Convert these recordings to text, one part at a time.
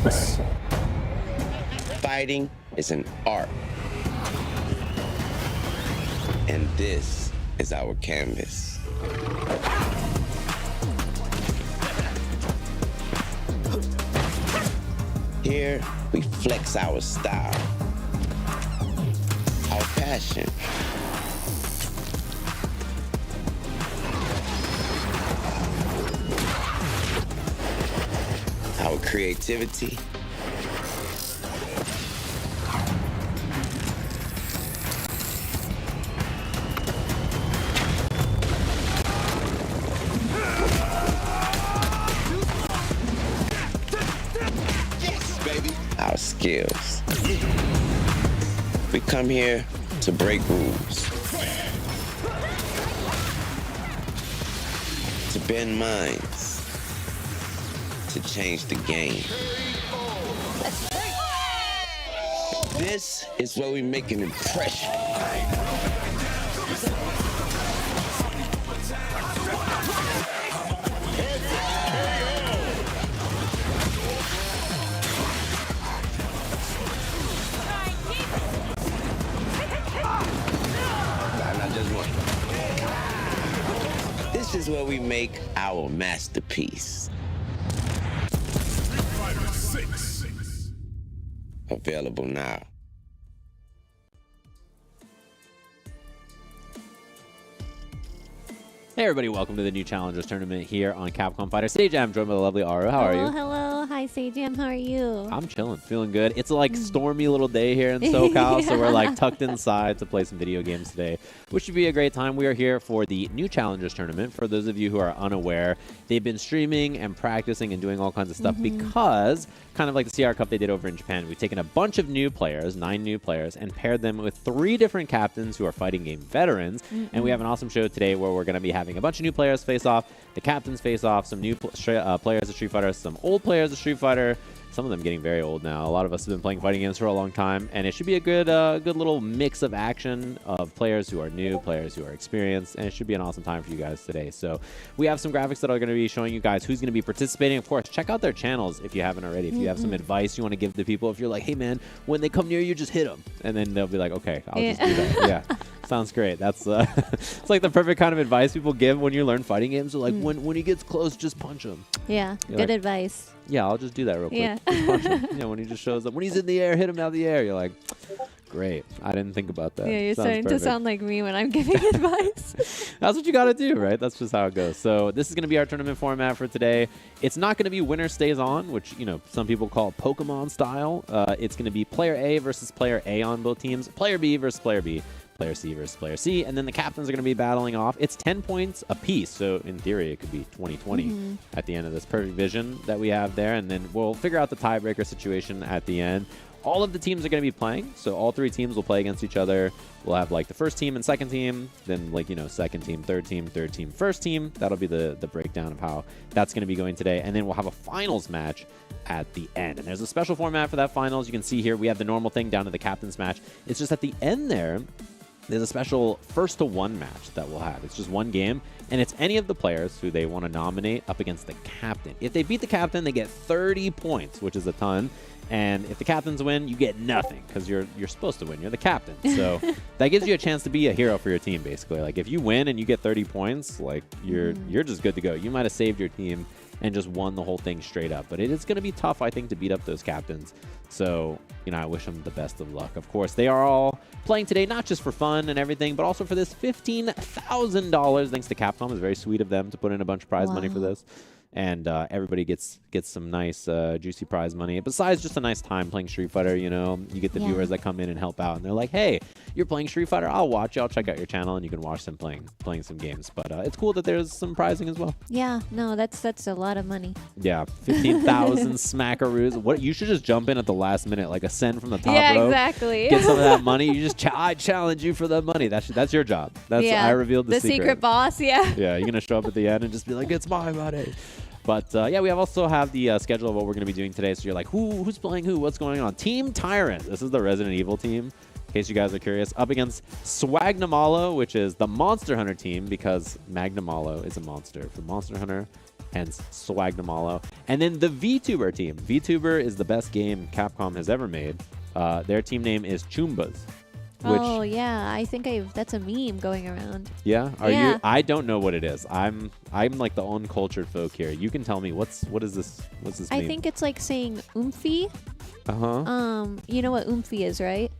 6. Fighting is an art. And this is our canvas. Here, we flex our style, our passion, our creativity, our skills. We come here to break rules, to bend minds, to change the game. This is where we make an impression. This is where we make our masterpiece. Fighter 6. Available now. Hey everybody, welcome to the new Challengers Tournament here on Capcom Fighters. Sajam, I'm joined by the lovely ARUUU. How are you? Hello. Hi, Sajam. How are you? I'm chilling, feeling good. It's a stormy little day here in SoCal, so we're like tucked inside to play some video games today, which should be a great time. We are here for the new Challengers Tournament. For those of you who are unaware, they've been streaming and practicing and doing all kinds of stuff because, kind of like the CR Cup they did over in Japan, we've taken a bunch of new players, 9 new players, and paired them with 3 different captains who are fighting game veterans. And we have an awesome show today where we're going to be having a bunch of new players face off, the captains face off, some new players of Street Fighter, some old players of Street Fighter, some of them getting very old now. A lot of us have been playing fighting games for a long time, and it should be a good little mix of action of players who are new, players who are experienced, and it should be an awesome time for you guys today. So we have some graphics that are going to be showing you guys who's going to be participating. Of course, check out their channels if you haven't already. If you have some advice you want to give to people, if you're like, hey man, when they come near you, just hit them, and then they'll be like, okay, I'll just do that. Yeah. Sounds great. That's it's like the perfect kind of advice people give when you learn fighting games. So like when he gets close, just punch him. Yeah, You're good like, advice. Yeah, I'll just do that real quick. Yeah. Just punch him. When he just shows up. When he's in the air, hit him out of the air. You're like, great. I didn't think about that. Yeah, you're Sounds starting perfect. to sound like me when I'm giving advice. That's what you got to do, right? That's just how it goes. So this is going to be our tournament format for today. It's not going to be winner stays on, which, some people call Pokemon style. It's going to be player A versus player A on both teams, player B versus player B, player C versus player C, and then the captains are going to be battling off. It's 10 points apiece, so in theory it could be 20-20 at the end of this perfect vision that we have there, and then we'll figure out the tiebreaker situation at the end. All of the teams are going to be playing, so all 3 teams will play against each other. We'll have the first team and second team, then second team, third team, first team. That'll be the breakdown of how that's going to be going today, and then we'll have a finals match at the end. And there's a special format for that finals. You can see here we have the normal thing down to the captain's match. It's just at the end there's a special first to one match that we'll have. It's just one game, and it's any of the players who they want to nominate up against the captain. If they beat the captain, they get 30 points, which is a ton. And if the captains win, you get nothing because you're supposed to win. You're the captain. So that gives you a chance to be a hero for your team, basically. Like if you win and you get 30 points, you're just good to go. You might have saved your team and just won the whole thing straight up. But it is going to be tough, I think, to beat up those captains. So, I wish them the best of luck. Of course, they are all playing today, not just for fun and everything, but also for this $15,000. Thanks to Capcom. It's very sweet of them to put in a bunch of prize money for this. And everybody gets some nice, juicy prize money. Besides just a nice time playing Street Fighter, you get the viewers that come in and help out. And they're like, hey, you're playing Street Fighter? I'll watch you. I'll check out your channel, and you can watch them playing some games. But it's cool that there's some prizing as well. Yeah, no, that's a lot of money. Yeah, 15,000 smackaroos. What? You should just jump in at the last minute, like ascend from the top rope. Yeah, exactly. Get some of that money. You just I challenge you for the money. That's your job. I revealed the secret boss. Yeah. Yeah, you're gonna show up at the end and just be like, it's my money. But yeah, we also have the schedule of what we're going to be doing today. So you're like, who's playing who? What's going on? Team Tyrant. This is the Resident Evil team, in case you guys are curious. Up against Swagnamalo, which is the Monster Hunter team, because Magnamalo is a monster. For Monster Hunter, hence Swagdamalo. And then the VTuber team. VTuber is the best game Capcom has ever made. Their team name is Chumbas. Oh yeah, I think that's a meme going around. Yeah? Are Yeah. you? I don't know what it is. I'm like the uncultured folk here. You can tell me what is this? What's this I meme? think it's like saying oomphy. You know what oomphy is, right?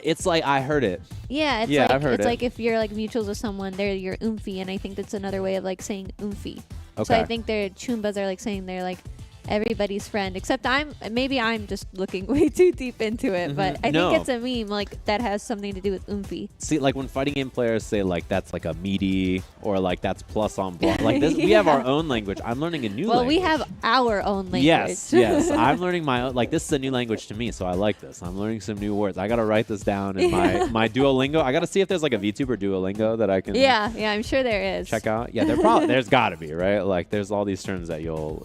It's like I heard it. Yeah, it's Yeah, like I've heard it's it. like if you're like mutuals with someone, they're your oomphy, and I think that's another way of like saying oomphy. So Okay. I think their chumbas are like saying they're like everybody's friend, except maybe I'm just looking way too deep into it, but I No. think it's a meme like that has something to do with oomphy. See, like when fighting game players say like that's like a meaty or like that's plus on block. Like this, we have our own language. I'm learning a new Well, language. we have our own language. Yes, yes. I'm learning my own. Like this is a new language to me, so I like this. I'm learning some new words. I gotta write this down in my Duolingo. I gotta see if there's like a VTuber Duolingo that I can Yeah, I'm sure there is. check out. Yeah, there's gotta be, right? Like there's all these terms that you'll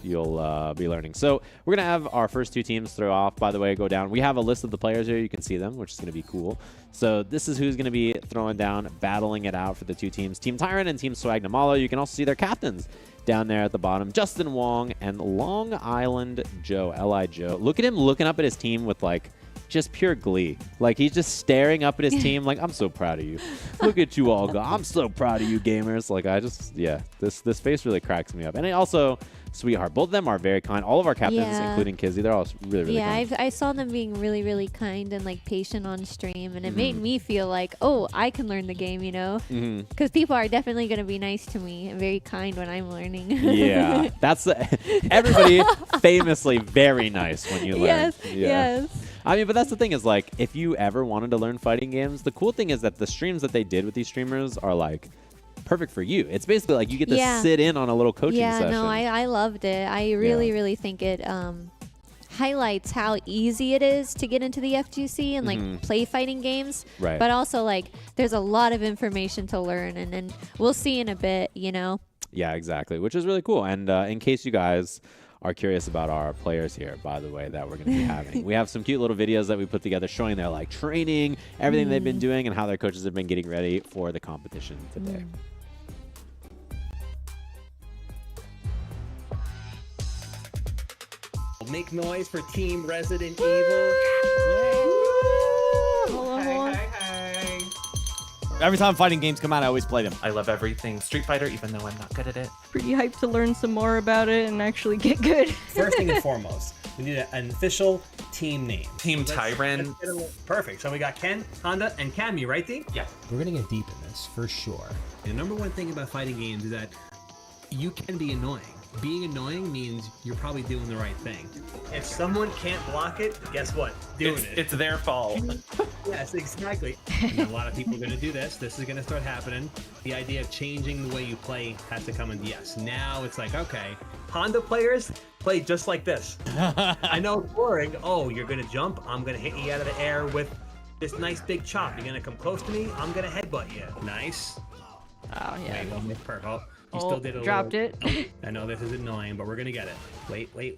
be learning. So we're gonna have our first two teams throw off. By the way, go down. We have a list of the players here. You can see them, which is gonna be cool. So this is who's gonna be throwing down, battling it out for the two teams, Team Tyrant and Team Swagdamalo. You can also see their captains down there at the bottom, Justin Wong and Long Island Joe, L.I. Joe. Look at him looking up at his team with like just pure glee. Like he's just staring up at his team like, I'm so proud of you. Look at you all go. I'm so proud of you gamers. Like this face really cracks me up. And it also, sweetheart. Both of them are very kind. All of our captains, Yeah. including Kizzy, they're all really, really kind. Yeah, I saw them being really, really kind and like patient on stream, and it made me feel like, oh, I can learn the game, you know? Because people are definitely going to be nice to me and very kind when I'm learning. Yeah, that's everybody famously very nice when you learn. Yes, Yeah. yes. I mean, but that's the thing is like, if you ever wanted to learn fighting games, the cool thing is that the streams that they did with these streamers are like perfect for you. It's basically like you get to Yeah. sit in on a little coaching session. Yeah, no, I loved it. I really, really think it highlights how easy it is to get into the FGC and like play fighting games. Right. But also like there's a lot of information to learn, and then we'll see in a bit, you know. Yeah, exactly, which is really cool. And in case you guys are curious about our players here, by the way, that we're going to be having, we have some cute little videos that we put together showing their like training, everything they've been doing, and how their coaches have been getting ready for the competition today. Make noise for Team Resident Evil. Hi. Every time fighting games come out, I always play them. I love everything Street Fighter, even though I'm not good at it. Pretty hyped to learn some more about it and actually get good. First thing and foremost, we need an official team name. Team Tyrant. Let's get perfect. So we got Ken, Honda, and Cammy, right, Dee? Yeah. We're gonna get deep in this for sure. The number one thing about fighting games is that you can be annoying. Being annoying means you're probably doing the right thing. If someone can't block it, guess what? It's their fault. Yes, exactly. And a lot of people are going to do this. This is going to start happening. The idea of changing the way you play has to come in. Yes, now it's like, okay, Honda players play just like this. I know it's boring. Oh, you're going to jump. I'm going to hit you out of the air with this nice big chop. You're going to come close to me. I'm going to headbutt you. Nice. Oh, yeah. Wait, perfect. Oh, you Oh, still did it. dropped it. I know this is annoying, but we're going to get it. Wait.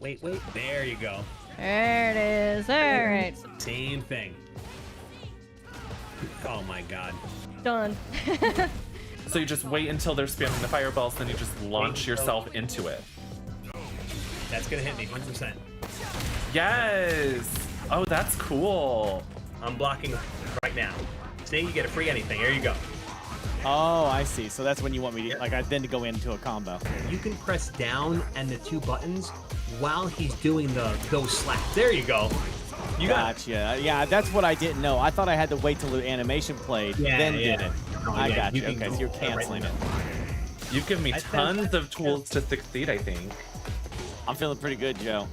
There you go. There it is. All right. Same thing. Oh my god. Done. So you just wait until they're spamming the fireballs, then you just launch yourself into it. That's gonna hit me 100%. Yes! Oh, that's cool. I'm blocking right now. See, you get a free anything. Here you go. Oh, I see. So that's when you want me to, like, then to go into a combo. You can press down and the two buttons while he's doing those slaps. There you go. You got it. Gotcha. Yeah, that's what I didn't know. I thought I had to wait till the animation played, then did it. Oh, I yeah, got you you. can Okay, go so you're right canceling now. it. You've given me tons of tools to succeed, I think. I'm feeling pretty good, Joe.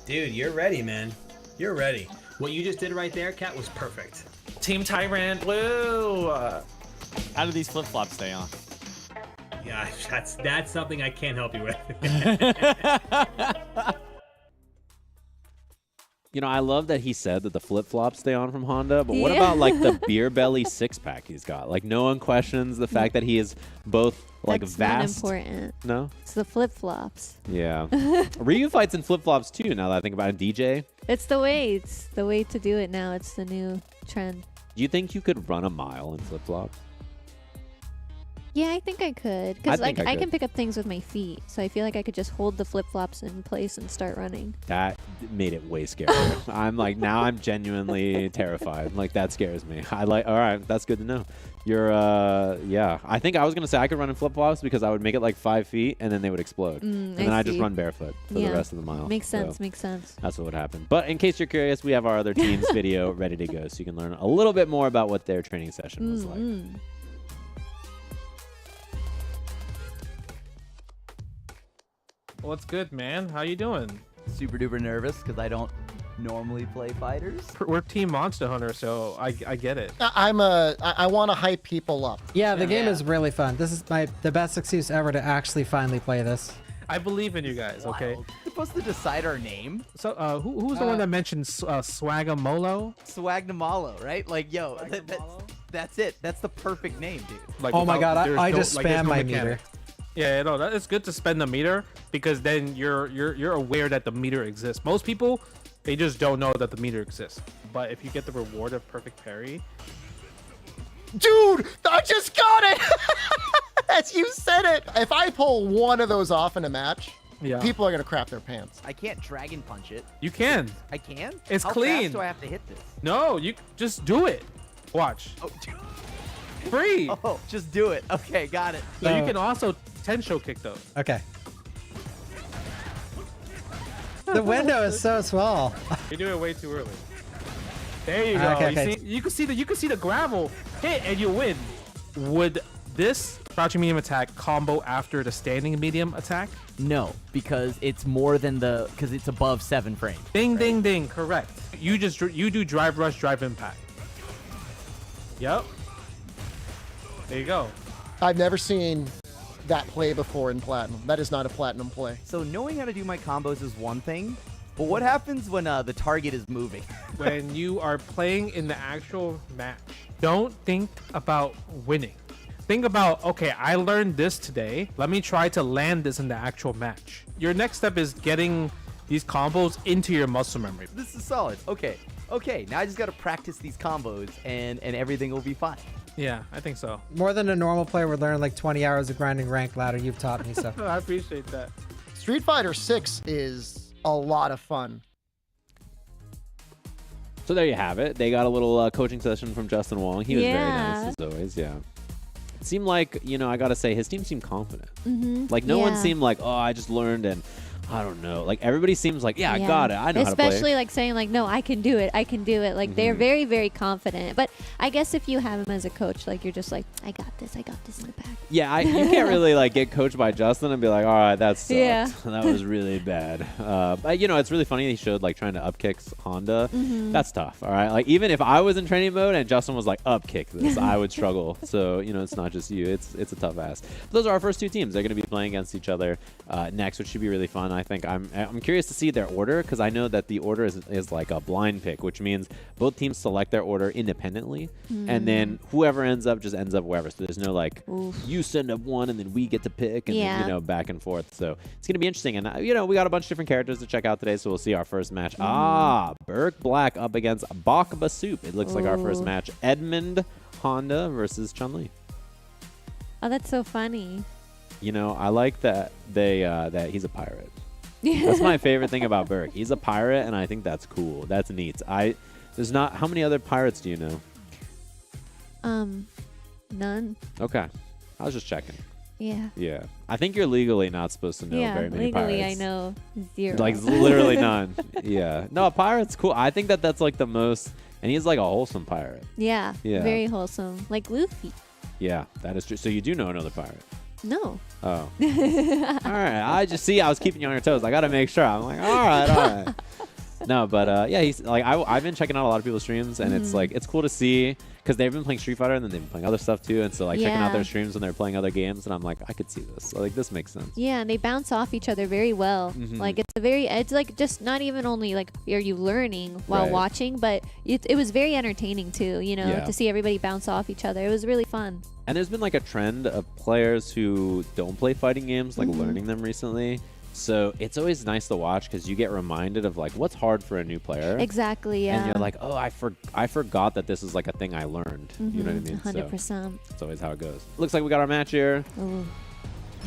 Dude, you're ready, man. You're ready. What you just did right there, Kat, was perfect. Team Tyrant, woo! How do these flip-flops stay on? Yeah, that's something I can't help you with. You know, I love that he said that the flip-flops stay on from Honda, but what about like the beer belly six-pack he's got? Like no one questions the fact that he is both like That's vast. not important. No? It's the flip flops. Yeah. Ryu fights in flip-flops too, now that I think about it. DJ, It's the way. It's the way to do it now. It's the new trend. do you think you could run a mile in flip-flops? Yeah, I think I could. I Because think like I I can could. pick up things with my feet. So I feel like I could just hold the flip-flops in place and start running. That made it way scarier. I'm like, now I'm genuinely terrified. Like, that scares me. All right, that's good to know. You're, yeah. I think I was going to say I could run in flip-flops because I would make it like 5 feet and then they would explode. And then I just see. run barefoot for the rest of the mile. Makes sense, So makes sense. that's what would happen. But in case you're curious, we have our other team's video ready to go so you can learn a little bit more about what their training session was like. What's good, man? How you doing? Super duper nervous because I don't normally play fighters. We're Team Monster Hunter, so I get it. I want to hype people up. Yeah, the game is really fun. This is the best excuse ever to actually finally play this. I believe in you guys, okay? We're supposed to decide our name. So, who's the one that mentioned Swagamolo? Swagnamalo, right? Like, yo, that's it. That's the perfect name, dude. Like, Oh my god, there's I no- just like, there's spam no my mechanic. meter. Yeah, no, it's good to spend the meter because then you're aware that the meter exists. Most people, they just don't know that the meter exists. But if you get the reward of perfect parry, Dude, I just got it! As you said it. If I pull one of those off in a match, yeah, people are going to crap their pants. I can't dragon punch it. you can. I can? It's How clean. fast do I have to hit this? No, you just do it. Watch. Oh, Free. oh, just do it. Okay, got it. So you can also Tensho kick those. Okay. The window is so small. You do it way too early. There you go. Okay. You can see the gravel hit and you win. Would this crouching medium attack combo after the standing medium attack? No, because it's more than because it's above 7 frames. Ding, ding, ding. Correct. You do drive rush, drive impact. Yep. There you go. I've never seen that play before in Platinum. That is not a Platinum play. So knowing how to do my combos is one thing, but what happens when the target is moving? When you are playing in the actual match, don't think about winning. Think about, okay, I learned this today. Let me try to land this in the actual match. Your next step is getting these combos into your muscle memory. This is solid. Okay. Now I just got to practice these combos and everything will be fine. Yeah, I think so. More than a normal player would learn like 20 hours of grinding rank ladder. You've taught me so. I appreciate that. Street Fighter 6 is a lot of fun. So there you have it. They got a little coaching session from Justin Wong. He was very nice as always. Yeah. It seemed like, I got to say, his team seemed confident. Like, no one seemed like, oh, I just learned and I don't know. Like, everybody seems like, yeah, I got it. I know how to play. Especially like saying like, no, I can do it. I can do it. Like they're very, very confident. But I guess if you have him as a coach, like you're just like, I got this in the back. Yeah, you can't really like get coached by Justin and be like, all right, that sucked. Yeah. That was really bad. But it's really funny he showed like trying to up kicks Honda. That's tough. All right, like even if I was in training mode and Justin was like up kick this, I would struggle. So it's not just you. It's a tough ask. But those are our first two teams. They're going to be playing against each other next, which should be really fun. I think I'm curious to see their order because I know that the order is like a blind pick, which means both teams select their order independently, and then whoever ends up wherever. So there's no like you send up one and then we get to pick and then, back and forth. So it's gonna be interesting. And we got a bunch of different characters to check out today. So we'll see our first match. Burke Black up against Bakba Soup. It looks like our first match. Edmund Honda versus Chun-Li. Oh, that's so funny. I like that that he's a pirate. That's my favorite thing about Burke. He's a pirate, and I think that's cool. That's neat. There's not. How many other pirates do you know? None. Okay, I was just checking. Yeah. Yeah, I think you're legally not supposed to know very many legally pirates. I know 0. Like literally none. Yeah. No, a pirate's cool. I think that's like the most, and he's like a wholesome pirate. Yeah. Yeah. Very wholesome, like Luffy. Yeah, that is true. So you do know another pirate. No. Oh. All right. I was keeping you on your toes. I got to make sure. I'm like, all right. No, but yeah, he's like, I've been checking out a lot of people's streams, and it's like, it's cool to see because they've been playing Street Fighter and then they've been playing other stuff too. And so like checking out their streams when they're playing other games, and I'm like, I could see this. So, like, this makes sense. Yeah, and they bounce off each other very well. Like it's like just not even only like are you learning while watching, but it was very entertaining too. To see everybody bounce off each other. It was really fun. And there's been like a trend of players who don't play fighting games, like learning them recently. So it's always nice to watch because you get reminded of like what's hard for a new player. Exactly, yeah. And you're like, oh, I forgot that this is like a thing I learned. You know what I mean? 100%. So it's always how it goes. Looks like we got our match here. Ooh.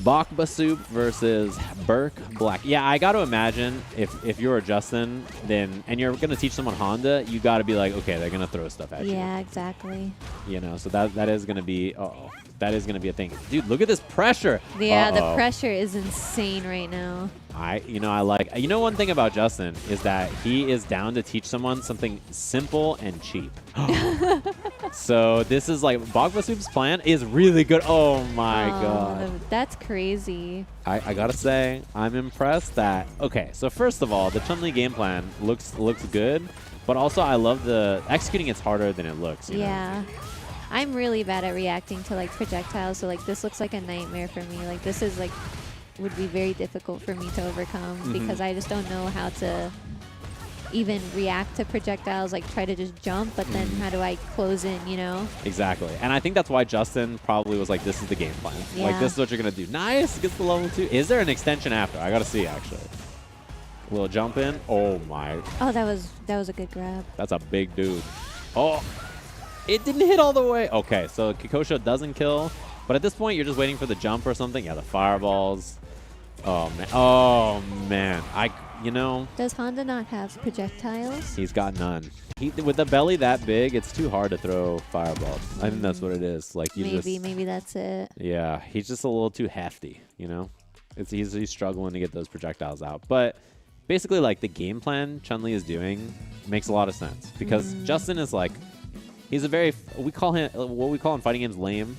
Bakbasup versus Burke Black. Yeah, I got to imagine if you're Justin, then and you're gonna teach someone Honda, you got to be like, okay, they're gonna throw stuff at you. Yeah, exactly. You know, so that is gonna be that is gonna be a thing. Dude, look at this pressure. Yeah, the pressure is insane right now. One thing about Justin is that he is down to teach someone something simple and cheap. So this is like Bakbasup's plan is really good. Oh my god. That's crazy. I gotta say, I'm impressed that so first of all, the Chun-Li game plan looks good, but also I love the executing it's harder than it looks. You know? I'm really bad at reacting to like projectiles, so like this looks like a nightmare for me. Like this is like would be very difficult for me to overcome because I just don't know how to even react to projectiles, like try to just jump, but then how do I close in, you know? Exactly. And I think that's why Justin probably was like, this is the game plan. Yeah. Like, this is what you're going to do. Nice. Gets to level 2. Is there an extension after? I got to see, actually. A little jump in. Oh, my. Oh, that was a good grab. That's a big dude. Oh, it didn't hit all the way. Okay, so Kikosho doesn't kill. But at this point, you're just waiting for the jump or something. Yeah, the fireballs. Oh, man. Oh, man. Does Honda not have projectiles? He's got none. With the belly that big, it's too hard to throw fireballs. I think that's what it is. Like maybe that's it. Yeah, he's just a little too hefty, you know? He's struggling to get those projectiles out. But basically, like, the game plan Chun-Li is doing makes a lot of sense. Because Justin is like, he's a very, what we call in fighting games lame.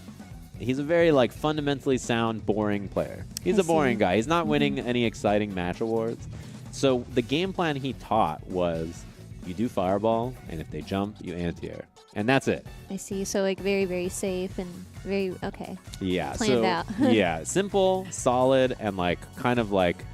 He's a very, like, fundamentally sound, boring player. He's a boring guy. He's not winning any exciting match awards. So the game plan he taught was you do fireball, and if they jump, you anti-air. And that's it. I see. So, like, very, very safe and very, okay. Yeah. Planned out. Yeah. Simple, solid, and, like, kind of like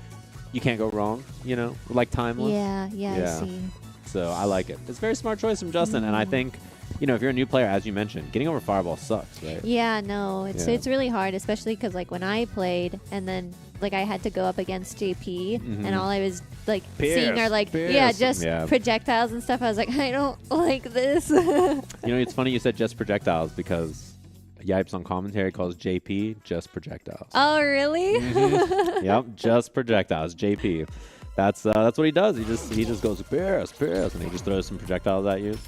you can't go wrong, you know? Like timeless. Yeah, I see. So I like it. It's a very smart choice from Justin, and I think, you know, if you're a new player, as you mentioned, getting over fireball sucks, right? Yeah, no, it's really hard, especially because like when I played and then like I had to go up against JP and all I was like seeing are like projectiles and stuff. I was like, I don't like this. You know, it's funny you said just projectiles because Yipes on commentary calls JP just projectiles. Oh, really? Yep, just projectiles. JP. That's what he does. He just goes Pierce, and he just throws some projectiles at you.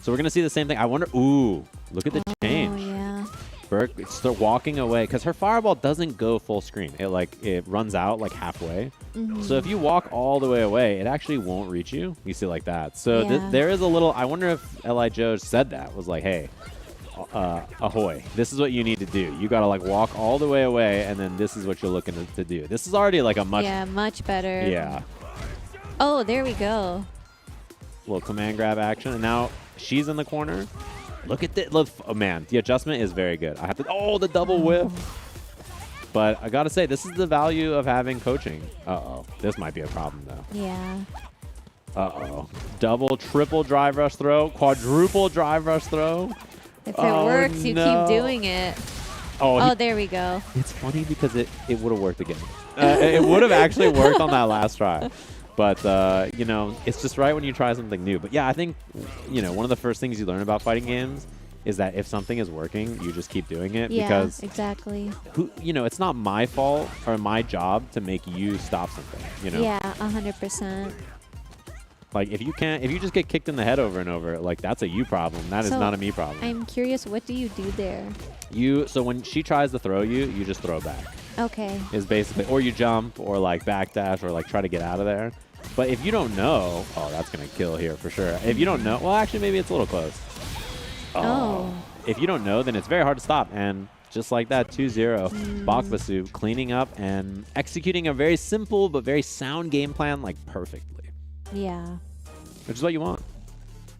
So we're gonna see the same thing. I wonder. Ooh, look at the change. Oh yeah. Burke start walking away because her fireball doesn't go full screen. It runs out like halfway. So if you walk all the way away, it actually won't reach you. You see like that. So there is a little. I wonder if Li Joe said that was like, hey, ahoy! This is what you need to do. You gotta like walk all the way away, and then this is what you're looking to do. This is already like a much better. Yeah. Oh, there we go. Little command grab action, and now she's in the corner. Look at this. Oh man, the adjustment is very good. I have to. Oh, the double whip. But I gotta say, this is the value of having coaching. This might be a problem though. Yeah. Double, triple drive rush throw, quadruple drive rush throw. If it works, you keep doing it. Oh, there we go. It's funny because it would have worked again. It would have actually worked on that last try. But, you know, it's just right when you try something new. But, yeah, I think, you know, one of the first things you learn about fighting games is that if something is working, you just keep doing it. Yeah, because exactly. You know, it's not my fault or my job to make you stop something, you know? Yeah, 100%. Like, if you just get kicked in the head over and over, like, that's a you problem. That is not a me problem. I'm curious, what do you do there? So when she tries to throw you, you just throw back. Okay. Is basically, or you jump, or like backdash, or like try to get out of there. But if you don't know, that's gonna kill here for sure. If you don't know, well, actually, maybe it's a little close. If you don't know, then it's very hard to stop. And just like that, 2-0, Bakbasup cleaning up and executing a very simple but very sound game plan, like perfectly. Yeah. Which is what you want.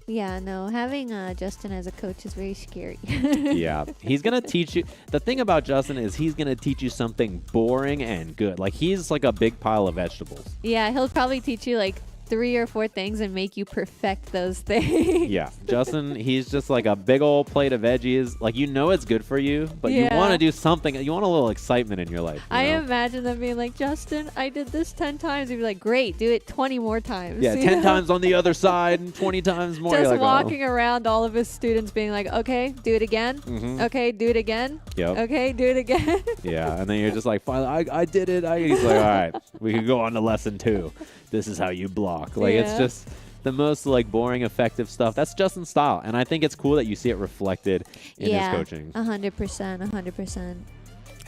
Yeah, no, having Justin as a coach is very scary. Yeah, he's going to teach you. The thing about Justin is he's going to teach you something boring and good. Like, he's like a big pile of vegetables. Yeah, he'll probably teach you, like, 3 or 4 things and make you perfect those things. Yeah, Justin, he's just like a big old plate of veggies. Like, you know it's good for you, but you want to do something. You want a little excitement in your life. I imagine them being like, Justin, I did this 10 times. You'd be like, great, do it 20 more times. Yeah, 10 times on the other side and 20 times more. Just like, walking around all of his students being like, okay, do it again. Okay, do it again. Yep. Okay, do it again. Yeah, and then you're just like, finally, I did it. He's like, all right, we can go on to lesson 2. This is how you block. Like, it's just the most like boring, effective stuff. That's Justin's style, and I think it's cool that you see it reflected in his coaching. 100%, 100%.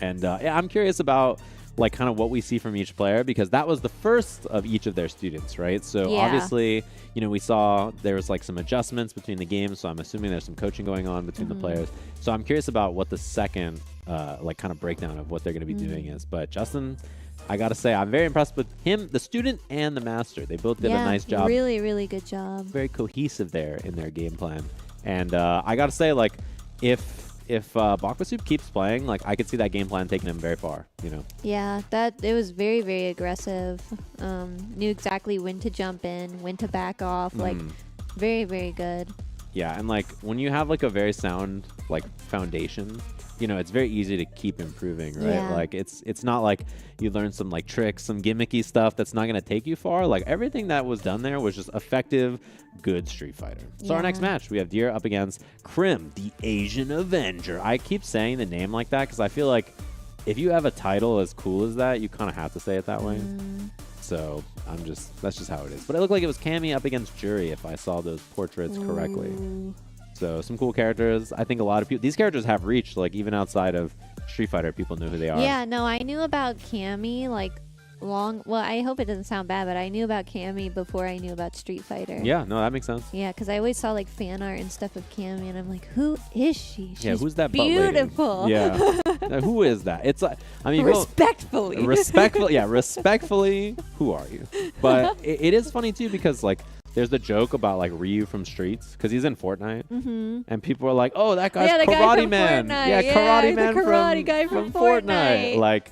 And yeah, I'm curious about like kind of what we see from each player, because that was the first of each of their students, right? So obviously, you know, we saw there was like some adjustments between the games, so I'm assuming there's some coaching going on between the players. So I'm curious about what the second like kind of breakdown of what they're going to be doing is. But Justin, I gotta say, I'm very impressed with him, the student and the master. They both did a nice job. Really, really good job. Very cohesive there in their game plan. And I gotta say, like, if Bakwasup keeps playing, like, I could see that game plan taking him very far, you know? Yeah, it was very, very aggressive. Knew exactly when to jump in, when to back off. Like, very, very good. Yeah, and like when you have like a very sound like foundation, you know, it's very easy to keep improving, right? Yeah. Like it's not like you learn some like tricks, some gimmicky stuff that's not going to take you far. Like everything that was done there was just effective, good Street Fighter. So our next match, we have Deer up against Krim, the Asian Avenger. I keep saying the name like that because I feel like if you have a title as cool as that, you kind of have to say it that way. So that's just how it is. But it looked like it was Cammy up against Jury if I saw those portraits correctly. So some cool characters. I think a lot of people, these characters have reached, like even outside of Street Fighter, people know who they are. Yeah, no, I knew about Cammy like well, I hope it doesn't sound bad, but I knew about Cammy before I knew about Street Fighter. Yeah, no, that makes sense. Yeah, because I always saw like fan art and stuff of Cammy, and I'm like, who is she? She's who's that butt lady? beautiful. Yeah. Who is that? It's like, I mean, respectfully. Respectfully, who are you? But it is funny too because like there's the joke about like Ryu from Streets because he's in Fortnite, and people are like, "Oh, that guy's Karate Man." Yeah, Karate Man from Fortnite. Like,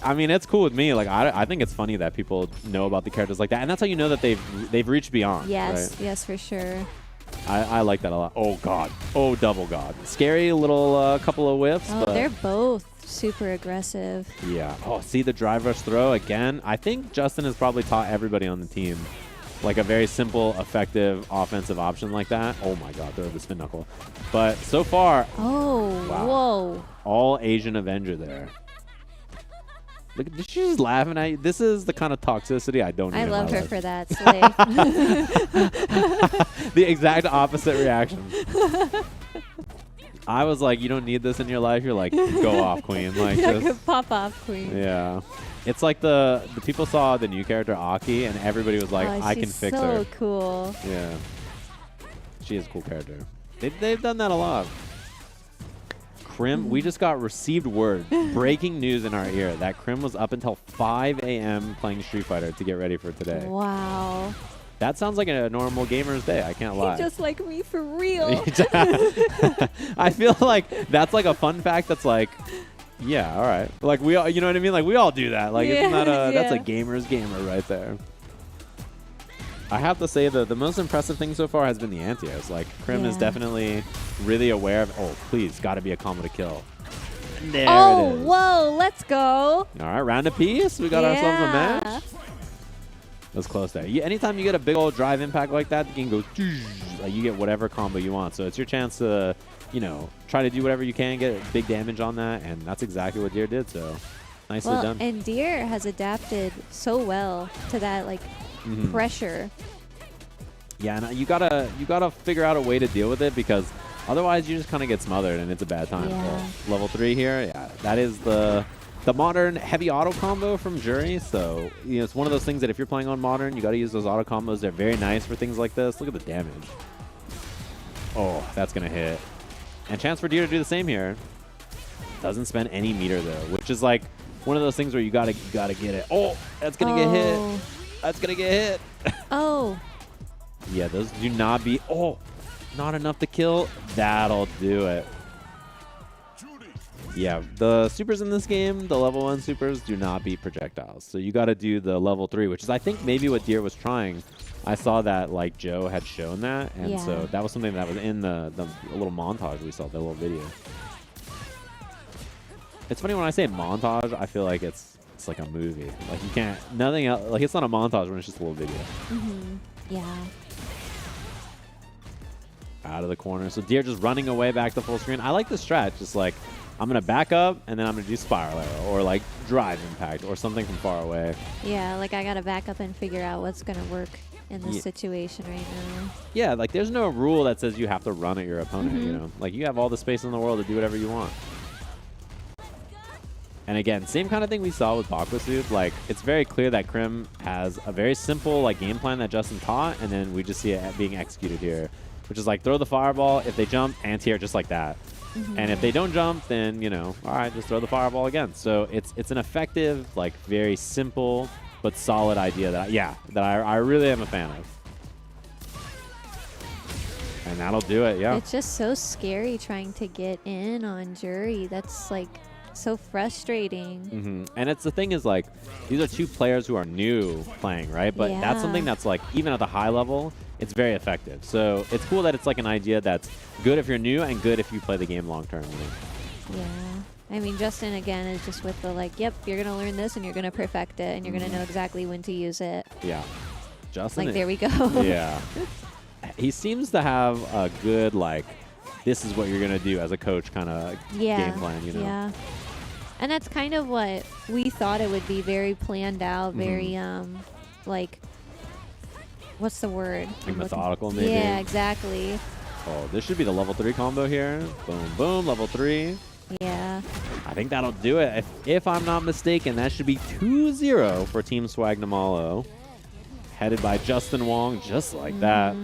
I mean, it's cool with me. Like, I think it's funny that people know about the characters like that, and that's how you know that they've reached beyond. Yes, right? yes, for sure. I like that a lot. Oh God, oh double God, scary little couple of whiffs. Oh, but they're both super aggressive. Yeah. Oh, see the drive rush throw again. I think Justin has probably taught everybody on the team like a very simple, effective offensive option like that. Oh my God, throw the spin knuckle. But so far, whoa, all Asian Avenger there. Look, she's just laughing at you. This is the kind of toxicity I don't need. I in love my her life. for that, Slay. The exact opposite reaction. I was like, you don't need this in your life. You're like, go off, queen. Like, just pop off, queen. Yeah. It's like the people saw the new character Aki, and everybody was like, I can fix her. So cool. Yeah. She is a cool character. They've done that a lot. Krim, we just got received word, breaking news in our ear, that Krim was up until 5 a.m. playing Street Fighter to get ready for today. Wow. That sounds like a normal gamer's day. I can't lie. Just like me for real. I feel like that's like a fun fact that's like, yeah, all right. Like we all, you know what I mean? Like we all do that. Like it's not a, that's a gamer's gamer right there. I have to say that the most impressive thing so far has been the anti-airs. Like Krim is definitely really aware of, oh, please, got to be a combo to kill. There it is. Whoa, let's go. All right, round apiece. We got ourselves a match. That was close there. Anytime you get a big old drive impact like that, the game goes, like you get whatever combo you want. So it's your chance to, you know, try to do whatever you can, get big damage on that, and that's exactly what Deer did. So nicely done. And Deer has adapted so well to that like pressure. Yeah, and you gotta figure out a way to deal with it because otherwise you just kind of get smothered and it's a bad time. Yeah. Well, level 3 here, yeah, that is the modern heavy auto combo from Jury. So you know it's one of those things that if you're playing on modern, you got to use those auto combos. They're very nice for things like this. Look at the damage. Oh, that's gonna hit. And chance for Deer to do the same here. Doesn't spend any meter though, which is like one of those things where you gotta get it. Oh, that's gonna get hit. That's gonna get hit. Oh. Yeah, those do not be. Oh, not enough to kill. That'll do it. Yeah, the supers in this game, the level 1 supers, do not beat projectiles. So you got to do the level 3, which is I think maybe what Deer was trying. I saw that like Joe had shown that, and so that was something that was in the little montage we saw, the little video. It's funny when I say montage, I feel like it's like a movie. Like you can't, nothing else, like it's not a montage when it's just a little video. Yeah. Out of the corner. So Deer just running away back to full screen. I like the strat, just like I'm going to back up and then I'm going to do spiral arrow or like drive impact or something from far away. Yeah, like I got to back up and figure out what's going to work in this situation right now. Yeah, like there's no rule that says you have to run at your opponent, you know? Like you have all the space in the world to do whatever you want. And again, same kind of thing we saw with Bakwasuit. Like, it's very clear that Krim has a very simple like game plan that Justin taught, and then we just see it being executed here, which is like throw the fireball. If they jump, anti-air just like that. And if they don't jump, then, you know, all right, just throw the fireball again. So it's an effective, like very simple but solid idea that, I really am a fan of. And that'll do it, yeah. It's just so scary trying to get in on Jury. That's like so frustrating. And it's the thing is like these are two players who are new playing, right? But that's something that's like even at the high level, it's very effective. So it's cool that it's like an idea that's good if you're new and good if you play the game long term. Yeah. I mean, Justin again is just with the like, yep, you're gonna learn this and you're gonna perfect it and you're gonna know exactly when to use it. Yeah. Justin. Like there we go. Yeah. He seems to have a good like, this is what you're gonna do as a coach kind of game plan, you know? Yeah. And that's kind of what we thought it would be, very planned out, very like, what's the word? Like methodical, maybe. Yeah, exactly. Oh, this should be the level 3 combo here. Boom, boom, level 3. Yeah. I think that'll do it. If I'm not mistaken, that should be 2-0 for Team Swagnamalo. Headed by Justin Wong, just like that.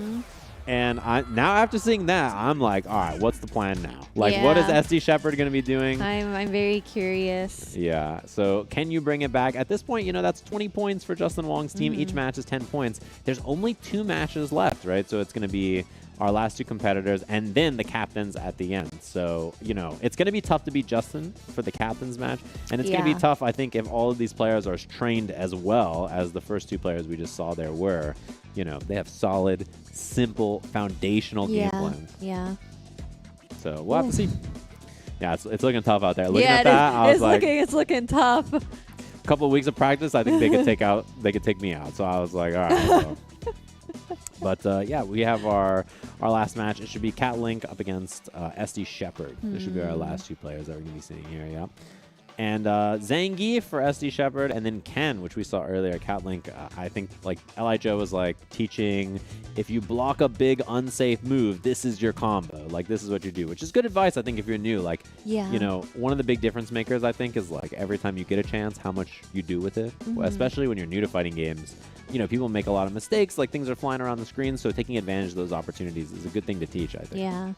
And now after seeing that, I'm like, all right, what's the plan now? Like, what is SD Shepherd going to be doing? I'm very curious. Yeah. So can you bring it back? At this point, you know, that's 20 points for Justin Wong's team. Each match is 10 points. There's only 2 matches left, right? So it's going to be our last 2 competitors and then the captains at the end. So, you know, it's going to be tough to beat Justin for the captains match. And it's going to be tough, I think, if all of these players are trained as well as the first 2 players we just saw there were. You know, they have solid, simple, foundational game plans. Yeah. So we'll have to see. Yeah, it's looking tough out there. Looking at that, I was like, it's looking tough. A couple of weeks of practice, I think they could take me out. So I was like, all right. So. But yeah, we have our last match. It should be Cat Link up against SD Shepherd. This should be our last 2 players that we're gonna be seeing here. Yeah. And Zangief for SD Shepherd, and then Ken, which we saw earlier. Cat Link, I think, like, Li Joe was like teaching, if you block a big unsafe move, this is your combo. Like, this is what you do, which is good advice, I think, if you're new. Like, you know, one of the big difference makers, I think, is like every time you get a chance, how much you do with it. Especially when you're new to fighting games. You know, people make a lot of mistakes. Like, things are flying around the screen, so taking advantage of those opportunities is a good thing to teach, I think. Yeah.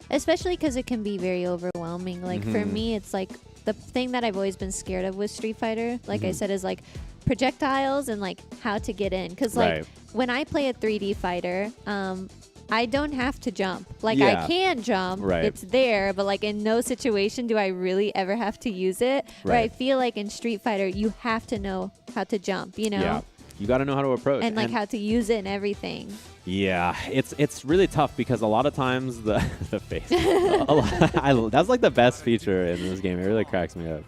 Especially because it can be very overwhelming. Like, for me, it's like the thing that I've always been scared of with Street Fighter, like I said, is like projectiles and like how to get in. Because like when I play a 3D fighter, I don't have to jump. Like I can jump, it's there, but like in no situation do I really ever have to use it. Where I feel like in Street Fighter, you have to know how to jump, you know? Yeah. You got to know how to approach. And like how to use it and everything. Yeah, it's really tough because a lot of times the face. That's like the best feature in this game. It really cracks me up.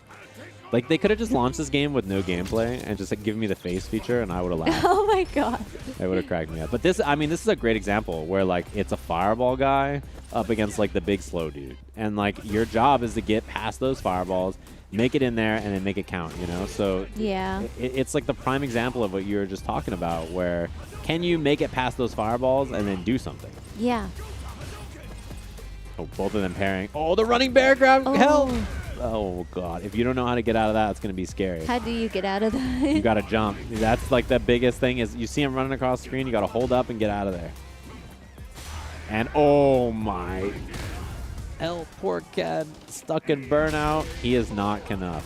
Like they could have just launched this game with no gameplay and just like given me the face feature, and I would have laughed. Oh my god! It would have cracked me up. But this, I mean, this is a great example where like it's a fireball guy up against like the big slow dude, and like your job is to get past those fireballs, make it in there, and then make it count. You know, so it's like the prime example of what you were just talking about, where can you make it past those fireballs and then do something? Yeah. Oh, both of them pairing. Oh, the running bear grab help! Oh god, if you don't know how to get out of that, it's gonna be scary. How do you get out of that? You gotta jump. That's like the biggest thing is you see him running across the screen, you gotta hold up and get out of there. And oh my, poor Cat stuck in burnout. He is not enough.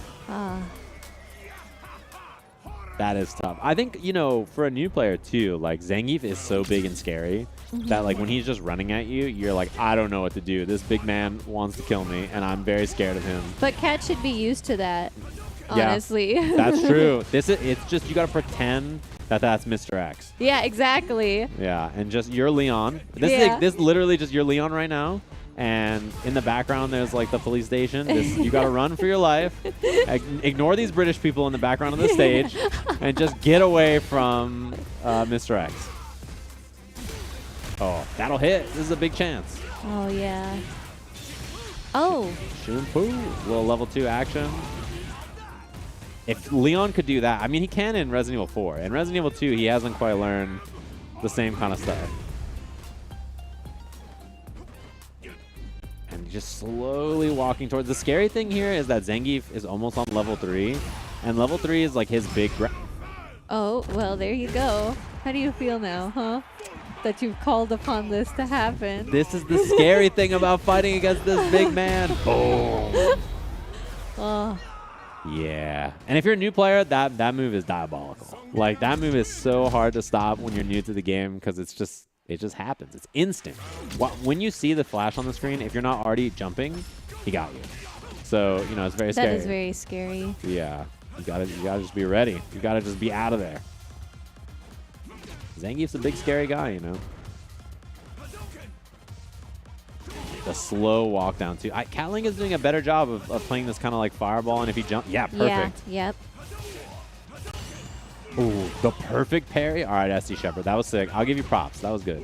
That is tough. I think, you know, for a new player too, like Zangief is so big and scary that like when he's just running at you, you're like, I don't know what to do. This big man wants to kill me, and I'm very scared of him. But Cat should be used to that, Yeah, honestly. that's true. It's just you gotta pretend that that's Mr. X. Yeah, exactly. Yeah, and just you're Leon. This Yeah. is this is literally just you're Leon right now. And in the background, there's like the police station. You got to run for your life. Ignore these British people in the background of the stage, and just get away from Mr. X. Oh, that'll hit. This is a big chance. Oh yeah. Oh. Shoo-poo. Little level 2 action. If Leon could do that, I mean, he can in Resident Evil 4. In Resident Evil 2, he hasn't quite learned the same kind of stuff. And just slowly walking towards. The scary thing here is that Zangief is almost on level 3. And level 3 is like his big... Oh, well, there you go. How do you feel now, huh? That you've called upon this to happen. This is the scary thing about fighting against this big man. Boom. Oh. Yeah. And if you're a new player, that move is diabolical. Like, that move is so hard to stop when you're new to the game because it's just... It just happens. It's instant. When you see the flash on the screen, if you're not already jumping, he got you. So, you know, it's very scary. That is very scary. Yeah. You gotta just be ready. You gotta just be out of there. Zangief's a big scary guy, you know. The slow walk down too. Catling is doing a better job of playing this kind of like fireball, and if he jump, yeah, perfect. Yeah, yep. Ooh, the perfect parry. All right, SD Shepard, that was sick. I'll give you props. That was good.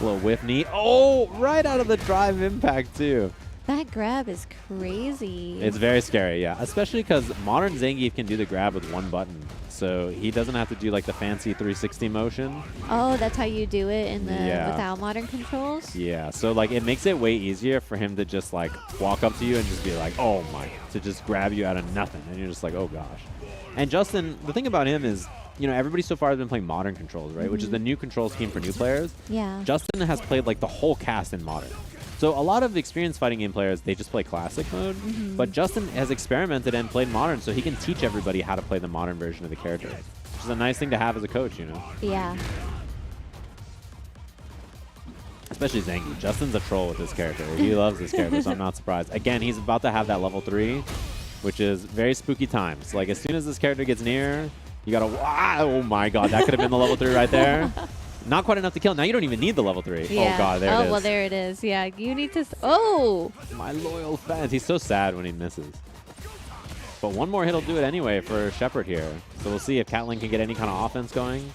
A little whiff knee. Oh, right out of the drive impact too. That grab is crazy. It's very scary, yeah. Especially because modern Zangief can do the grab with one button. So he doesn't have to do like the fancy 360 motion. Oh, that's how you do it in the without modern controls? Yeah, so like it makes it way easier for him to just like walk up to you and just be like, oh my, to just grab you out of nothing. And you're just like, oh gosh. And Justin, the thing about him is, you know, everybody so far has been playing modern controls, right? Which is the new control scheme for new players. Yeah. Justin has played like the whole cast in modern. So a lot of experienced fighting game players, they just play classic mode. But Justin has experimented and played modern, so he can teach everybody how to play the modern version of the character. Which is a nice thing to have as a coach, you know? Yeah. Especially Zangief. Justin's a troll with this character. He loves this character, so I'm not surprised. Again, he's about to have that level 3, which is very spooky times. Like, as soon as this character gets near, you gotta... Oh my god, that could have been the level 3 right there. Not quite enough to kill. Now you don't even need the level 3. Yeah. Oh god, there it is. Oh, well, there it is. Yeah, you need to... Oh! My loyal fans. He's so sad when he misses. But one more hit will do it anyway for Shepard here. So we'll see if Catling can get any kind of offense going.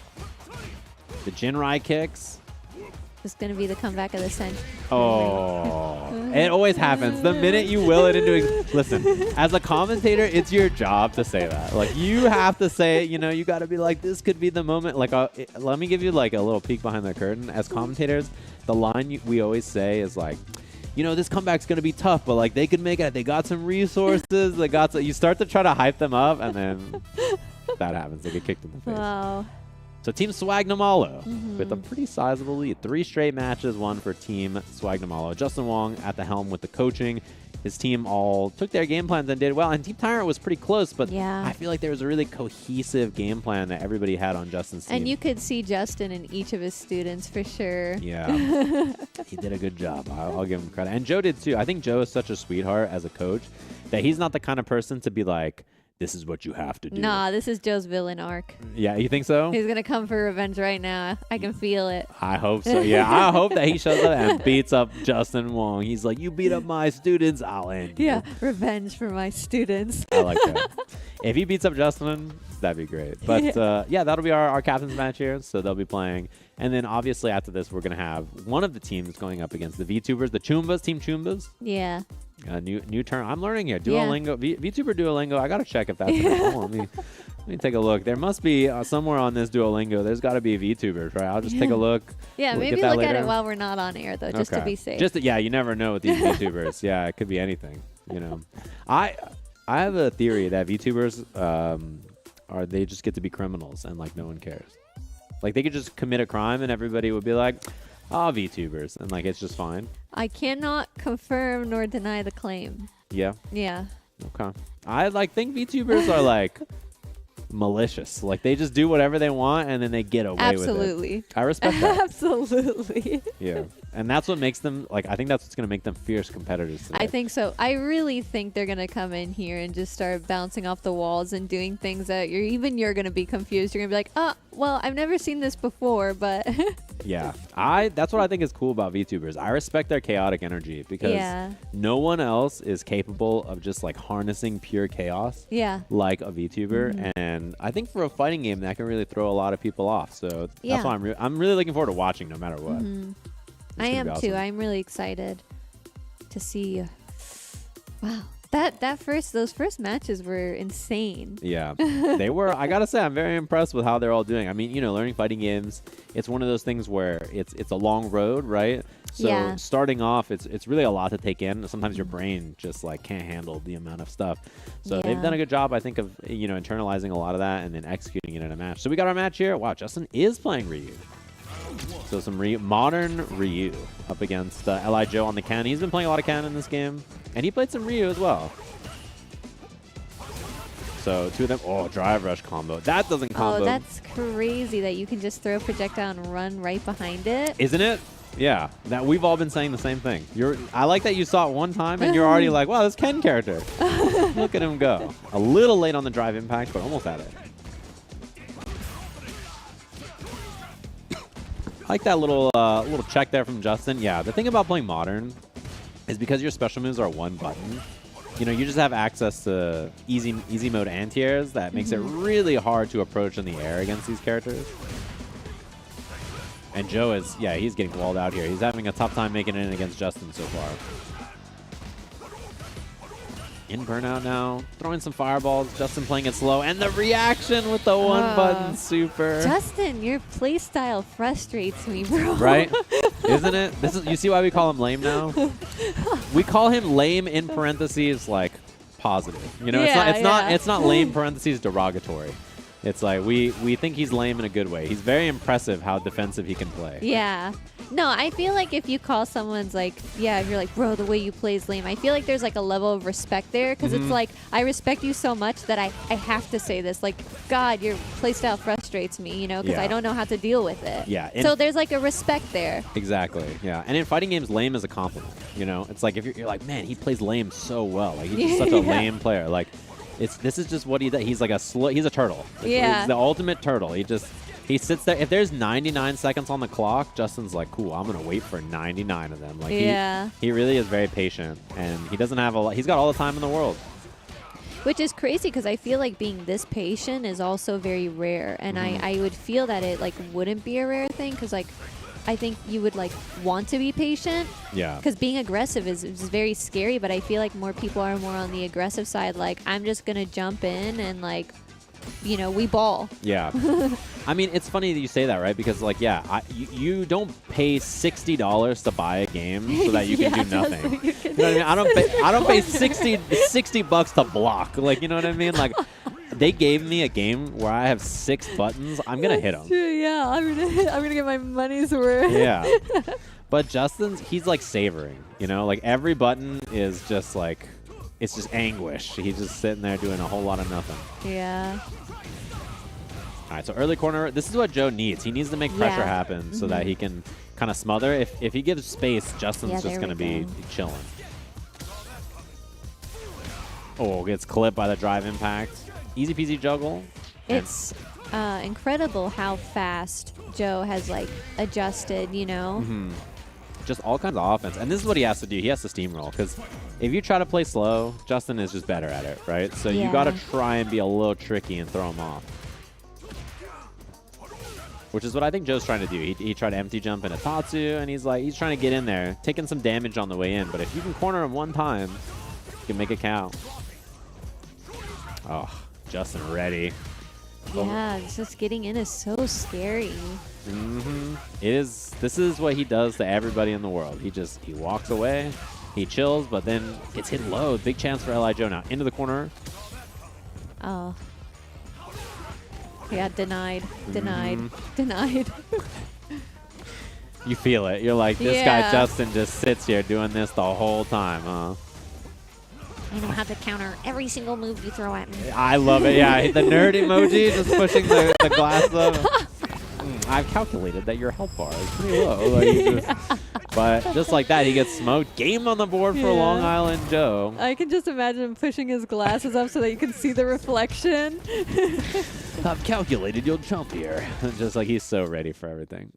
The Jinrai kicks. It's going to be the comeback of the century. Oh, it always happens. The minute you will it into listen, as a commentator, it's your job to say that. Like, you have to say it, you know, you got to be like, this could be the moment. Like, let me give you like a little peek behind the curtain. As commentators, the line we always say is like, you know, this comeback's going to be tough, but like they could make it. They got some resources. They got you start to try to hype them up, and then that happens. They get kicked in the face. Wow. So Team Swagnamalo with a pretty sizable lead. 3 straight matches won for Team Swagnamalo. Justin Wong at the helm with the coaching. His team all took their game plans and did well. And Team Tyrant was pretty close, but I feel like there was a really cohesive game plan that everybody had on Justin's team. And you could see Justin in each of his students for sure. Yeah. He did a good job. I'll give him credit. And Joe did too. I think Joe is such a sweetheart as a coach that he's not the kind of person to be like, this is what you have to do. Nah, this is Joe's villain arc. Yeah, you think so? He's going to come for revenge right now. I can feel it. I hope so. Yeah, I hope that he shows up and beats up Justin Wong. He's like, you beat up my students, I'll end you. Yeah, revenge for my students. I like that. If he beats up Justin, that'd be great. But yeah, that'll be our captain's match here. So they'll be playing. And then obviously after this, we're going to have one of the teams going up against the VTubers, the Chumbas, Team Chumbas. Yeah. New term. I'm learning here. Duolingo. Yeah. VTuber Duolingo. I got to check if that's let me take a look. There must be somewhere on this Duolingo, there's got to be VTubers, right? I'll just take a look. Yeah, maybe look at it while we're not on air, though, just to be safe. Yeah, you never know with these VTubers. Yeah, it could be anything, you know. I have a theory that VTubers they just get to be criminals and like no one cares. Like they could just commit a crime and everybody would be like, oh, VTubers, and like it's just fine. I cannot confirm nor deny the claim. Yeah. Yeah. Okay. I think VTubers are like malicious. Like they just do whatever they want and then they get away Absolutely. with it. I respect that. Absolutely. Yeah. And that's what makes them, like, I think that's what's going to make them fierce competitors today. I think so. I really think they're going to come in here and just start bouncing off the walls and doing things that you're going to be confused. You're going to be like, oh, well, I've never seen this before, but. Yeah. That's what I think is cool about VTubers. I respect their chaotic energy because no one else is capable of just like harnessing pure chaos like a VTuber. And I think for a fighting game, that can really throw a lot of people off. So that's why I'm really looking forward to watching no matter what. I am too. I'm really excited to see. Wow, those first matches were insane. Yeah, they were. I gotta say, I'm very impressed with how they're all doing. I mean, you know, learning fighting games, it's one of those things where it's a long road, right? So starting off, it's really a lot to take in. Sometimes your brain just like can't handle the amount of stuff. So they've done a good job, I think, of internalizing a lot of that and then executing it in a match. So we got our match here. Wow, Justin is playing RAUUU. So some modern RAUUU up against Li Joe on the can. He's been playing a lot of can in this game, and he played some RAUUU as well. So two of them, drive rush combo. That doesn't combo. Oh, that's crazy that you can just throw a projectile and run right behind it. Isn't it? Yeah, that we've all been saying the same thing. I like that you saw it one time and you're already like, wow, this Ken character. Look at him go. A little late on the drive impact, but almost at it. I like that little check there from Justin. Yeah, the thing about playing Modern is because your special moves are one button, you just have access to easy mode anti-airs that makes it really hard to approach in the air against these characters. And Joe is, he's getting walled out here. He's having a tough time making it in against Justin so far. In burnout now, throwing some fireballs. Justin playing it slow, and the reaction with the one button super. Justin, your playstyle frustrates me, bro. Right? Isn't it? You see why we call him lame now? We call him lame in parentheses like positive. It's not lame parentheses derogatory. It's like we think he's lame in a good way. He's very impressive how defensive he can play. Yeah. No, I feel like if you call someone's like, if you're like, bro, the way you play is lame, I feel like there's like a level of respect there because it's like, I respect you so much that I have to say this. Like, God, your playstyle frustrates me, because I don't know how to deal with it. Yeah. So there's like a respect there. Exactly. Yeah. And in fighting games, lame is a compliment. It's like if you're like, man, he plays lame so well. Like he's just such a lame player. Like this is just what he does. He's like he's a turtle. He's the ultimate turtle. He sits there. If there's 99 seconds on the clock, Justin's like, cool, I'm going to wait for 99 of them. Like he really is very patient, and he doesn't have he's got all the time in the world. Which is crazy because I feel like being this patient is also very rare, and I would feel that it like wouldn't be a rare thing because like I think you would like want to be patient. Yeah. Because being aggressive is very scary, but I feel like more people are more on the aggressive side. Like I'm just going to jump in and like, we ball. Yeah. I mean, it's funny that you say that, right? Because, like, you don't pay $60 to buy a game so that you can do nothing. You know what I mean? I don't pay $60 to block. Like, you know what I mean? Like, they gave me a game where I have 6 buttons. I'm gonna hit them. Yeah, I'm gonna get my money's worth. Yeah. But Justin's, he's like savoring. Like every button is just like. It's just anguish. He's just sitting there doing a whole lot of nothing. Yeah. All right, so early corner. This is what Joe needs. He needs to make pressure happen so that he can kind of smother. If he gives space, Justin's just going to be chilling. Oh, gets clipped by the drive impact. Easy peasy juggle. It's incredible how fast Joe has like adjusted, Just all kinds of offense. And this is what he has to do. He has to steamroll because if you try to play slow, Justin is just better at it, right? So you got to try and be a little tricky and throw him off. Which is what I think Joe's trying to do. He tried to empty jump into Tatsu, and he's trying to get in there, taking some damage on the way in. But if you can corner him one time, you can make it count. Oh, Justin ready. Yeah, just getting in is so scary. This is what he does to everybody in the world. He walks away, he chills, but then gets hit low. Big chance for Li Joe now. Into the corner. Oh. Yeah, denied. You feel it. You're like, this guy Justin just sits here doing this the whole time, huh? I know how to counter every single move you throw at me. I love it. Yeah, the nerd emoji just pushing the glass up. I've calculated that your health bar is pretty low. Like, but just like that, he gets smoked. Game on the board for Long Island Joe. I can just imagine him pushing his glasses up so that you can see the reflection. I've calculated you'll jump here. Just like he's so ready for everything.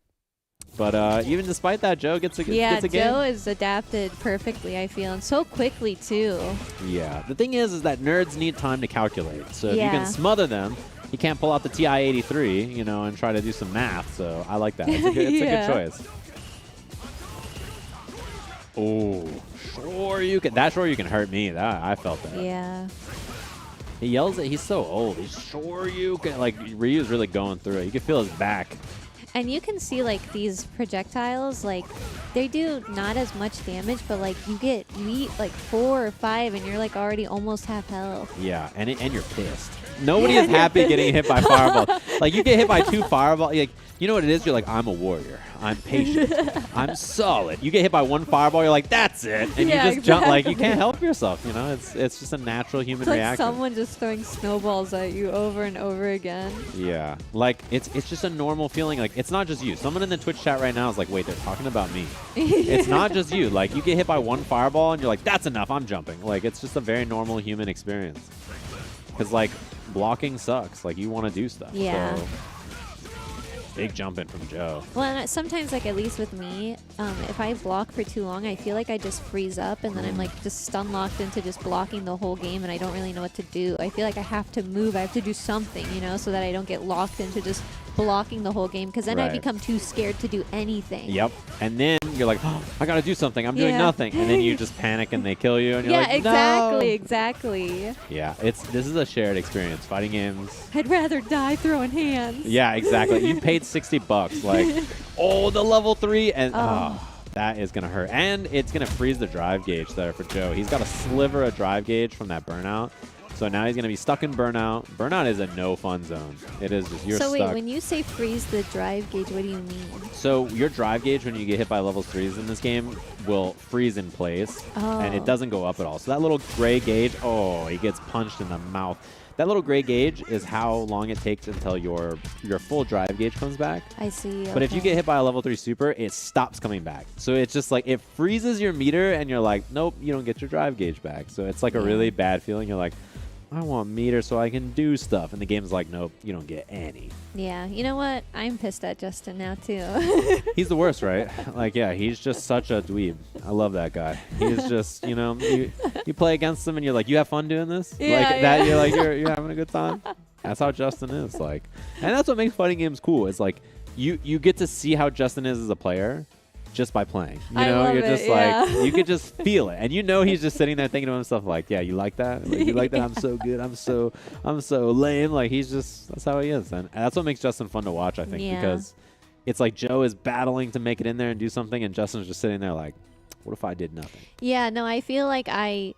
But even despite that, Joe gets a game. Yeah, Joe is adapted perfectly, I feel, and so quickly, too. Yeah. The thing is that nerds need time to calculate. So if you can smother them, you can't pull out the TI-83, you know, and try to do some math. So I like that. It's a good choice. Oh, sure you can. That sure you can hurt me. I felt that. Yeah. He yells at. He's so old. He's sure you can. Like Ryu's really going through it. You can feel his back. And you can see, like, these projectiles, like, they do not as much damage, but, like, you get like 4 or 5, and you're, like, already almost half health. Yeah, and you're pissed. Nobody is happy getting hit by fireballs. Like, you get hit by 2 fireballs. Like, you know what it is? You're like, I'm a warrior. I'm patient. I'm solid. You get hit by 1 fireball, you're like, that's it. And you just jump. Like, you can't help yourself, you know? It's just a natural human it's like reaction. someone just throwing snowballs at you over and over again. Yeah. Like, it's just a normal feeling. Like, it's not just you. Someone in the Twitch chat right now is like, wait, they're talking about me. It's not just you. Like, you get hit by 1 fireball, and you're like, that's enough. I'm jumping. Like, it's just a very normal human experience. Because, like, blocking sucks. Like, you want to do stuff. Yeah. So, big jumping from Joe. Well, and sometimes, like, at least with me, if I block for too long, I feel like I just freeze up, and then I'm, like, just stun locked into just blocking the whole game, and I don't really know what to do. I feel like I have to move. I have to do something, you know, so that I don't get locked into just blocking the whole game, because then I become too scared to do anything. Yep. And then you're like, oh, I got to do something. I'm doing nothing. And then you just panic and they kill you, and you're like, no. exactly. Yeah, this is a shared experience. Fighting games. I'd rather die throwing hands. Yeah, exactly. You paid $60. Like, oh, the level 3, and that is gonna hurt, and it's gonna freeze the drive gauge there for Joe. He's got a sliver of drive gauge from that burnout, so now he's gonna be stuck in burnout. Burnout is a no fun zone. It is just you're stuck. So wait, when you say freeze the drive gauge, what do you mean? So your drive gauge when you get hit by level 3s in this game will freeze in place, and it doesn't go up at all. So that little gray gauge, he gets punched in the mouth. That little gray gauge is how long it takes until your full drive gauge comes back. I see. But if you get hit by a level 3 super, it stops coming back. So it's just like it freezes your meter, and you're like, nope, you don't get your drive gauge back. So it's like a really bad feeling. You're like, I want meter so I can do stuff. And the game's like, nope, you don't get any. Yeah, you know what? I'm pissed at Justin now, too. He's the worst, right? Like, yeah, he's just such a dweeb. I love that guy. He's just, you know, you play against him and you're like, you have fun doing this? Yeah, like that, you're like, you're having a good time? That's how Justin is. Like, and that's what makes fighting games cool. It's like, you get to see how Justin is as a player just by playing. You know, you're just like, you could just feel it. And you know he's just sitting there thinking to himself like, yeah, you like that? Like, you like that? I'm so good. I'm so lame. Like, he's just, that's how he is. And that's what makes Justin fun to watch, I think, because it's like Joe is battling to make it in there and do something, and Justin's just sitting there like, what if I did nothing? Yeah, no, I feel like I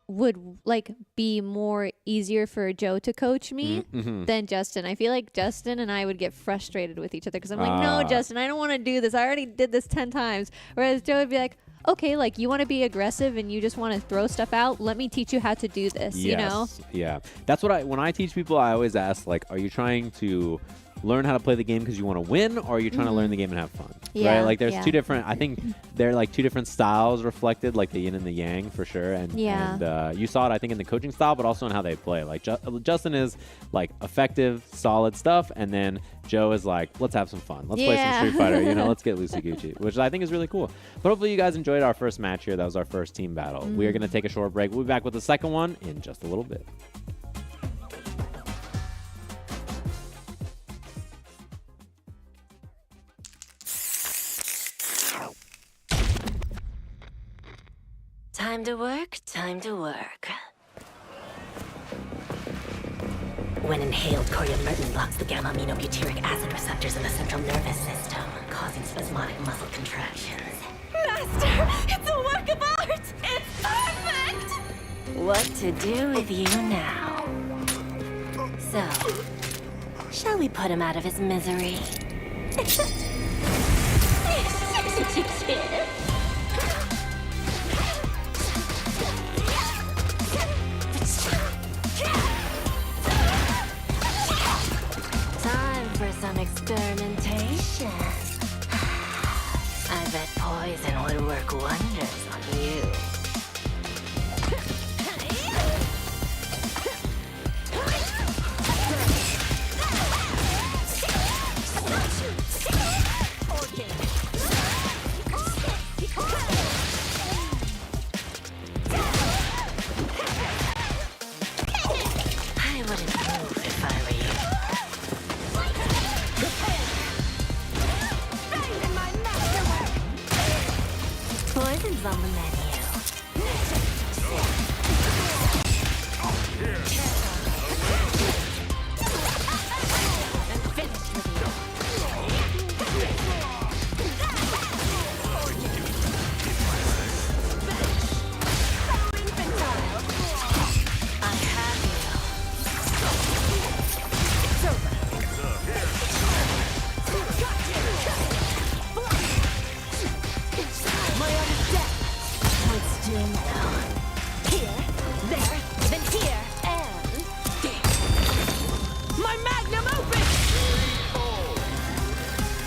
would like be more easier for Joe to coach me than Justin. I feel like Justin and I would get frustrated with each other because I'm like, no, Justin, I don't want to do this. I already did this 10 times. Whereas Joe would be like, okay, like you want to be aggressive and you just want to throw stuff out. Let me teach you how to do this, you know? Yeah. That's what when I teach people, I always ask, like, are you trying to learn how to play the game because you want to win, or are you trying to learn the game and have fun? Right? Like there's two different, I think they're like two different styles reflected, like the yin and the yang for sure. And, and you saw it, I think, in the coaching style, but also in how they play. Like Justin is like effective, solid stuff. And then Joe is like, let's have some fun. Let's play some Street Fighter, you know, let's get loosey goochy, which I think is really cool. But hopefully you guys enjoyed our first match here. That was our first team battle. We're going to take a short break. We'll be back with the second one in just a little bit. Time to work, time to work. When inhaled, coriamyrtin blocks the gamma-aminobutyric acid receptors in the central nervous system, causing spasmodic muscle contractions. Master, it's a work of art! It's perfect! What to do with you now? So, shall we put him out of his misery? work wonders on you. I wouldn't move if I were you. Poison's on the menu.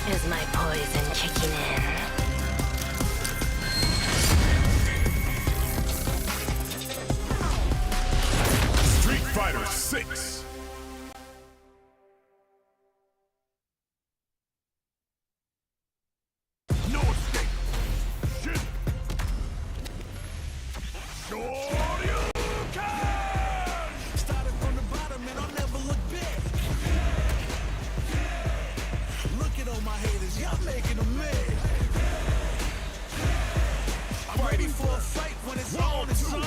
Is my poison kicking in? Street Fighter 6. No escape. Shit. Started from the bottom and I'll never look back. Look at all my haters, y'all making them mad. I'm ready for a fight when it's on, it's on.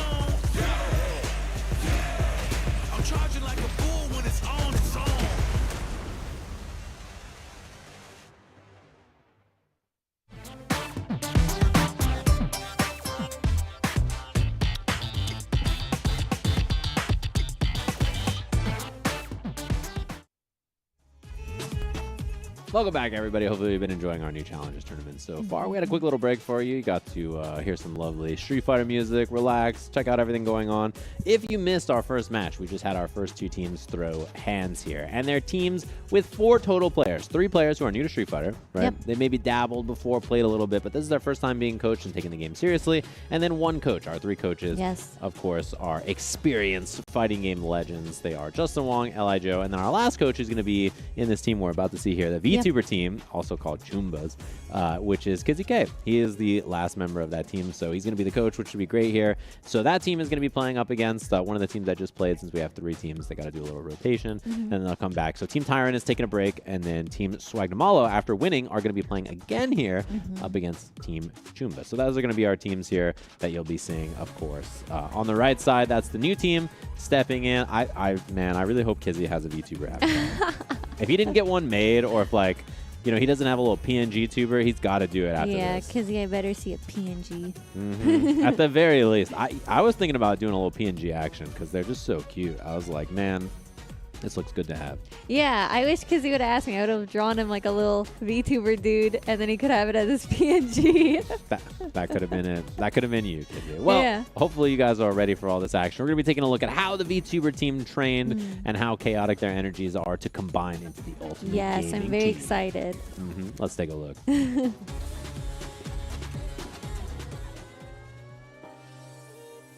I'm charging like a bull when it's on, it's on. Welcome back, everybody. Hopefully you've been enjoying our new challenges tournament so far. We had a quick little break for you. You got to hear some lovely Street Fighter music, relax, check out everything going on. If you missed our first match, we just had our first two teams throw hands here. And they're teams with 4 total players. 3 players who are new to Street Fighter, right? Yep. They maybe dabbled before, played a little bit, but this is their first time being coached and taking the game seriously. And then 1 coach. Our 3 coaches, of course, are experienced fighting game legends. They are Justin Wong, Li Joe, and then our last coach is going to be in this team we're about to see here, the VTuber team, also called Chumbas, which is Kizzy K. He is the last member of that team, so he's going to be the coach, which should be great here. So that team is going to be playing up against one of the teams that just played. Since we have 3 teams, they got to do a little rotation, and then they'll come back. So Team Tyrant is taking a break, and then Team Swagdamalo, after winning, are going to be playing again here up against Team Chumba. So those are going to be our teams here that you'll be seeing, of course. On the right side, that's the new team stepping in. Man, I really hope Kizzy has a VTuber avatar. If he didn't get one made, or if, like, you know, he doesn't have a little PNG tuber, he's got to do it after this. Yeah, Kizzy, I better see a PNG. At the very least. I was thinking about doing a little PNG action because they're just so cute. I was like, man, this looks good to have. Yeah, I wish Kizzy would have asked me. I would have drawn him like a little VTuber dude, and then he could have it as his PNG. That could have been it. That could have been you, Kizzy. Well, hopefully you guys are ready for all this action. We're going to be taking a look at how the VTuber team trained and how chaotic their energies are to combine into the ultimate Yes, I'm very excited. Let's take a look.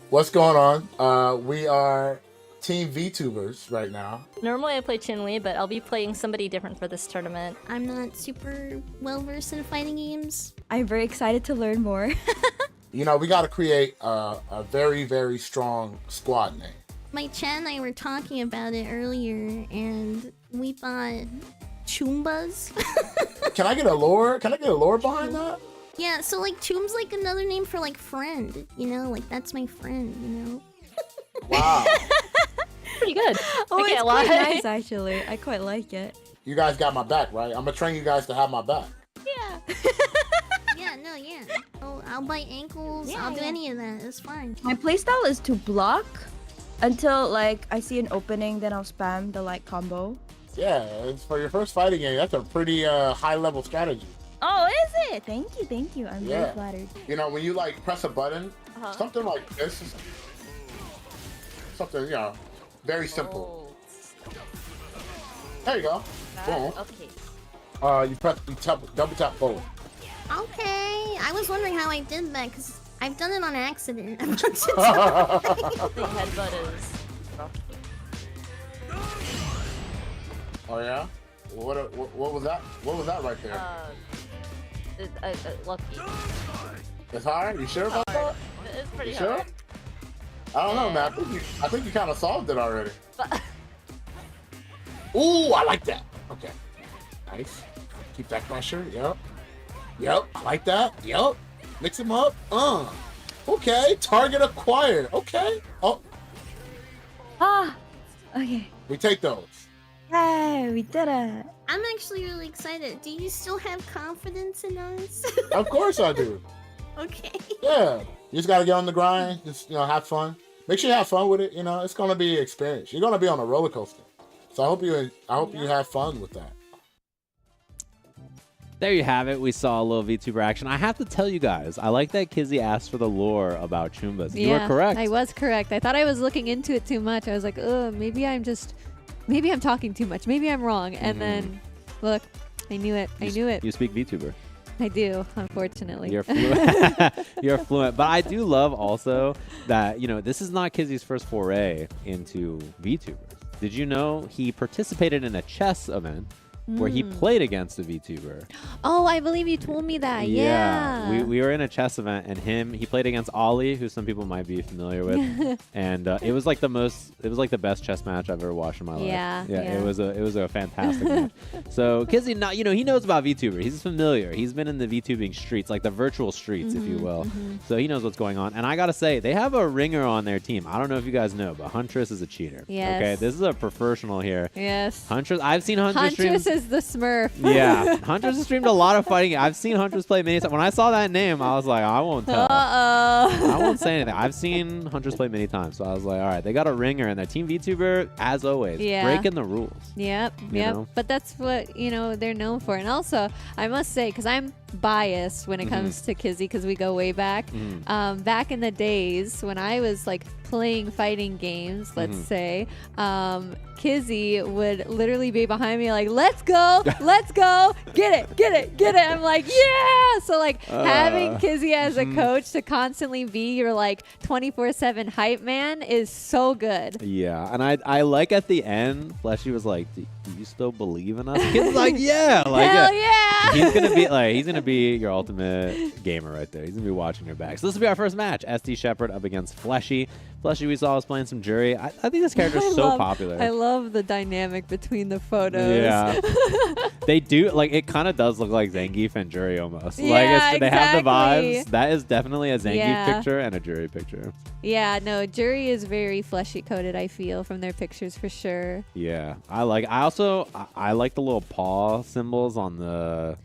What's going on? We are Team VTubers right now. Normally I play Chun-Li, but I'll be playing somebody different for this tournament. I'm not super well versed in fighting games. I'm very excited to learn more. You know, we got to create a very, very strong squad name. My chat and I were talking about it earlier, and we thought Chumbas. Can I get a lore? Can I get a lore behind that? Yeah, so like Choom's like another name for like friend, you know, like that's my friend, you know. Wow. Pretty good. Oh, I it's can't quite lie. nice actually. I quite like it. You guys got my back, right? I'm gonna train you guys to have my back. Yeah. I'll bite ankles. I'll do any of that. It's fine. My playstyle is to block until like I see an opening, then I'll spam the like combo. Yeah, it's for your first fighting game. That's a pretty high level strategy. Oh, is it? Thank you. I'm very flattered. You know, when you like press a button, something like this is something, you know, very simple. There you go. Boom. Okay. You double tap forward. Okay, I was wondering how I did that because I've done it on accident. The headbutt is. Oh yeah. What was that? What was that right there? Lucky. It's hard. You sure about that? It's pretty You sure? hard. I don't know, man. I think you kind of solved it already. Ooh, I like that. Okay. Nice. Keep that pressure. Yep. Yep. I like that. Yep. Mix them up. Okay. Target acquired. Okay. Oh. Ah. Okay. We take those. Hey, we did it. I'm actually really excited. Do you still have confidence in us? Of course I do. Okay. Yeah. You just gotta get on the grind. Just have fun. Make sure you have fun with it. It's gonna be an experience. You're gonna be on a roller coaster. So I hope you have fun with that. There you have it. We saw a little VTuber action. I have to tell you guys, I like that Kizzy asked for the lore about Choombas. You were correct. I was correct. I thought I was looking into it too much. I was like, oh, maybe I'm talking too much. Maybe I'm wrong. And then, look, I knew it. I knew it. You speak VTuber. I do, unfortunately. You're fluent. You're fluent. But I do love also that, this is not Kizzy's first foray into VTubers. Did you know he participated in a chess event where he played against a VTuber? Oh, I believe you told me that. Yeah. We were in a chess event, and he played against Ollie, who some people might be familiar with, and it was like the best chess match I've ever watched in my life. Yeah. It was a fantastic match. So Kizzy, he knows about VTuber. He's familiar. He's been in the VTubing streets, like the virtual streets, if you will. So he knows what's going on. And I gotta say, they have a ringer on their team. I don't know if you guys know, but Huntress is a cheater. Yes. Okay, this is a professional here. Yes. Huntress. I've seen Huntress stream. Is the Smurf. Yeah, Huntress has streamed a lot of fighting. I've seen Huntress play many times. When I saw that name, I was like, I won't tell. I won't say anything. I've seen Huntress play many times, so I was like, all right, they got a ringer, and their team VTuber, as always, breaking the rules. Yep. But that's what they're known for. And also, I must say, because I'm biased when it comes to Kizzy, because we go way back. Back in the days when I was like playing fighting games, let's say, Kizzy would literally be behind me like, let's go, get it. I'm like, yeah. So like having Kizzy as a coach to constantly be your like 24/7 hype man is so good. Yeah, and I like at the end, Fleshy was like, do you still believe in us? Kizzy's like, yeah. Like, hell yeah. He's gonna be your ultimate gamer right there. He's gonna be watching your back. So this will be our first match. SD Shepard up against Fleshy. Fleshy, we saw, was playing some jury. I think this character is so popular. I love the dynamic between the photos. Yeah. They do, like, it kind of does look like Zangief and Jury almost. Yeah, like, they have the exactly. vibes. That is definitely a Zangief picture and a Jury picture. Yeah, no, Jury is very fleshy coated, I feel, from their pictures for sure. Yeah. I like the little paw symbols on the...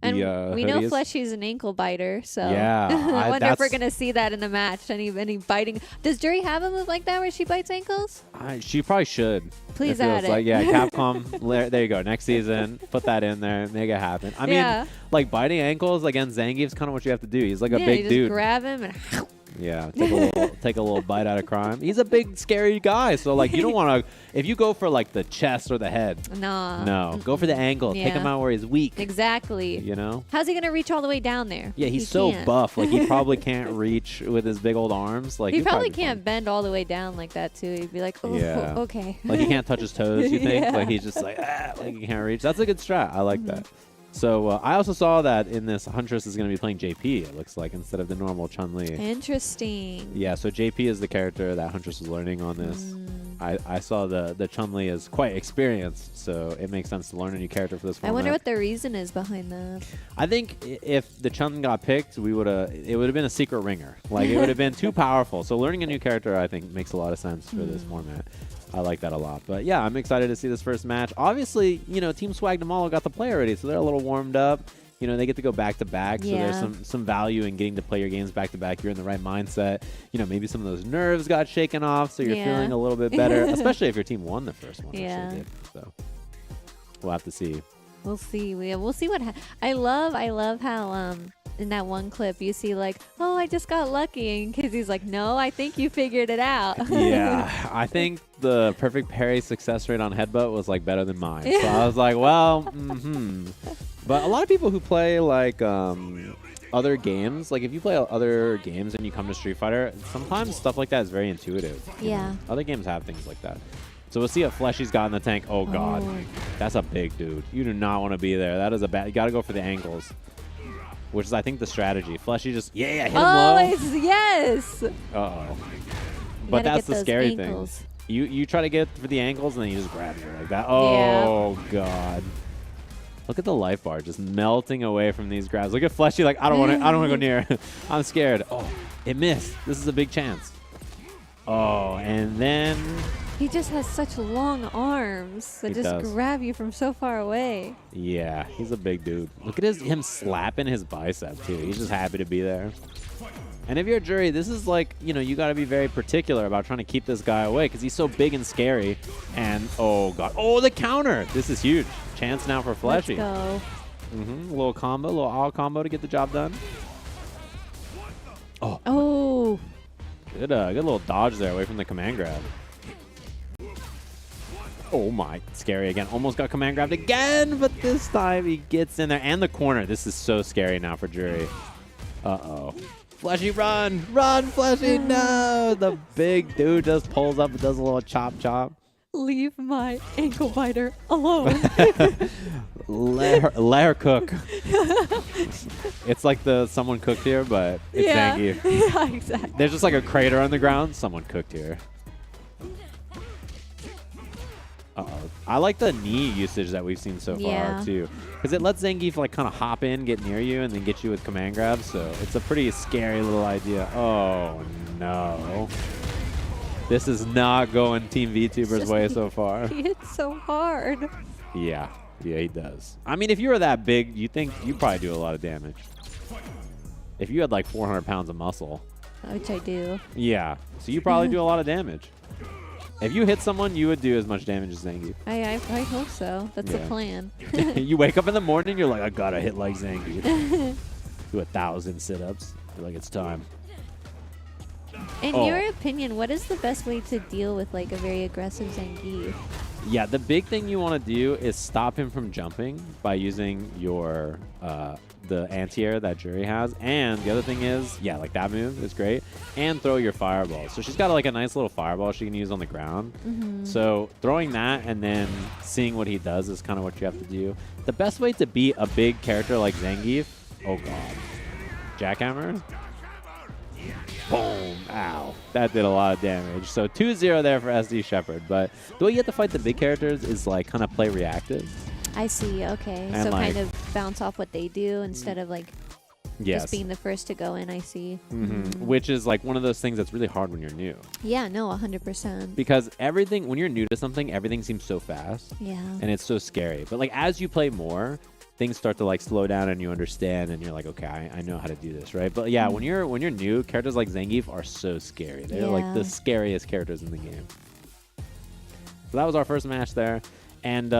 And we know hoodies. Fleshy's an ankle biter, so yeah, I wonder if we're gonna see that in the match. Any biting? Does Jury have a move like that where she bites ankles? She probably should. Please add it. Like, yeah, Capcom. There you go. Next season, put that in there, make it happen. I mean, like biting ankles against Zangief's kind of what you have to do. He's like a big you dude. Just grab him and. Yeah, take a little bite out of crime. He's a big, scary guy. So, like, you don't want to... If you go for, like, the chest or the head... No. Go for the angle. Take him out where he's weak. Exactly. You know? How's he going to reach all the way down there? Yeah, he's so buff. Like, he probably can't reach with his big old arms. Like he probably can't bend all the way down like that, too. He'd be like, oh, okay. Like, he can't touch his toes, you think? Like, he's just like he can't reach. That's a good strat. I like that. So I also saw that in this, Huntress is going to be playing JP, it looks like, instead of the normal Chun-Li. Interesting. Yeah, so JP is the character that Huntress is learning on this. I saw the Chun-Li is quite experienced, so it makes sense to learn a new character for this format. I wonder what the reason is behind that. I think if the Chun got picked, it would have been a secret ringer. Like, it would have been too powerful. So learning a new character, I think, makes a lot of sense for this format. I like that a lot. But yeah, I'm excited to see this first match. Obviously, Team Swag Demalo got the play already, so they're a little warmed up. They get to go back to back, so there's some value in getting to play your games back to back. You're in the right mindset. Maybe some of those nerves got shaken off, so you're feeling a little bit better, especially if your team won the first one. Yeah. Did, so we'll have to see. We'll see. We'll see what. I love how in that one clip you see like, oh, I just got lucky, and Kizzy's like, no, I think you figured it out. Yeah, I think the perfect parry success rate on headbutt was like better than mine. So I was like, well, But a lot of people who play like other games, like if you play other games and you come to Street Fighter, sometimes stuff like that is very intuitive. Yeah. Other games have things like that. So we'll see what Fleshy's got in the tank. Oh God, that's a big dude. You do not want to be there. That is a bad. You got to go for the angles, which is I think the strategy. Fleshy just hit him low. Yes. Uh-oh. But that's the scary thing. You try to get for the ankles and then you just grab it like that. Oh God. Look at the life bar just melting away from these grabs. Look at Fleshy like I don't want to go near. I'm scared. Oh, it missed. This is a big chance. Oh, and then He just has such long arms that just grab you from so far away. Yeah, he's a big dude. Look at him slapping his bicep too. He's just happy to be there. And if you're a jury, this is like, you got to be very particular about trying to keep this guy away because he's so big and scary. And, oh, God. Oh, the counter. This is huge. Chance now for Fleshy. Let's go. A little combo, a little all combo to get the job done. Oh. Oh. Good little dodge there away from the command grab. Oh, my. Scary again. Almost got command grabbed again, but this time he gets in there. And the corner. This is so scary now for jury. Uh-oh. Fleshy, run! Run, Fleshy! No! The big dude just pulls up and does a little chop chop. Leave my ankle biter alone. Let her cook. It's like someone cooked here, but it's Zangief. Yeah, exactly. There's just like a crater on the ground. Someone cooked here. Uh-oh. I like the knee usage that we've seen so far, too. Because it lets Zangief like kind of hop in, get near you, and then get you with command grabs. So it's a pretty scary little idea. Oh, no. This is not going Team VTubers' way so far. He hits so hard. Yeah. Yeah, he does. I mean, if you were that big, you think you'd probably do a lot of damage. If you had like 400 pounds of muscle. Which I do. Yeah. So you probably do a lot of damage. If you hit someone, you would do as much damage as Zangief. I hope so. That's the plan. You wake up in the morning, you're like, I gotta hit like Zangief. Do 1,000 sit-ups. You're like, it's time. In your opinion, what is the best way to deal with like a very aggressive Zangief? Yeah, the big thing you want to do is stop him from jumping by using your the anti-air that Jury has. And the other thing is, like that move is great. And throw your fireball. So she's got like a nice little fireball she can use on the ground. So throwing that and then seeing what he does is kind of what you have to do. The best way to beat a big character like Zangief, oh God, Jackhammer. Boom. Ow. That did a lot of damage. So 2-0 there for SD Shepard. But the way you have to fight the big characters is like kind of play reactive. I see. Okay. And so like, kind of bounce off what they do instead of like just being the first to go in. I see. Which is like one of those things that's really hard when you're new. Yeah, no, 100%. Because everything, when you're new to something, everything seems so fast. Yeah. And it's so scary. But like as you play more, things start to like slow down and you understand and you're like, okay, I know how to do this, right? But yeah, when you're new, characters like Zangief are so scary. They're like the scariest characters in the game. So that was our first match there. And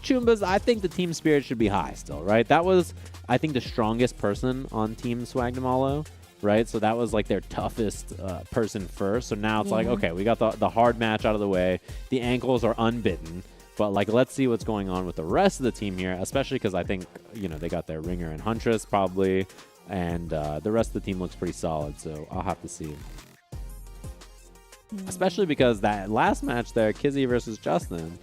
Chumba's, I think the team spirit should be high still, right? That was, I think, the strongest person on Team Swagdamalo, right? So that was like their toughest person first. So now it's like, okay, we got the hard match out of the way. The ankles are unbitten. But like, let's see what's going on with the rest of the team here, especially because I think, they got their Ringer and Huntress probably. And the rest of the team looks pretty solid. So I'll have to see. Especially because that last match there, Kizzy versus Justin,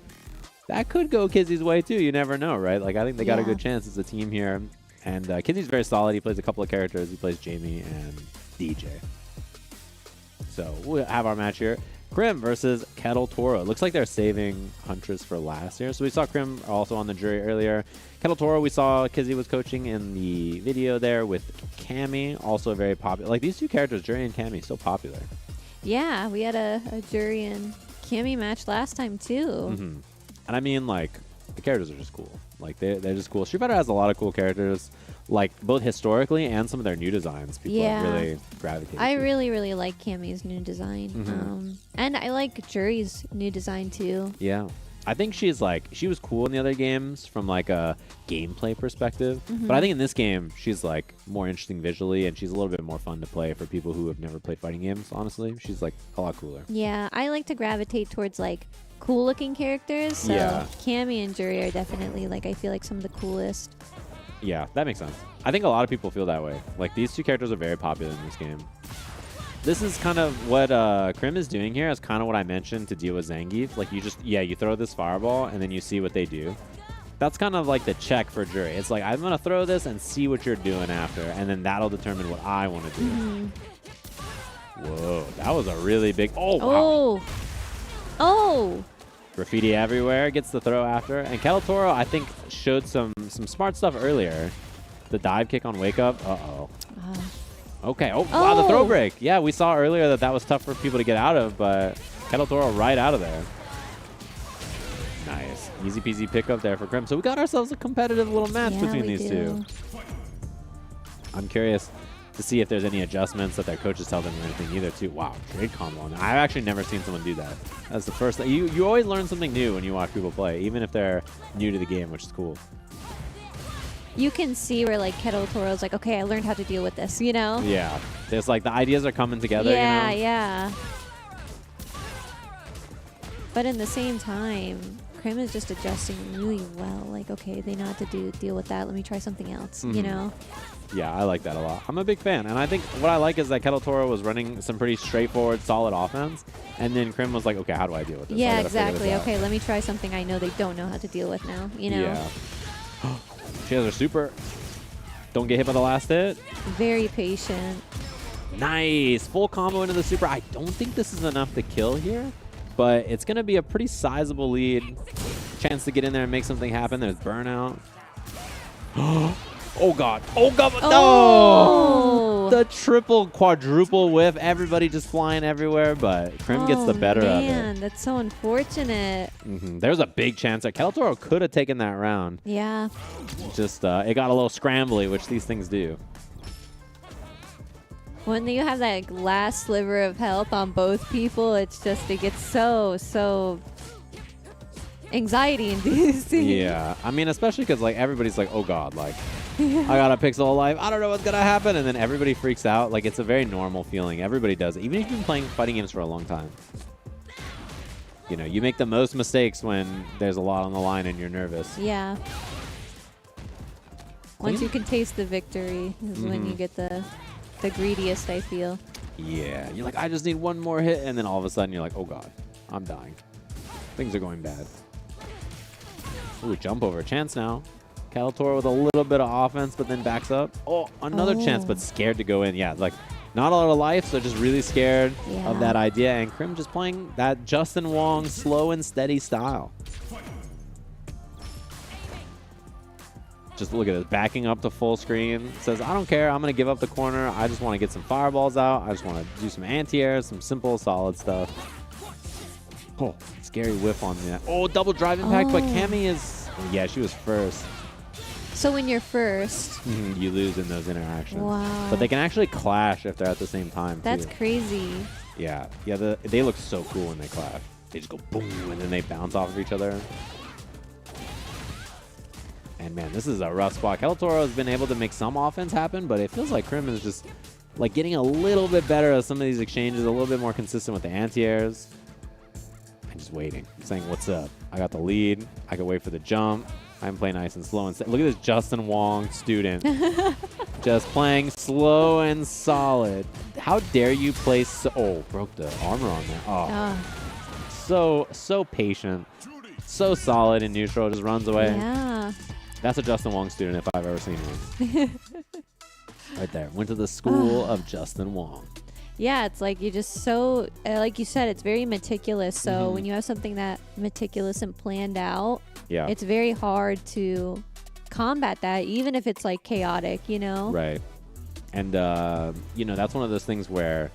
that could go Kizzy's way too. You never know, right? Like, I think they got a good chance as a team here. And Kizzy's very solid. He plays a couple of characters. He plays Jamie and DJ. So we'll have our match here. Krim versus Kettle Toro. It looks like they're saving Huntress for last year. So we saw Krim also on the jury earlier. Kettle Toro, we saw Kizzy was coaching in the video there with Cammy, also very popular. Like these two characters, Jury and Cammy, so popular. Yeah, we had a Jury and Cammy match last time too. And I mean, like, the characters are just cool. Like, they're just cool. Street Fighter has a lot of cool characters, like, both historically and some of their new designs. People have really gravitated I to. really, really like Cammy's new design. And I like Jury's new design, too. Yeah. I think she was cool in the other games from like a gameplay perspective, but I think in this game she's like more interesting visually, and she's a little bit more fun to play for people who have never played fighting games. Honestly, she's like a lot cooler. Yeah, I like to gravitate towards like cool-looking characters. So Cammy and Jury are definitely like I feel like some of the coolest. Yeah, that makes sense. I think a lot of people feel that way. Like these two characters are very popular in this game. This is kind of what Crim is doing here. Is kind of what I mentioned to deal with Zangief. Like you just, you throw this fireball and then you see what they do. That's kind of like the check for Jury. It's like, I'm going to throw this and see what you're doing after, and then that'll determine what I want to do. Whoa, that was a really big, wow. Oh. Graffiti everywhere, gets the throw after. And Kettle Toro, I think, showed some smart stuff earlier. The dive kick on Wake Up. Uh-oh. Okay. Oh, wow, the throw break. Yeah, we saw earlier that was tough for people to get out of, but Kettle Toro right out of there. Nice. Easy peasy pickup there for Crim. So we got ourselves a competitive little match between these two. I'm curious to see if there's any adjustments that their coaches tell them or anything either, too. Wow, trade combo. I've actually never seen someone do that. That's the first thing. You always learn something new when you watch people play, even if they're new to the game, which is cool. You can see where like Kettle Toro's like, okay, I learned how to deal with this, you know? Yeah. There's like the ideas are coming together, yeah, you know? Yeah. But in the same time, Crim is just adjusting really well. Like, okay, they know how to deal with that. Let me try something else, you know? Yeah, I like that a lot. I'm a big fan. And I think what I like is that Kettle Toro was running some pretty straightforward, solid offense. And then Crim was like, okay, how do I deal with this? Yeah, exactly. Okay, let me try something I know they don't know how to deal with now, you know? Yeah. She has her super. Don't get hit by the last hit. Very patient. Nice. Full combo into the super. I don't think this is enough to kill here, but it's going to be a pretty sizable lead. Chance to get in there and make something happen. There's burnout. Oh, God. Oh, God. No! The triple, quadruple whiff. Everybody just flying everywhere, but Crim gets the better of it. Man, that's so unfortunate. There's a big chance that Kettle Toro could have taken that round. Yeah. Just, it got a little scrambly, which these things do. When you have that last sliver of health on both people, it's just, it gets so anxiety inducing. Yeah. I mean, especially because, like, everybody's like, oh, God, like, I got a pixel of life. I don't know what's going to happen. And then everybody freaks out. Like, it's a very normal feeling. Everybody does it. Even if you've been playing fighting games for a long time. You know, you make the most mistakes when there's a lot on the line and you're nervous. Yeah. Once you can taste the victory is when you get the greediest, I feel. Yeah. You're like, I just need one more hit. And then all of a sudden you're like, oh, God, I'm dying. Things are going bad. Ooh, jump over. Chance now. Kettle Toro with a little bit of offense, but then backs up. Oh, another chance, but scared to go in. Yeah, like not a lot of life, so just really scared of that idea. And Crim just playing that Justin Wong slow and steady style. Just look at this, backing up to full screen. Says, I don't care. I'm going to give up the corner. I just want to get some fireballs out. I just want to do some anti-airs, some simple, solid stuff. Oh, scary whiff on that. Oh, double drive impact, but Cammy is... Yeah, she was first. So when you're first... you lose in those interactions. Wow. But they can actually clash if they're at the same time, That's too. crazy. Yeah. Yeah, they look so cool when they clash. They just go boom, and then they bounce off of each other. And, man, this is a rough spot. Kettle Toro has been able to make some offense happen, but it feels like Crim is just like getting a little bit better at some of these exchanges, a little bit more consistent with the anti-airs. And just waiting, saying, what's up? I got the lead. I can wait for the jump. I'm playing nice and slow. And look at this Justin Wong student. Just playing slow and solid. How dare you play oh, broke the armor on that. Oh. So patient. So solid in neutral. Just runs away. Yeah. That's a Justin Wong student if I've ever seen one. Right there. Went to the school of Justin Wong. Yeah, it's like you just so, like you said, it's very meticulous. So when you have something that meticulous and planned out, it's very hard to combat that, even if it's like chaotic, you know? Right. And, you know, that's one of those things where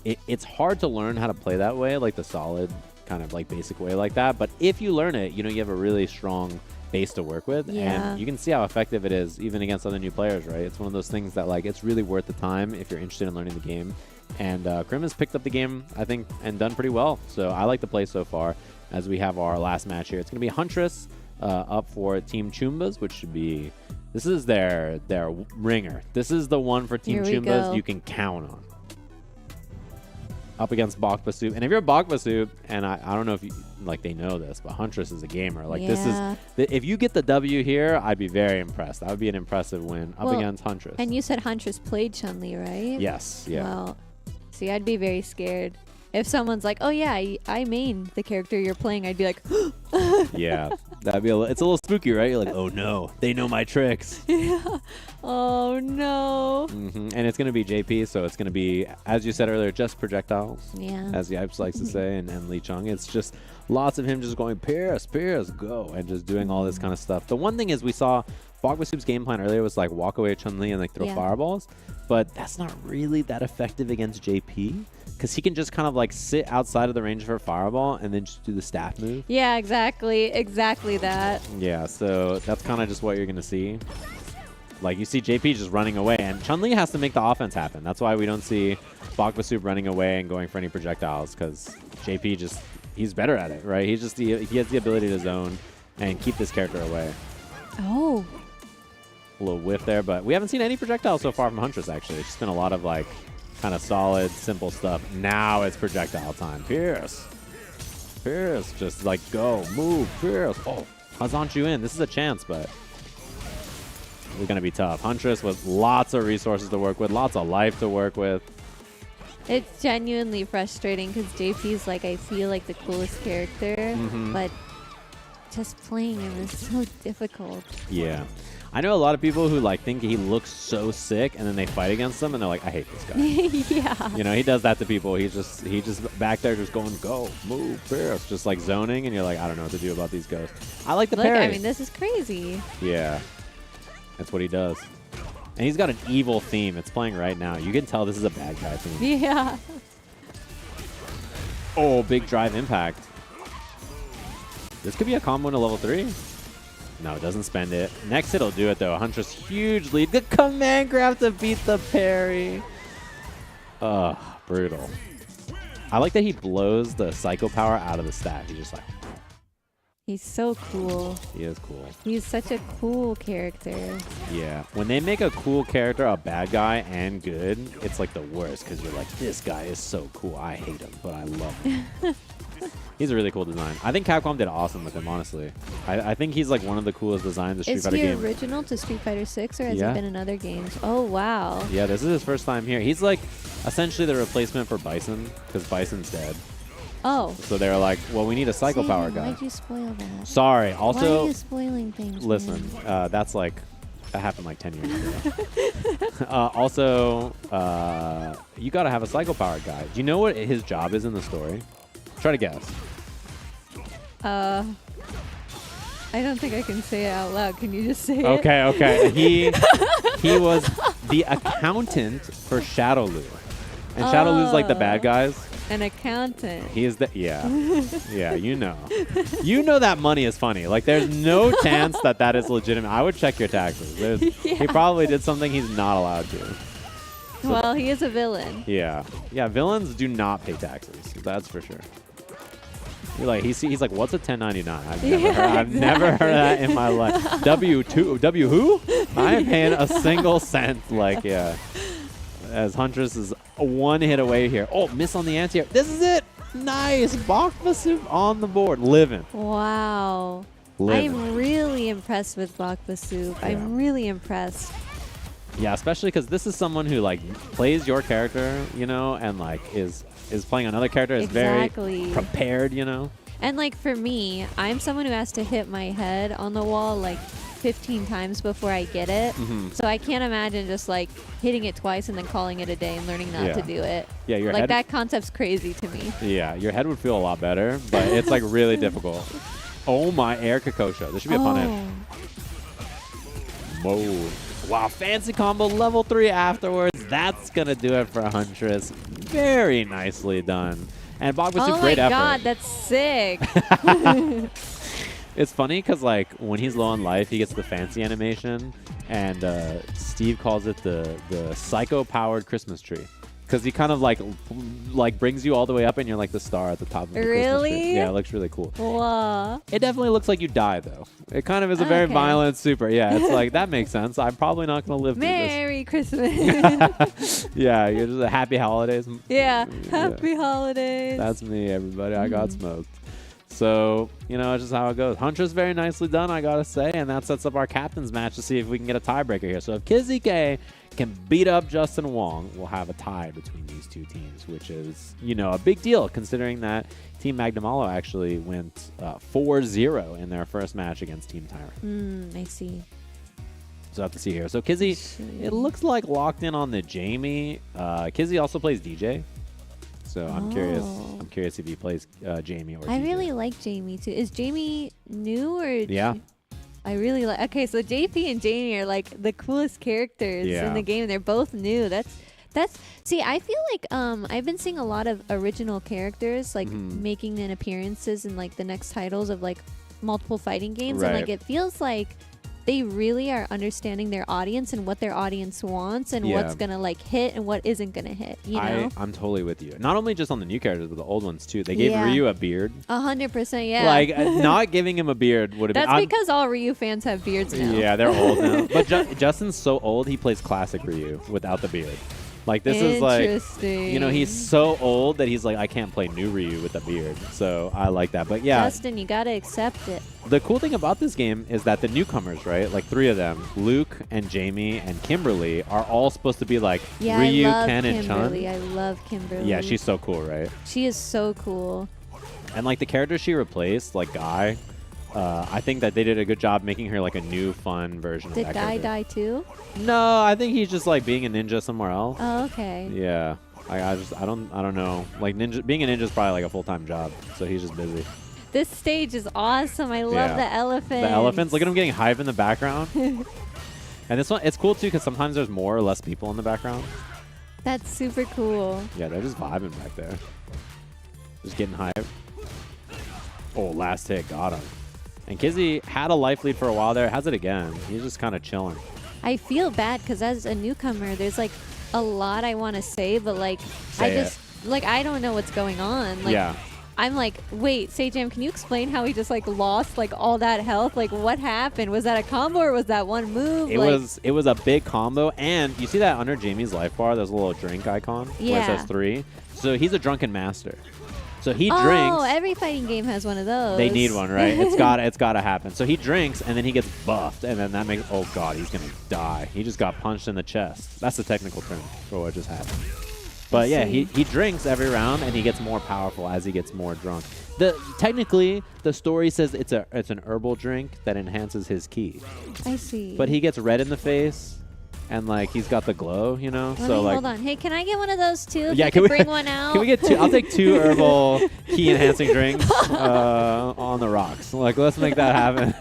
it's hard to learn how to play that way, like the solid kind of like basic way like that. But if you learn it, you know, you have a really strong base to work with. Yeah. And you can see how effective it is even against other new players, right? It's one of those things that like it's really worth the time if you're interested in learning the game. And Crim has picked up the game, I think, and done pretty well. So I like the play so far. as we have our last match here. It's going to be Huntress up for Team Chumbas, which should be... This is their ringer. This is the one for Team Chumbas you can count on. Up against Bakbasub. And if you're Bakbasub, and I don't know if you, like they know this, but Huntress is a gamer. Like this is... If you get the W here, I'd be very impressed. That would be an impressive win up against Huntress. And you said Huntress played Chun-Li, right? Yes, yeah. Well, see, I'd be very scared. If someone's like, oh yeah, I main the character you're playing, I'd be like, yeah, that'd be it's a little spooky, right? You're like, oh no, they know my tricks. Yeah. Oh no. And it's gonna be JP, so it's gonna be, as you said earlier, just projectiles. Yeah. As Yipes likes to say, and Lee Chung. It's just lots of him just going Pierce, go, and just doing all this kind of stuff. The one thing is we saw Bakbasub's game plan earlier was like walk away Chun-Li and like throw fireballs, but that's not really that effective against JP. Because he can just kind of like sit outside of the range of her fireball and then just do the staff move. Yeah, exactly. Exactly that. Yeah, so that's kind of just what you're going to see. Like you see JP just running away, and Chun-Li has to make the offense happen. That's why we don't see Bakbasub running away and going for any projectiles, because JP just, he's better at it, right? He's just he has the ability to zone and keep this character away. Oh. A little whiff there, but we haven't seen any projectiles so far from Huntress, actually. It's just been a lot of like kind of solid, simple stuff. Now it's projectile time. Pierce, just like go, move, Pierce. Oh, Hazan you in. This is a chance, but it's gonna be tough. Huntress with lots of resources to work with, lots of life to work with. It's genuinely frustrating because JP's like, I feel like the coolest character, but just playing him is so difficult. Yeah. I know a lot of people who like think he looks so sick, and then they fight against him, and they're like, "I hate this guy." Yeah. You know, he does that to people. He just back there, just going, "Go, move, Pierce," just like zoning, and you're like, "I don't know what to do about these ghosts." I like the parry. I mean, this is crazy. Yeah, that's what he does, and he's got an evil theme. It's playing right now. You can tell this is a bad guy theme. Yeah. Oh, big drive impact. This could be a combo into level 3. No, it doesn't spend it. Next it'll do it though. Huntress huge lead. Good command grab to beat the parry. Ugh, brutal. I like that he blows the psycho power out of the staff. He's just like... He's so cool. He is cool. He's such a cool character. Yeah. When they make a cool character a bad guy and good, it's like the worst because you're like, this guy is so cool. I hate him, but I love him. He's a really cool design. I think Capcom did awesome with him, honestly. I think he's like one of the coolest designs of Street Fighter games. Is he original to Street Fighter 6 or has he been in other games? Oh, wow. Yeah, this is his first time here. He's like essentially the replacement for Bison because Bison's dead. Oh. So they were like, well, we need a psycho power guy. Why'd you spoil that? Sorry. Also, why are you spoiling things? Listen, that's like, that happened like 10 years ago. Also, you got to have a psycho power guy. Do you know what his job is in the story? Try to guess. I don't think I can say it out loud. Can you just say it? Okay. He was the accountant for Shadowloo. And Shadowloo's like the bad guys. An accountant. He is the, yeah, you know. You know that money is funny. Like, there's no chance that is legitimate. I would check your taxes. He probably did something he's not allowed to. So well, he is a villain. Yeah. Yeah, villains do not pay taxes. That's for sure. You're like, he's like, what's a 1099? I've never heard that in my life. W who? I ain't paying a single cent. Like, yeah. As Huntress is one hit away here. Oh, miss on the anti-air. This is it. Nice. Bakbasub on the board. Living. Wow. Living. I'm really impressed with Bakbasub. Yeah. I'm really impressed. Yeah, especially because this is someone who like plays your character, you know, and like is playing another character, is very prepared, you know. And like for me, I'm someone who has to hit my head on the wall like 15 times before I get it. So I can't imagine just like hitting it twice and then calling it a day and learning not to do it. Yeah, your like head, that concept's crazy to me. Yeah, your head would feel a lot better, but it's like really difficult. Oh my, air Kakosha. This should be a fun hit. Whoa. Wow, fancy combo, level 3 afterwards. That's going to do it for Huntress. Very nicely done. And Bakbasub, great effort. Oh my god, that's sick. It's funny because like when he's low on life, he gets the fancy animation, and Steve calls it the psycho-powered Christmas tree. because he kind of like brings you all the way up, and you're like the star at the top of the Christmas tree. Yeah, it looks really cool. Whoa. It definitely looks like you die though. It kind of is a very violent super. Yeah, it's like that makes sense. I'm probably not gonna live through this. Merry Christmas. Yeah, you're just a happy holidays. Yeah, happy holidays. That's me, everybody. I got smoked. So, you know, it's just how it goes. Huntress very nicely done, I gotta say, and that sets up our captain's match to see if we can get a tiebreaker here. So if Kizzy K can beat up Justin Wong, we'll have a tie between these two teams, which is, you know, a big deal considering that Team Magnamalo actually went 4-0 in their first match against Team Tyrant. I see. So I have to see here. So Kizzy, it looks like locked in on the Jamie. Kizzy also plays DJ. So I'm curious. I'm curious if he plays Jamie or. I DJ. really like Jamie too. Is Jamie new or? Yeah. I really like. Okay, so JP and Jamie are like the coolest characters in the game. They're both new. That's. See, I feel like I've been seeing a lot of original characters like making an appearances in like the next titles of like multiple fighting games, and like it feels like they really are understanding their audience and what their audience wants and what's gonna like hit and what isn't gonna hit. You know, I'm totally with you. Not only just on the new characters, but the old ones too. They gave Ryu a beard. 100%, yeah. Like not giving him a beard would have been. That's because all Ryu fans have beards now. Yeah, they're old now. But Justin's so old, he plays classic Ryu without the beard. Like this is like, you know, he's so old that he's like, I can't play new Ryu with a beard. So I like that. But yeah, Justin, you gotta accept it. The cool thing about this game is that the newcomers, right? Like 3 of them, Luke and Jamie and Kimberly, are all supposed to be like Ryu, Ken, and Chun. I love Kimberly. Yeah, she's so cool, right? She is so cool. And like the character she replaced, like Guy, I think that they did a good job making her like a new, fun version of that character. Did Guy die too? No, I think he's just like being a ninja somewhere else. Oh, okay. Yeah, I don't know. Like being a ninja is probably like a full-time job, so he's just busy. This stage is awesome. I love the elephants. The elephants. Look at them getting hype in the background. And this one, it's cool too because sometimes there's more or less people in the background. That's super cool. Yeah, they're just vibing back there. Just getting hype. Oh, last hit, got him. And Kizzy had a life lead for a while there. Has it again. He's just kind of chilling. I feel bad because as a newcomer, there's like a lot I want to say, but like I don't know what's going on. Like, yeah. I'm like, wait, Sajam, can you explain how he just like lost like all that health? Like, what happened? Was that a combo or was that one move? It was a big combo, and you see that under Jamie's life bar, there's a little drink icon where it says 3. So he's a drunken master. So he drinks. Oh, every fighting game has one of those. They need one, right? It's gotta happen. So he drinks, and then he gets buffed, and then that makes, oh god, he's gonna die. He just got punched in the chest. That's the technical term for what just happened. But yeah, he drinks every round, and he gets more powerful as he gets more drunk. Technically, the story says it's an herbal drink that enhances his ki. I see. But he gets red in the face. And like he's got the glow, you know. Hold on. Hey, can I get one of those too? Yeah, can we bring one out? Can we get 2? I'll take 2 herbal key enhancing drinks on the rocks. Like, let's make that happen.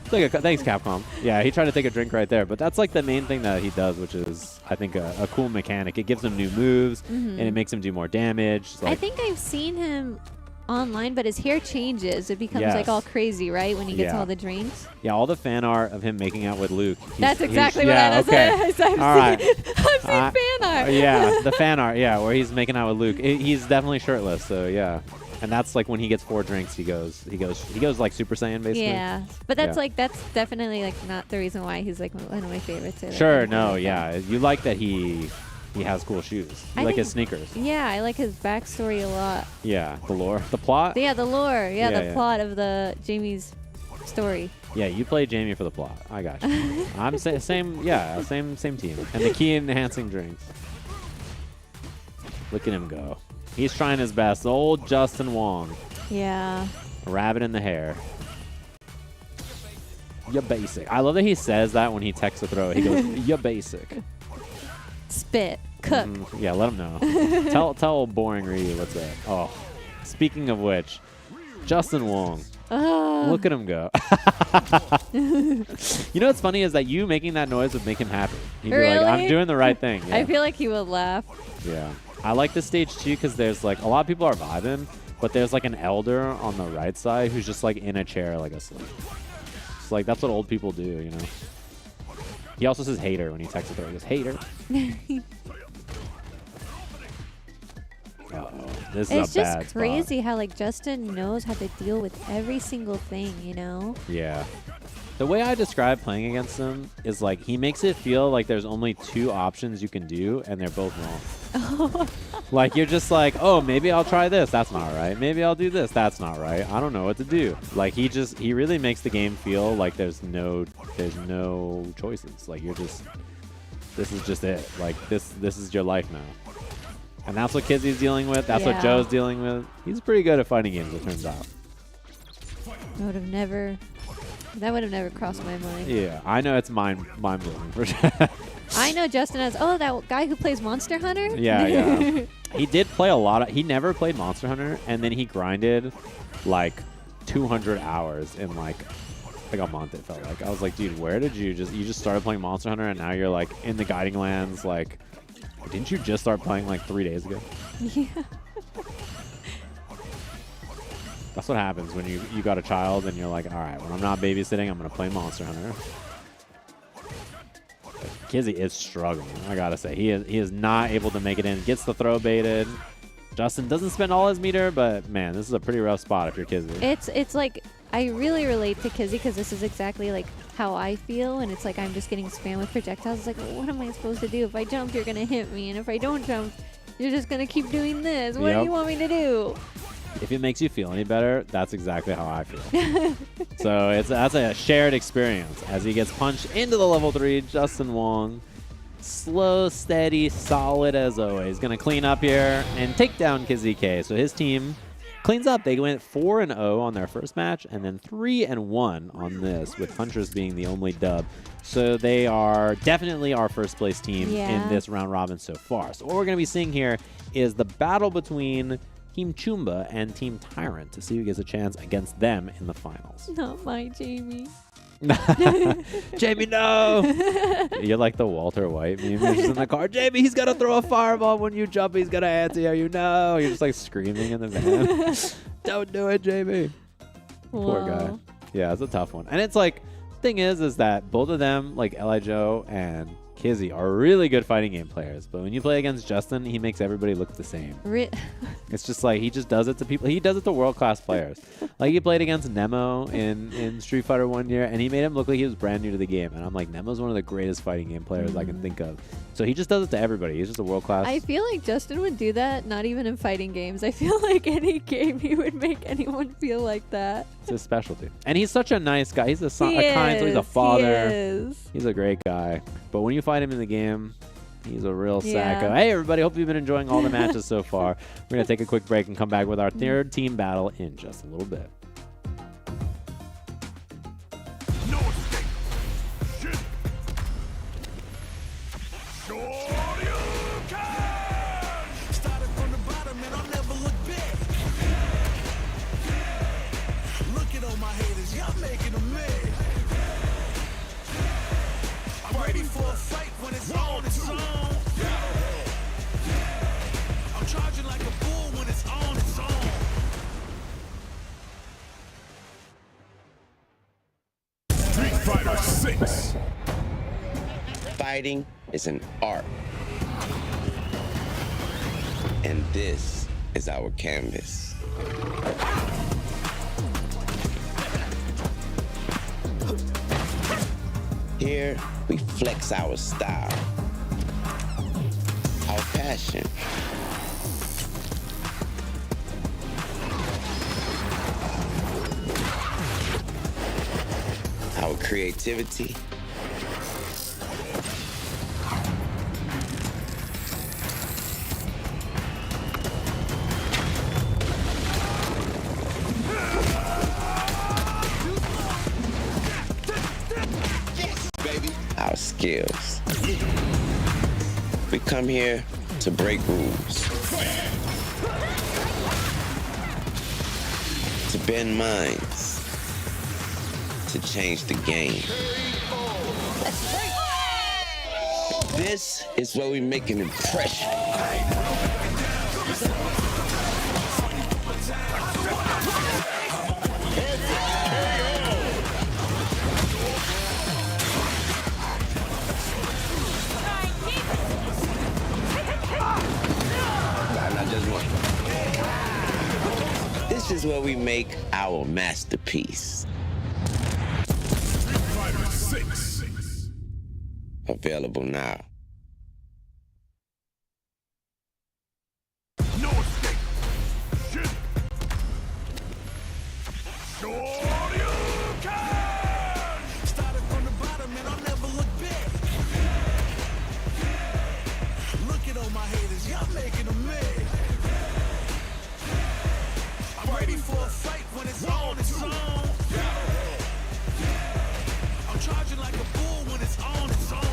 Thanks, Capcom. Yeah, he tried to take a drink right there, but that's like the main thing that he does, which is I think a cool mechanic. It gives him new moves and it makes him do more damage. I think I've seen him online, but his hair changes. It becomes like all crazy, right, when he gets all the drinks. Yeah, all the fan art of him making out with Luke. That's exactly what I said. I've seen fan art. Yeah, the fan art. Yeah, where he's making out with Luke. He's definitely shirtless. So yeah, and that's like when he gets 4 drinks, he goes like Super Saiyan basically. Yeah, but that's that's definitely like not the reason why he's like one of my favorites. Sure, no, yeah, you like that he has cool shoes. You like his sneakers. Yeah, I like his backstory a lot. Yeah, the lore. The plot? Yeah, the lore. Yeah, the plot of the Jamie's story. Yeah, you play Jamie for the plot. I got you. I'm same team. And the key enhancing drinks. Look at him go. He's trying his best. Old Justin Wong. Yeah. A rabbit in the hair. You're basic. I love that he says that when he texts a throw. He goes, you're basic. Spit. Cook. Yeah, let him know. tell old boring Ryu what's that. Oh, speaking of which, Justin Wong. Look at him go. You know what's funny is that you making that noise would make him happy. He'd be like, I'm doing the right thing. Yeah. I feel like he would laugh. Yeah. I like this stage too because there's like a lot of people are vibing, but there's like an elder on the right side who's just like in a chair like asleep. It's like that's what old people do, you know. He also says hater when he texts her. He goes, hater. This is It's a bad just crazy how like Justin knows how to deal with every single thing, you know? Yeah. The way I describe playing against him is like he makes it feel like there's only 2 options you can do, and they're both wrong. Like you're just like, oh, maybe I'll try this. That's not right. Maybe I'll do this. That's not right. I don't know what to do. Like he really makes the game feel like there's no choices. Like this is just it. Like this is your life now. And that's what Kizzy's dealing with. That's what Joe's dealing with. He's pretty good at fighting games, it turns out. That would have never crossed my mind. Yeah, I know it's mind-blowing for sure. I know Justin has, that guy who plays Monster Hunter? Yeah. He did play a lot he never played Monster Hunter, and then he grinded like 200 hours in like a month, it felt like. I was like, dude, where did you just started playing Monster Hunter, and now you're like in the Guiding Lands, like, didn't you just start playing like 3 days ago? Yeah. That's what happens when you got a child and you're like, all right, when I'm not babysitting, I'm going to play Monster Hunter. Kizzy is struggling, I got to say. He is not able to make it in. Gets the throw baited. Justin doesn't spend all his meter, but man, this is a pretty rough spot if you're Kizzy. It's like, I really relate to Kizzy because this is exactly like how I feel, and it's like I'm just getting spammed with projectiles. It's like, well, what am I supposed to do? If I jump, you're going to hit me, and if I don't jump, you're just going to keep doing this. What do you want me to do? If it makes you feel any better, that's exactly how I feel. So that's a shared experience. As he gets punched into the level 3, Justin Wong, slow, steady, solid as always. Going to clean up here and take down Kizzy K. So his team cleans up. They went 4-0 on their first match, and then 3-1 on this, with Huntress being the only dub. So they are definitely our first place team in this round robin so far. So what we're going to be seeing here is the battle between Team Chumba and Team Tyrant to see who gets a chance against them in the finals. Not my Jamie. Jamie, no! You're like the Walter White meme. You're just in the car. Jamie, he's going to throw a fireball when you jump. He's going to answer you. No! You're just like screaming in the van. Don't do it, Jamie. Whoa. Poor guy. Yeah, it's a tough one. And it's like, thing is that both of them, like L.I. Joe and Kizzy, are really good fighting game players. But when you play against Justin, he makes everybody look the same. It's just like he just does it to people. He does it to world-class players. Like he played against Nemo in Street Fighter one year, and he made him look like he was brand new to the game. And I'm like, Nemo's one of the greatest fighting game players I can think of. So he just does it to everybody. He's just a world-class. I feel like Justin would do that, not even in fighting games. I feel like any game he would make anyone feel like that. It's his specialty. And he's such a nice guy. He's a kind, he's a father. He's a great guy. But when you fight him in the game, he's a real sacco. Hey, everybody. Hope you've been enjoying all the matches so far. We're going to take a quick break and come back with our third team battle in just a little bit. Fighter 6. Fighting is an art. And this is our canvas. Here, we flex our style, our passion, our creativity, our skills. We come here to break rules, to bend minds, to change the game. This is where we make an impression. Not just one. is where we make our masterpiece. Fighter 6. Available now. No escape. Shit. Shoryuken! Started from the bottom and I'll never look back. Look at all my haters, y'all making them mad. I'm ready for a fight when it's on, it's on. I'm charging like a bull when it's on, it's on.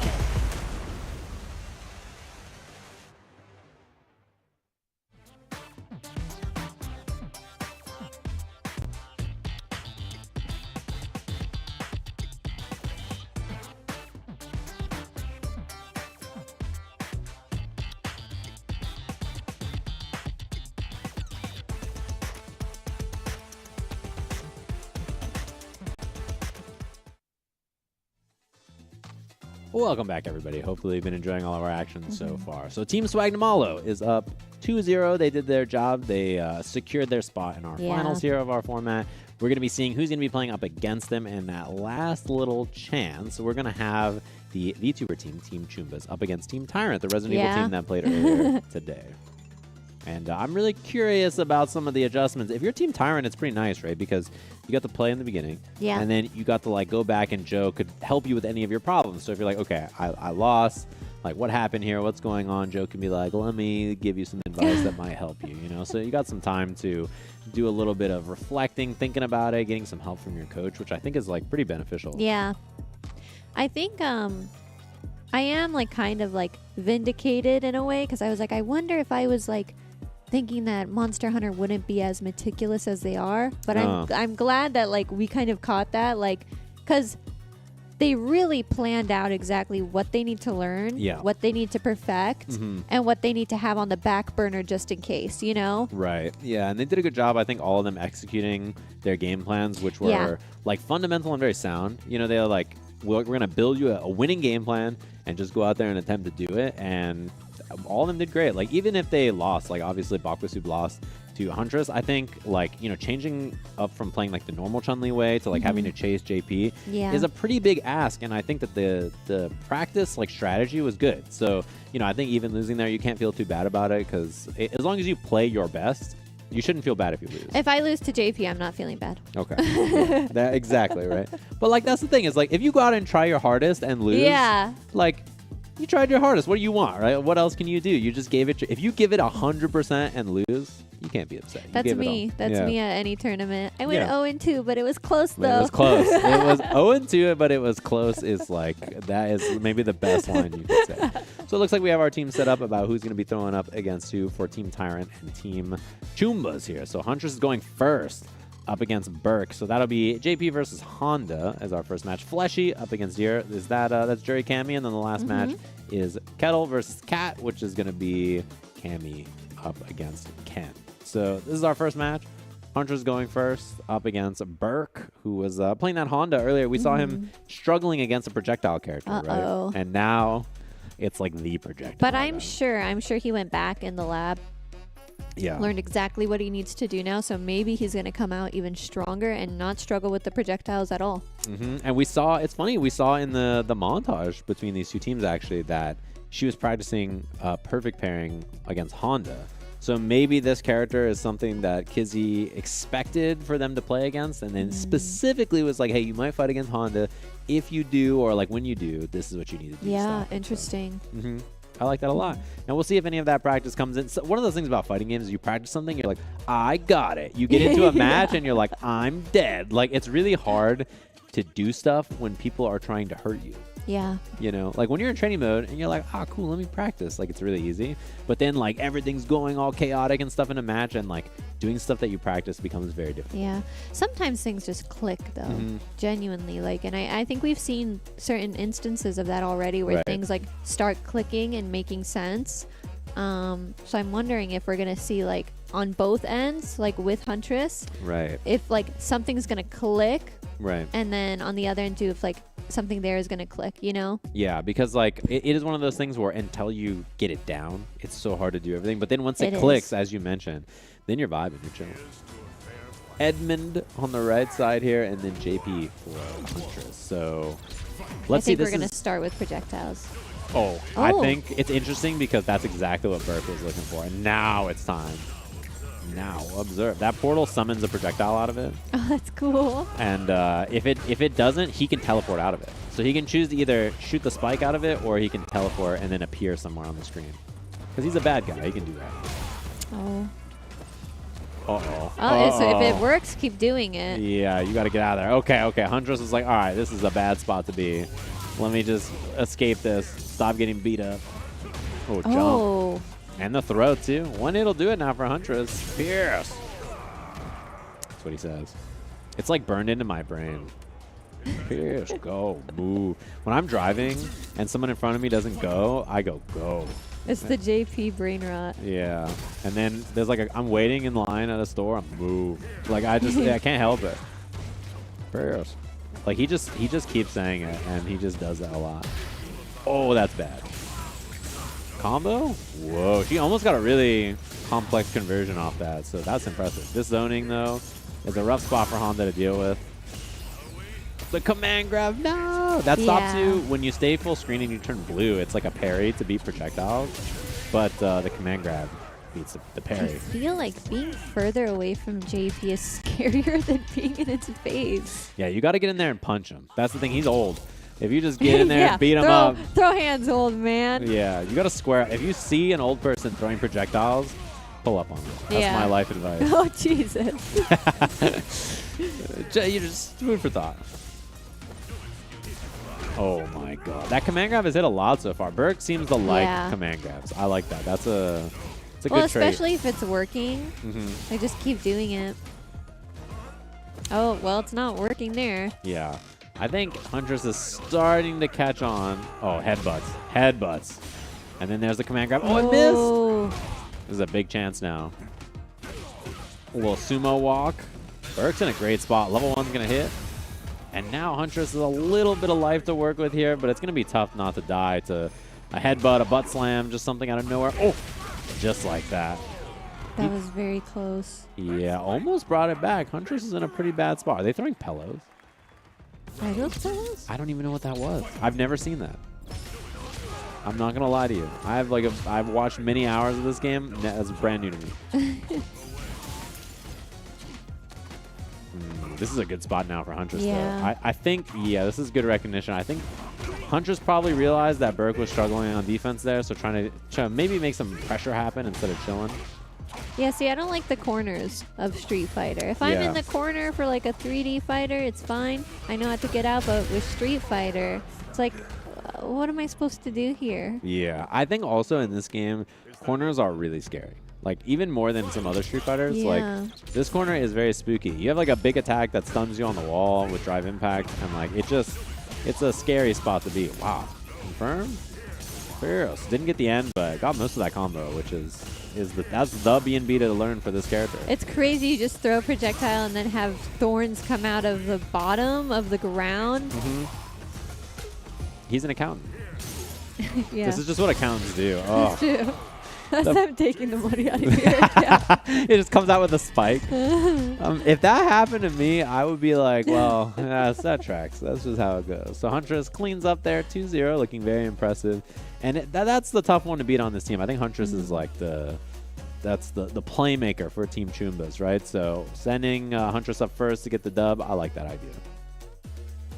Welcome back, everybody. Hopefully you've been enjoying all of our actions so far. So Team Swagnamalo is up 2-0. They did their job. They secured their spot in our finals here of our format. We're going to be seeing who's going to be playing up against them in that last little chance. We're going to have the VTuber team, Team Chumbas, up against Team Tyrant, the Resident Evil team that played earlier today. And I'm really curious about some of the adjustments. If you're Team Tyrant, it's pretty nice, right? Because you got to play in the beginning. Yeah. And then you got to, like, go back and Joe could help you with any of your problems. So if you're like, okay, I lost. Like, what happened here? What's going on? Joe can be like, let me give you some advice that might help you, you know? So you got some time to do a little bit of reflecting, thinking about it, getting some help from your coach, which I think is, like, pretty beneficial. Yeah. I think I am, like, kind of, like, vindicated in a way, because I was like, I wonder if I was, like, thinking that Monster Hunter wouldn't be as meticulous as they are, but I'm glad that, like, we kind of caught that, like, because they really planned out exactly what they need to learn, what they need to perfect, and what they need to have on the back burner just in case, you know? Right. Yeah, and they did a good job, I think, all of them executing their game plans, which were, like, fundamental and very sound. You know, they were like, we're going to build you a winning game plan and just go out there and attempt to do it, and all of them did great. Like, even if they lost, like, obviously Bakusub lost to Huntress, I think, like, you know, changing up from playing, like, the normal Chun-Li way to, like, having to chase JP is a pretty big ask, and I think that the practice, like, strategy was good. So, you know, I think even losing there, you can't feel too bad about it, because as long as you play your best, you shouldn't feel bad if you lose. If I lose to JP, I'm not feeling bad. Okay. Yeah, that, exactly, right? But, like, that's the thing, is, like, if you go out and try your hardest and lose, like, you tried your hardest. What do you want, right? What else can you do? You just gave it. If you give it 100% and lose, you can't be upset. You That's me. That's me at any tournament. I went 0-2, but it was close, though. It was close. It was 0-2, but it was close. Is like, that is maybe the best line you could say. So it looks like we have our team set up about who's going to be throwing up against who for Team Tyrant and Team Chumbas here. So Huntress is going first up against Burke. So that'll be JP versus Honda as our first match. Fleshy up against Deer. Is that that's Jury Cammy, and then the last match is Kettle versus Cat, which is going to be Cammy up against Ken. So this is our first match. Hunter's going first up against Burke, who was playing that Honda earlier. We saw him struggling against a projectile character, right? And now it's like the projectile. But I'm sure he went back in the lab. Yeah. Learned exactly what he needs to do now, so maybe he's going to come out even stronger and not struggle with the projectiles at all. And we saw, it's funny, we saw in the montage between these two teams actually that she was practicing perfect pairing against Honda. So maybe this character is something that Kizzy expected for them to play against, and then specifically was like, hey, you might fight against Honda. If you do, or like when you do, this is what you need to do. Yeah, interesting. So, I like that a lot. Now, we'll see if any of that practice comes in. So one of those things about fighting games is you practice something, you're like, I got it. You get into a match, and you're like, I'm dead. Like, it's really hard to do stuff when people are trying to hurt you. Yeah. You know, like when you're in training mode and you're like, ah, cool, let me practice. Like, it's really easy. But then, like, everything's going all chaotic and stuff in a match, and, like, doing stuff that you practice becomes very different. Yeah. Sometimes things just click, though. Genuinely. Like, and I think we've seen certain instances of that already where things, like, start clicking and making sense. So I'm wondering if we're going to see, like, on both ends, like, with Huntress. Right. If, like, something's going to click. Right. And then on the other end, too, if, like, something there is going to click, you know? Yeah, because, like, it is one of those things where until you get it down, it's so hard to do everything. But then once it clicks, as you mentioned, then you're vibing, you're chilling. Edmund on the right side here, and then JP for Huntress. So let's see. I think we're going to start with projectiles. Oh, I think it's interesting because that's exactly what Burke was looking for. And now it's time. Now, observe. That portal summons a projectile out of it. Oh, that's cool. And if it doesn't, he can teleport out of it. So he can choose to either shoot the spike out of it, or he can teleport and then appear somewhere on the screen. Because he's a bad guy. He can do that. Oh. Uh-oh. Oh, so if it works, keep doing it. Yeah, you got to get out of there. Okay. Huntress is like, all right, this is a bad spot to be. Let me just escape this. Stop getting beat up. Oh, jump. Oh. And the throw, too. One hit'll do it now for Huntress. Fierce. That's what he says. It's like burned into my brain. Fierce. Go. Move. When I'm driving and someone in front of me doesn't go, I go. It's the JP brain rot. Yeah. And then there's like I'm waiting in line at a store. I move. Like I can't help it. Fierce. Like he just keeps saying it, and he just does that a lot. Oh, that's bad. Combo? Whoa, she almost got a really complex conversion off that, so that's impressive. This zoning, though, is a rough spot for Honda to deal with. The command grab, no! That stops you when you stay full screen and you turn blue. It's like a parry to beat projectiles, but the command grab beats the parry. I feel like being further away from JP is scarier than being in its face. Yeah, you got to get in there and punch him. That's the thing. He's old. If you just get in there and beat him up. Throw hands, old man. Yeah, you got to square. If you see an old person throwing projectiles, pull up on them. That's my life advice. Oh, Jesus. You just food for thought. Oh, my God. That command grab has hit a lot so far. Burke seems to like command grabs. I like that. It's a good trait. Especially if it's working. I just keep doing it. Oh, well, it's not working there. Yeah. I think Huntress is starting to catch on. Oh, headbutts. And then there's the command grab. Oh, it missed. This is a big chance now. A little sumo walk. Burke's in a great spot. Level 1's going to hit. And now Huntress has a little bit of life to work with here, but it's going to be tough not to die to a headbutt, a butt slam, just something out of nowhere. Oh, just like that. That was very close. Yeah, almost brought it back. Huntress is in a pretty bad spot. Are they throwing pillows? I don't even know what that was. I've never seen that. I'm not gonna lie to you. I've watched many hours of this game. That's brand new to me. This is a good spot now for Huntress, though. I think, this is good recognition. I think Huntress probably realized that Burke was struggling on defense there, so trying to maybe make some pressure happen instead of chilling. Yeah, see, I don't like the corners of Street Fighter. If I'm in the corner for like a 3D fighter, it's fine. I know how to get out, but with Street Fighter, it's like, what am I supposed to do here? Yeah, I think also in this game, corners are really scary. Like, even more than some other Street Fighters. Like, this corner is very spooky. You have like a big attack that stuns you on the wall with drive impact, and like, it's a scary spot to be. Wow. Confirmed? Fierce. Didn't get the end, but got most of that combo, which that's the B&B to learn for this character. It's crazy. You just throw a projectile and then have thorns come out of the bottom of the ground. He's an accountant. This is just what accountants do. Oh. That's true. That's them taking the money out of here. It just comes out with a spike. If that happened to me, I would be like, well, that tracks. That's just how it goes. So Huntress cleans up there 2-0, looking very impressive. And that's the tough one to beat on this team. I think Huntress is like the playmaker for Team Chumbas, right? So sending Huntress up first to get the dub, I like that idea.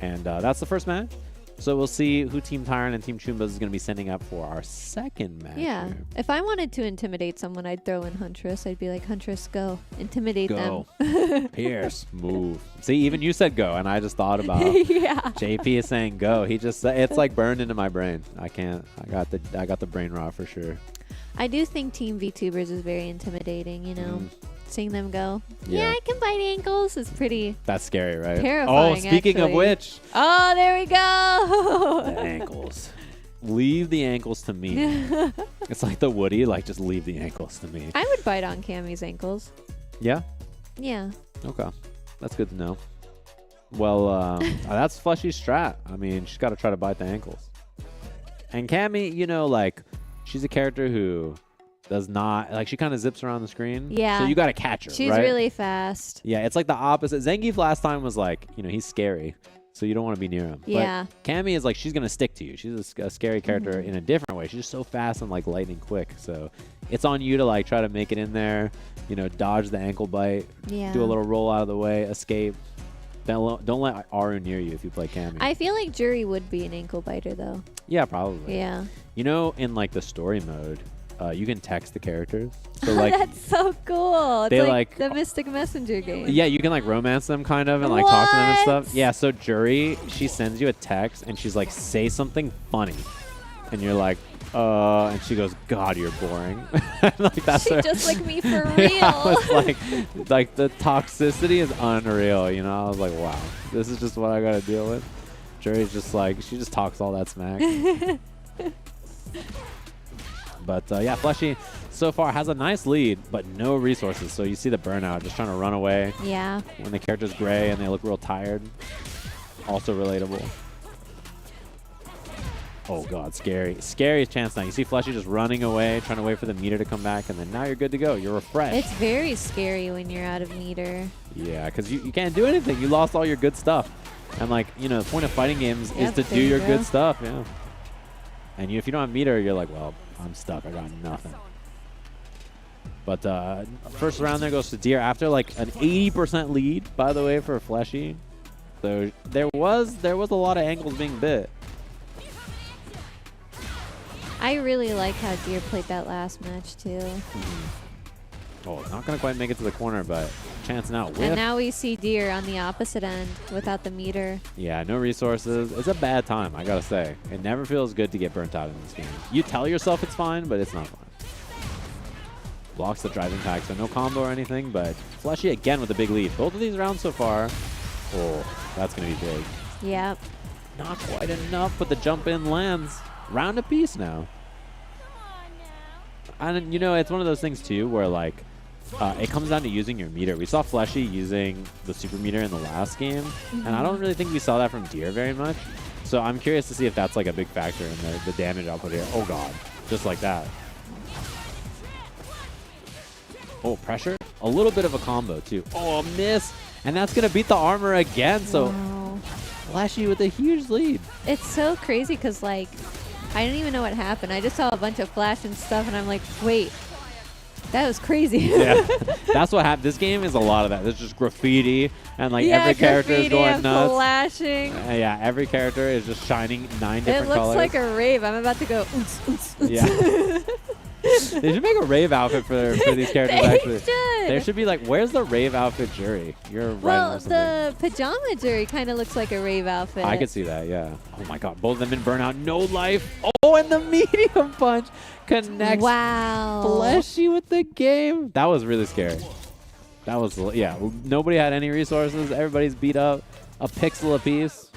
And that's the first match. So we'll see who Team Tyrant and Team Chumbas is going to be sending up for our second match. Yeah. Here. If I wanted to intimidate someone, I'd throw in Huntress. I'd be like, Huntress, go. Intimidate them. Pierce, move. See, even you said go, and I just thought about JP is saying go. It's like burned into my brain. I can't. I got the brain rot for sure. I do think Team VTubers is very intimidating, you know. Seeing them go, I can bite ankles is pretty. That's scary, right? Terrifying. Oh, speaking of which. Oh, there we go. The ankles. Leave the ankles to me. It's like the Woody, like just leave the ankles to me. I would bite on Cammy's ankles. Yeah? Yeah. Okay. That's good to know. Well, that's Fleshy's strat. I mean, she's got to try to bite the ankles. And Cammy, you know, like, she's a character who does not like she kind of zips around the screen. Yeah. So you got to catch her. She's right? really fast. Yeah, it's like the opposite. Zangief last time was like, he's scary, so you don't want to be near him. Yeah. But Cammy is like she's gonna stick to you. She's a scary character in a different way. She's just so fast and like lightning quick. So it's on you to like try to make it in there. Dodge the ankle bite. Yeah. Do a little roll out of the way. Escape. Don't let ARUUU near you if you play Cammy. I feel like Jury would be an ankle biter though. Yeah, probably. Yeah. In like the story mode, you can text the characters. So like that's so cool. It's they, like the Mystic Messenger game. yeah, you can like romance them kind of and like talk to them and stuff. Yeah, so Jury, she sends you a text and she's like, say something funny. And you're like, and she goes, God, you're boring. Like that's she just like me for real. Yeah, it's like the toxicity is unreal, I was like, wow, this is just what I gotta deal with. Jury's just like, she just talks all that smack. But yeah, Fleshy so far has a nice lead, but no resources. So you see the burnout, just trying to run away. Yeah. When the character's gray and they look real tired. Also relatable. Oh god, scary. Scariest chance now. You see Fleshy just running away, trying to wait for the meter to come back, and then now you're good to go. You're refreshed. It's very scary when you're out of meter. Yeah, because you can't do anything. You lost all your good stuff. And like, the point of fighting games is to do your good stuff, yeah. And if you don't have meter, you're like, well, I'm stuck. I got nothing. But first round there goes to Deer after like an 80% lead, by the way, for Fleshy. So there was a lot of ankles being bit. I really like how Deer played that last match too. Oh, not gonna quite make it to the corner, but chance now. And now we see Deer on the opposite end without the meter. Yeah, no resources. It's a bad time, I gotta say. It never feels good to get burnt out in this game. You tell yourself it's fine, but it's not fine. Blocks the driving pack, so no combo or anything, but Fleshy again with a big lead. Both of these rounds so far. Oh, that's gonna be big. Yep. Not quite enough, but the jump in lands. Round apiece now. And it's one of those things too where like it comes down to using your meter. We saw Fleshy using the super meter in the last game, and I don't really think we saw that from Deer very much. So I'm curious to see if that's like a big factor in the damage output here. Oh god, just like that. Oh, pressure. A little bit of a combo too. Oh, a miss. And that's gonna beat the armor again. So Fleshy with a huge lead. It's so crazy because like I didn't even know what happened. I just saw a bunch of flash and stuff, and I'm like, wait, that was crazy. Yeah, that's what happened. This game is a lot of that. There's just graffiti, and like every character is going nuts. Flashing. Yeah, every character is just shining 9 different colors. It looks like a rave. I'm about to go. Oots, oots, oots. Yeah. They should make a rave outfit for these characters. Actually, there should be like, where's the rave outfit Jury? You're right. Well, the pajama Jury kind of looks like a rave outfit. I could see that. Yeah. Oh my god, both of them in burnout, no life. Oh, and the medium punch connects. Wow. Fleshy with the game. That was really scary. That was Nobody had any resources. Everybody's beat up. A pixel apiece.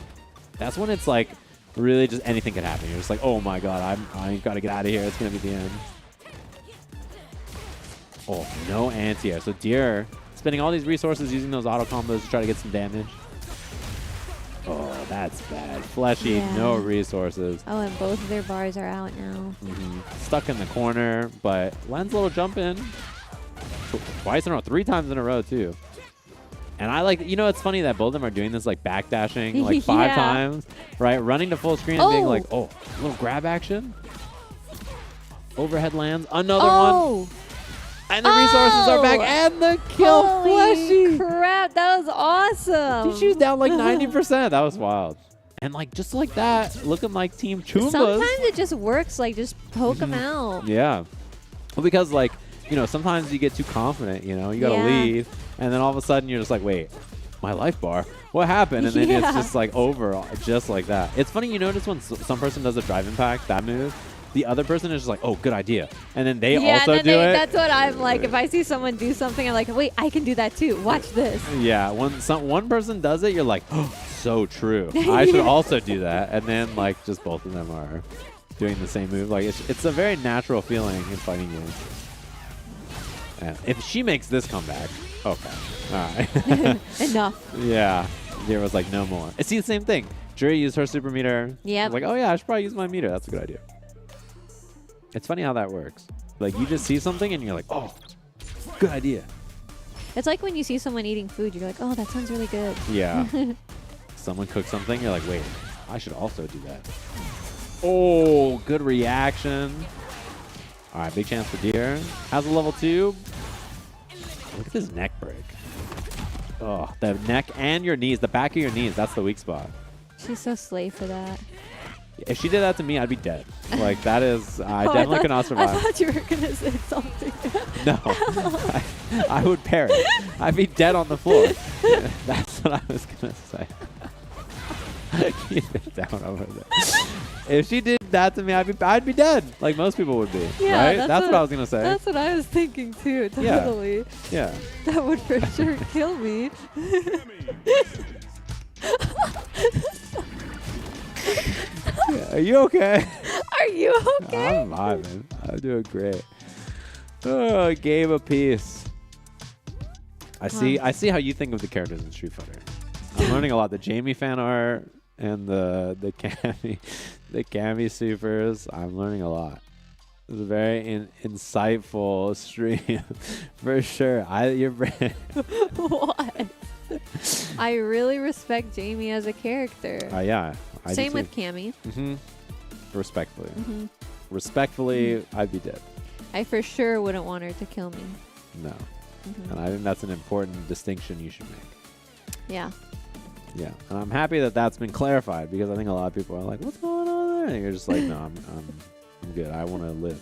That's when it's like really just anything can happen. You're just like, oh my god, I gotta get out of here. It's gonna be the end. Oh, no anti-air. So Deer spending all these resources using those auto combos to try to get some damage. Oh, that's bad. Fleshy, no resources. Oh, and both of their bars are out now. Stuck in the corner, but lands a little jump in. Twice in a row, 3 times in a row, too. And I like, it's funny that both of them are doing this like backdashing like 5 times, right? Running to full screen and being like, oh, a little grab action. Overhead lands. Another one. And the resources are back, and the kill. Holy crap, that was awesome. She was down like 90%. That was wild. And like just like that, looking like Team Chumbas. Sometimes it just works, like just poke them out. Yeah. Well, because like, sometimes you get too confident, you got to leave, and then all of a sudden you're just like, wait, my life bar? What happened? And then it's just like over, just like that. It's funny, you notice when some person does a drive impact, that move, the other person is just like, oh, good idea. And then they also do it. That's what I'm like. If I see someone do something, I'm like, wait, I can do that too. Watch this. Yeah, when one person does it, you're like, oh, so true. I should also do that. And then like just both of them are doing the same move. Like it's a very natural feeling in fighting games. And if she makes this comeback, okay. All right. Enough. Yeah. There was like no more. It's the same thing. Jury used her super meter. Yeah. Like, oh yeah, I should probably use my meter. That's a good idea. It's funny how that works. Like, you just see something and you're like, oh, good idea. It's like when you see someone eating food, you're like, oh, that sounds really good. Yeah. Someone cooks something, you're like, wait, I should also do that. Oh, good reaction. All right, big chance for Deer. Has a level 2. Look at this neck break. Oh, the neck and your knees, the back of your knees, that's the weak spot. She's so slay for that. If she did that to me, I'd be dead. Like, that is, I definitely could not survive. I thought you were going to say something. No, I would perish. I'd be dead on the floor. That's what I was going to say. Keep it down over there. If she did that to me, I'd be dead. Like most people would be. Yeah, right? That's what I was going to say. That's what I was thinking too, totally. Yeah. That would for sure kill me. Are you okay? Are you okay? I'm vibing. I'm doing great. Oh, game apiece. I see how you think of the characters in Street Fighter. I'm learning a lot. The Jamie fan art and the Cammy supers. I'm learning a lot. It was a very insightful stream for sure. What? I really respect Jamie as a character. Yeah. Same with Cammy. Respectfully. Respectfully, I'd be dead. I for sure wouldn't want her to kill me. No. And I think that's an important distinction you should make. Yeah. Yeah. And I'm happy that that's been clarified because I think a lot of people are like, what's going on there? And you're just like, no, I'm good. I want to live.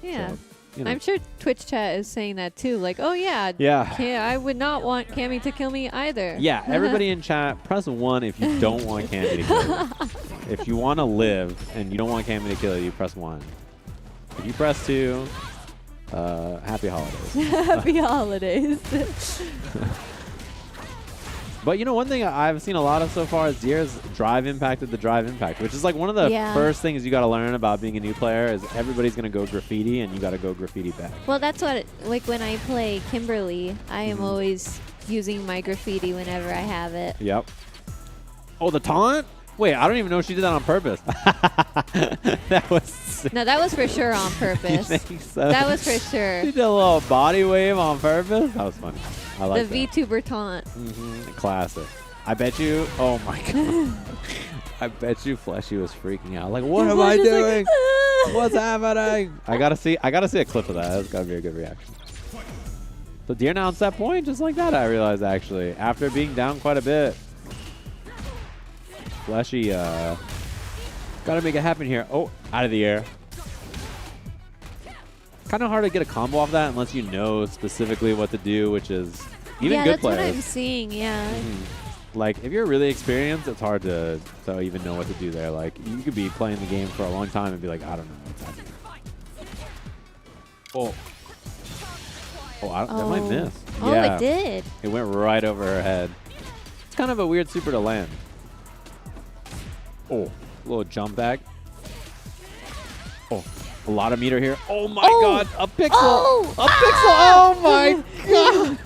Yeah. So, you know. I'm sure Twitch chat is saying that too. Like, oh yeah. Yeah. I would not want Cammy to kill me either. Yeah. Everybody in chat, press 1 if you don't want Cammy to kill you. If you want to live and you don't want Cammy to kill you, press 1. If you press 2, happy holidays. Happy holidays. But you know, one thing I've seen a lot of so far is Deer's drive impacted the drive impact, which is like one of the first things you got to learn about being a new player is everybody's going to go graffiti and you got to go graffiti back. Well, that's what, like when I play Kimberly, I am always using my graffiti whenever I have it. Yep. Oh, the taunt? Wait, I don't even know if she did that on purpose. That was sick. No, that was for sure on purpose. You think so? That was for sure. She did a little body wave on purpose. That was funny. I like the that. VTuber taunt. Classic. I bet you. Oh my god. I bet you Fleshy was freaking out. Like, what am I doing? Like, what's happening? I gotta see a clip of that. That's gotta be a good reaction. So Deer now on set point, just like that. I realized actually after being down quite a bit. Fleshy, gotta make it happen here. Oh, out of the air. Kind of hard to get a combo off that unless you know specifically what to do, which is even good players. Yeah, that's what I'm seeing, yeah. Like, if you're really experienced, it's hard to even know what to do there. Like, you could be playing the game for a long time and be like, I don't know what's happening. Oh. Oh, that might miss. Oh, yeah, it did. It went right over her head. It's kind of a weird super to land. Oh, little jump back. Oh, a lot of meter here. Oh my god, a pixel. Oh. A pixel. Oh my god.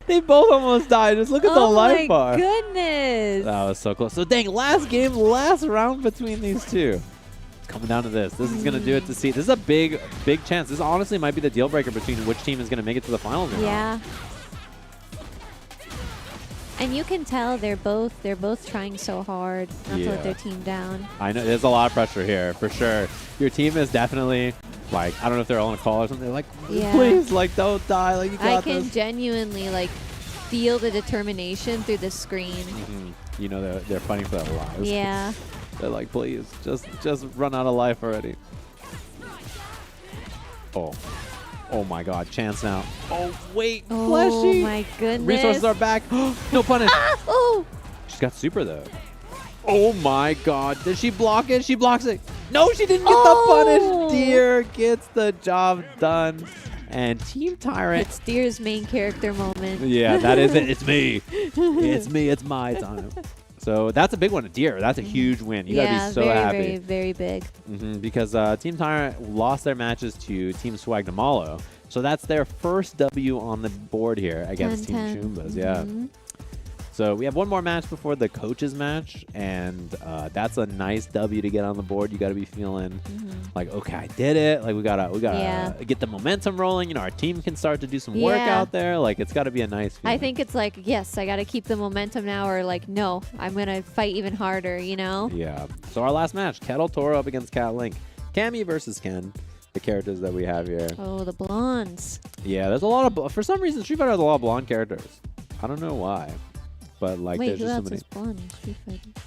They both almost died. Just look at the life bar. Oh my goodness. That was so close. So dang, last game, last round between these two. It's coming down to this. This is going to do it to see. This is a big chance. This honestly might be the deal breaker between which team is going to make it to the finals or not. Yeah. And you can tell they're both trying so hard not to let their team down. I know there's a lot of pressure here for sure. Your team is definitely like, I don't know if they're on a call or something. They're like, please, like, don't die. Like, you got this. I can genuinely like feel the determination through the screen. You know they're fighting for their lives. Yeah. They're like, please, just run out of life already. Oh my god, chance now. Oh, wait, Fleshy. Oh my goodness. Resources are back. No punish. Oh. She's got super though. Oh my god, did she block it? She blocks it. No, she didn't get the punish. Deer gets the job done. And Team Tyrant. It's Deer's main character moment. Yeah, that is it. It's me. It's me. It's my time. So that's a big one. Deer, that's a huge win. You gotta be so happy. Very, very big. Because Team Tyrant lost their matches to Team Swagdamalo. So that's their first W on the board here against Team Chumbas. Yeah. So we have one more match before the coaches match, and that's a nice W to get on the board. You got to be feeling like, okay, I did it. Like we gotta get the momentum rolling. You know, our team can start to do some work out there. Like it's got to be a nice feeling. I think it's like, yes, I got to keep the momentum now, or like, no, I'm gonna fight even harder. You know? Yeah. So our last match, Kettle Toro up against Cat Link, Cammy versus Ken. The characters that we have here. Oh, the blondes. Yeah, there's a lot of for some reason Street Fighter has a lot of blonde characters. I don't know why. But like wait, there's who just so else many. is blonde in Street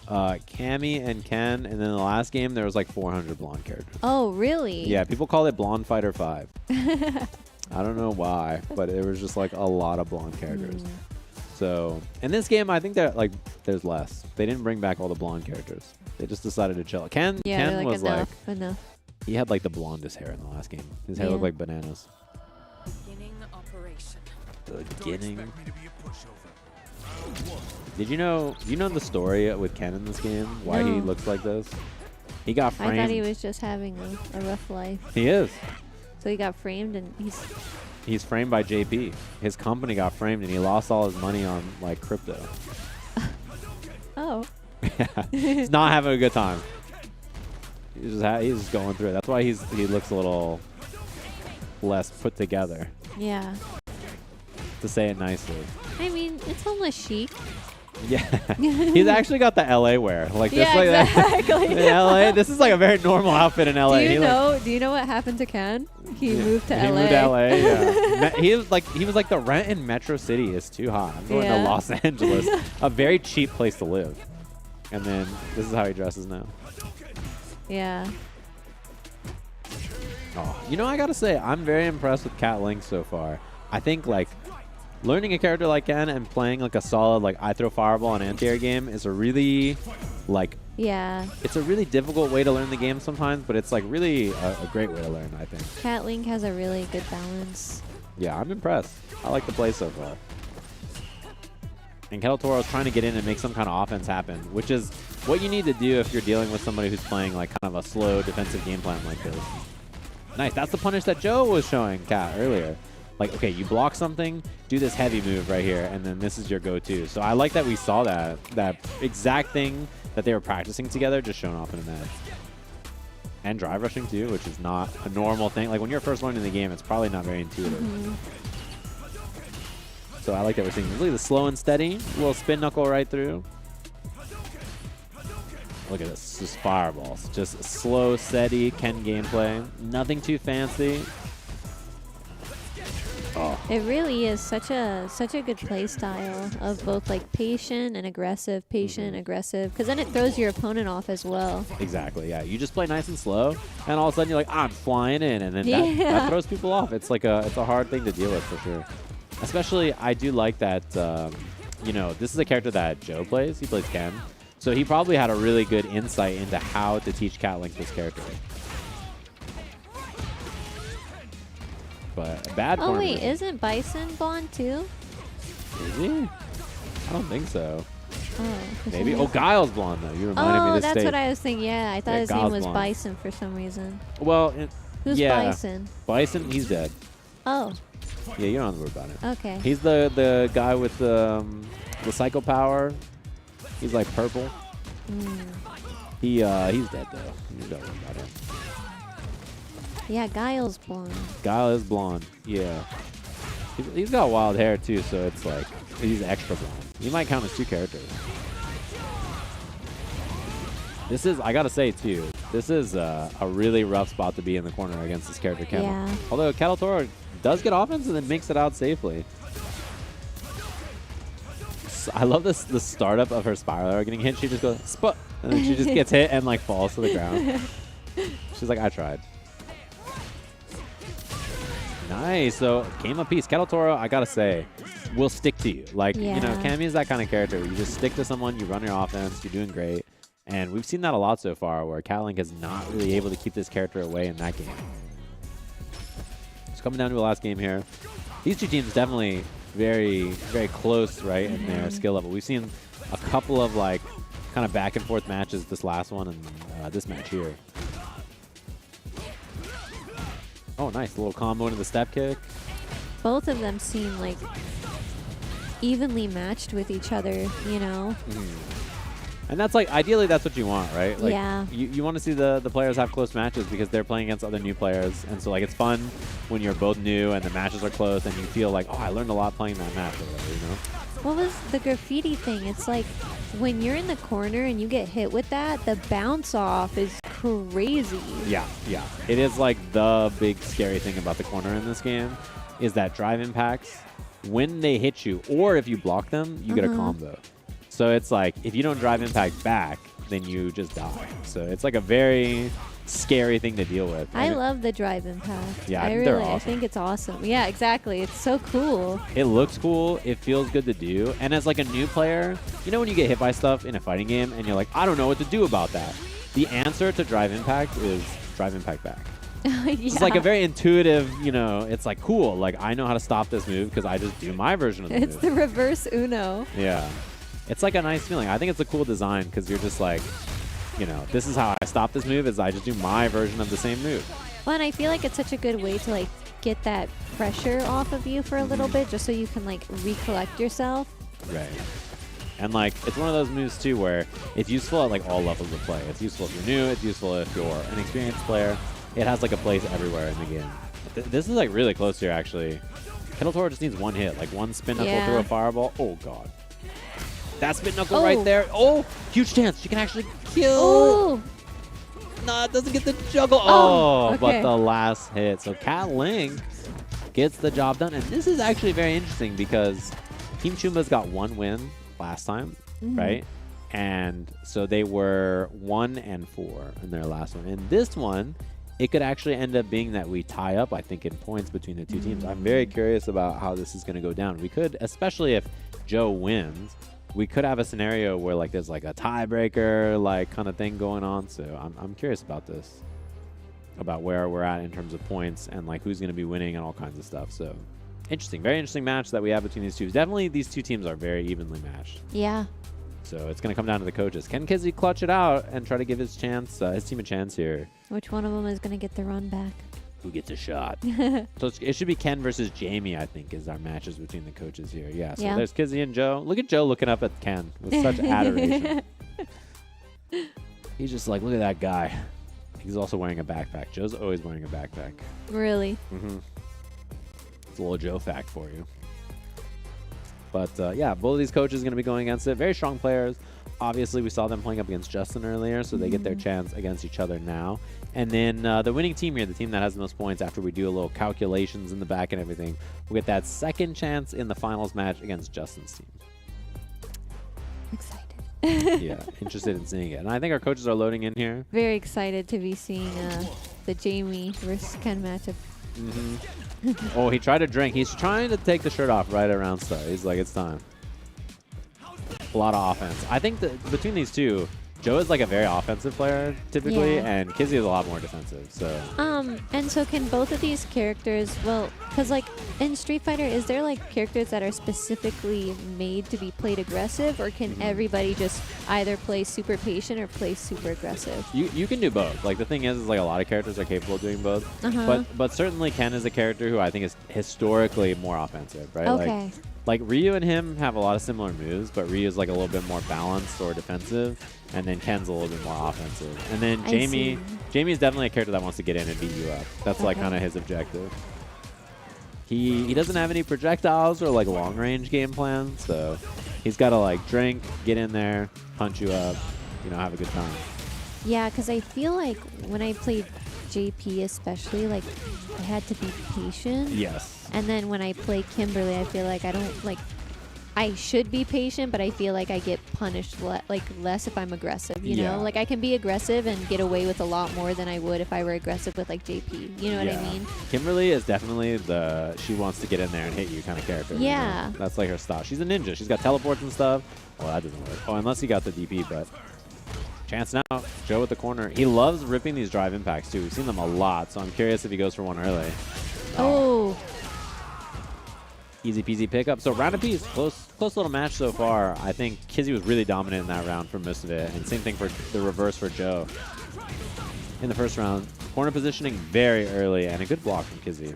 Fighter? Cammy and Ken, and then the last game there was like 400 blonde characters. Oh, really? Yeah, people call it Blonde Fighter 5. I don't know why, but it was just like a lot of blonde characters. So in this game, I think that like there's less. They didn't bring back all the blonde characters. They just decided to chill. Ken like, was enough. He had like the blondest hair in the last game. His hair looked like bananas. Beginning operation. Beginning. Did you know the story with Ken in this game? Why he looks like this? He got framed. I thought he was just having a rough life. He is. So he got framed, and he's framed by JP. His company got framed, and he lost all his money on like crypto. Oh. Yeah, he's not having a good time. He's just going through it. That's why he looks a little less put together. Yeah. To say it nicely. I mean, it's homeless chic. Yeah. He's actually got the LA wear. Like this, yeah, like exactly. in LA, this is like a very normal outfit in LA. Do you know what happened to Ken? He moved to LA. He moved to LA. Yeah. He was like the rent in Metro City is too high. I'm going to Los Angeles, a very cheap place to live. And then this is how he dresses now. Yeah. Oh, you know, I gotta say, I'm very impressed with Cat Link so far. I think like learning a character like Ken and playing like a solid like I throw fireball and anti-air game is a really it's a really difficult way to learn the game sometimes, but it's like really a great way to learn, I think. Cat Link has a really good balance. Yeah, I'm impressed. I like the play so far. And Kettle Toro is trying to get in and make some kind of offense happen, which is what you need to do if you're dealing with somebody who's playing like kind of a slow defensive game plan like this. Nice. That's the punish that Joe was showing Kat earlier. Like, okay, you block something, do this heavy move right here, and then this is your go-to. So I like that we saw that exact thing that they were practicing together just shown off in a match. And drive rushing too, which is not a normal thing. Like when you're first learning the game, it's probably not very intuitive. So I like that we're seeing really the slow and steady, a little spin knuckle right through. Look at this, just fireballs. Just slow, steady Ken gameplay. Nothing too fancy. Oh. It really is such a good play style of both like patient and aggressive, aggressive, because then it throws your opponent off as well. Exactly, yeah. You just play nice and slow, and all of a sudden you're like, I'm flying in, and then that throws people off. It's like it's a hard thing to deal with for sure. Especially, I do like that, you know, this is a character that Joe plays. He plays Ken. So he probably had a really good insight into how to teach Cat Link this character. But a bad Oh, wait, isn't Bison blonde too? Is he? I don't think so. Oh, maybe. Oh, Guile's blonde, though. You reminded me of this that's state. what I was thinking. Yeah, I thought his Guile's name was blonde. Bison for some reason. Well, Who's Bison? Bison, he's dead. Oh. Yeah, you don't have to worry about it. Okay. He's the guy with the psycho power. He's like purple. He's dead though. You don't worry about him. Yeah, Guile's blonde. Guile is blonde. Yeah. He's got wild hair too, so it's like he's extra blonde. You might count as two characters. This is, I gotta say too, this is a really rough spot to be in the corner against this character, Kettle. Yeah. Although Kettle Toro does get offense and then makes it out safely. So I love the startup of her spiral arrow getting hit. She just goes, spot, and then she just gets hit and like falls to the ground. She's like, I tried. Nice. So game of peace. Kettle Toro, I gotta say, will stick to you. Like, you know, Cammy is that kind of character where you just stick to someone, you run your offense, you're doing great. And we've seen that a lot so far where Cat Link is not really able to keep this character away in that game. It's coming down to a last game here. These two teams definitely very, very close, right, in their skill level. We've seen a couple of like kind of back and forth matches, this last one and this match here. Oh, nice. A little combo into the step kick. Both of them seem like evenly matched with each other, you know? And that's like, ideally, that's what you want, right? Like, Yeah. You want to see the players have close matches because they're playing against other new players. And so, like, it's fun when you're both new and the matches are close and you feel like, oh, I learned a lot playing that match or whatever, you know? What was the graffiti thing? It's like when you're in the corner and you get hit with that, the bounce off is crazy. Yeah, yeah. It is like the big scary thing about the corner in this game is that drive impacts, when they hit you, or if you block them, you get a combo. So it's like, if you don't drive impact back, then you just die. So it's like a very scary thing to deal with. I love the drive impact. Yeah, I they're really, I awesome. think it's awesome. Yeah, exactly. It's so cool. It looks cool. It feels good to do. And as like a new player, you know when you get hit by stuff in a fighting game and you're like, I don't know what to do about that. The answer to drive impact is drive impact back. It's like a very intuitive, you know, it's like cool. Like I know how to stop this move because I just do my version of the It's move. the reverse Uno. Yeah. It's like a nice feeling. I think it's a cool design because you're just like, you know, this is how I stop this move is I just do my version of the same move. Well, and I feel like it's such a good way to like get that pressure off of you for a little bit just so you can like recollect yourself. Right. And like, it's one of those moves too where it's useful at like all levels of play. It's useful if you're new, it's useful if you're an experienced player. It has like a place everywhere in the game. This is like really close here actually. Kettle Toro just needs one hit, like one spin knuckle through a fireball. Oh god. That spin knuckle right there. Oh, huge chance. She can actually kill. Oh. No, it doesn't get the juggle. Oh, okay. But the last hit. So Cat Ling gets the job done. And this is actually very interesting because Team Chumba's got one win last time, right? And so they were 1-4 in their last one. In this one, it could actually end up being that we tie up, I think, in points between the two teams. I'm very curious about how this is going to go down. We could, especially if Joe wins, we could have a scenario where like there's like a tiebreaker like kind of thing going on. So I'm curious about this, about where we're at in terms of points and like who's going to be winning and all kinds of stuff. So interesting, very interesting match that we have between these two. Definitely these two teams are very evenly matched. Yeah. So it's going to come down to the coaches. Can Kizzy clutch it out and try to give his team a chance here? Which one of them is going to get the run back? Who gets a shot? So it should be Ken versus Jamie, I think, is our matches between the coaches here. Yeah, so there's Kizzy and Joe. Look at Joe looking up at Ken with such adoration. He's just like, look at that guy. He's also wearing a backpack. Joe's always wearing a backpack. Really? It's a little Joe fact for you. But yeah, both of these coaches are going to be going against it. Very strong players. Obviously, we saw them playing up against Justin earlier, so they get their chance against each other now. And then the winning team here, the team that has the most points after we do a little calculations in the back and everything, will get that second chance in the finals match against Justin's team. Excited. Yeah, interested in seeing it. And I think our coaches are loading in here. Very excited to be seeing the Jamie versus Ken matchup. Oh, he tried to drink. He's trying to take the shirt off right around start. He's like, it's time. A lot of offense. I think that between these two, Joe is like a very offensive player typically, and Kizzy is a lot more defensive. So and so can both of these characters, well, because like in Street Fighter, is there like characters that are specifically made to be played aggressive, or can everybody just either play super patient or play super aggressive? you can do both. Like the thing is like a lot of characters are capable of doing both. But certainly Ken is a character who I think is historically more offensive, right? Okay. Like Ryu and him have a lot of similar moves, but Ryu's like a little bit more balanced or defensive, and then Ken's a little bit more offensive. And then Jamie is definitely a character that wants to get in and beat you up. That's like kind of his objective. He doesn't have any projectiles or like long range game plans, so he's got to like drink, get in there, punch you up, you know, have a good time. Yeah, because I feel like when I played JP especially, like I had to be patient. Yes. And then when I play Kimberly, I feel like I don't like. I should be patient, but I feel like I get punished less if I'm aggressive. You know, like I can be aggressive and get away with a lot more than I would if I were aggressive with like JP. You know what I mean? Kimberly is definitely she wants to get in there and hit you kind of character. Yeah. You know? That's like her style. She's a ninja. She's got teleports and stuff. Well, that doesn't work. Oh, unless he got the DP, but. Chance now. Joe at the corner. He loves ripping these drive impacts too. We've seen them a lot, so I'm curious if he goes for one early. Oh. Easy peasy pickup. So round apiece. Close little match so far. I think Kizzy was really dominant in that round for most of it. And same thing for the reverse for Joe. In the first round. Corner positioning very early and a good block from Kizzy.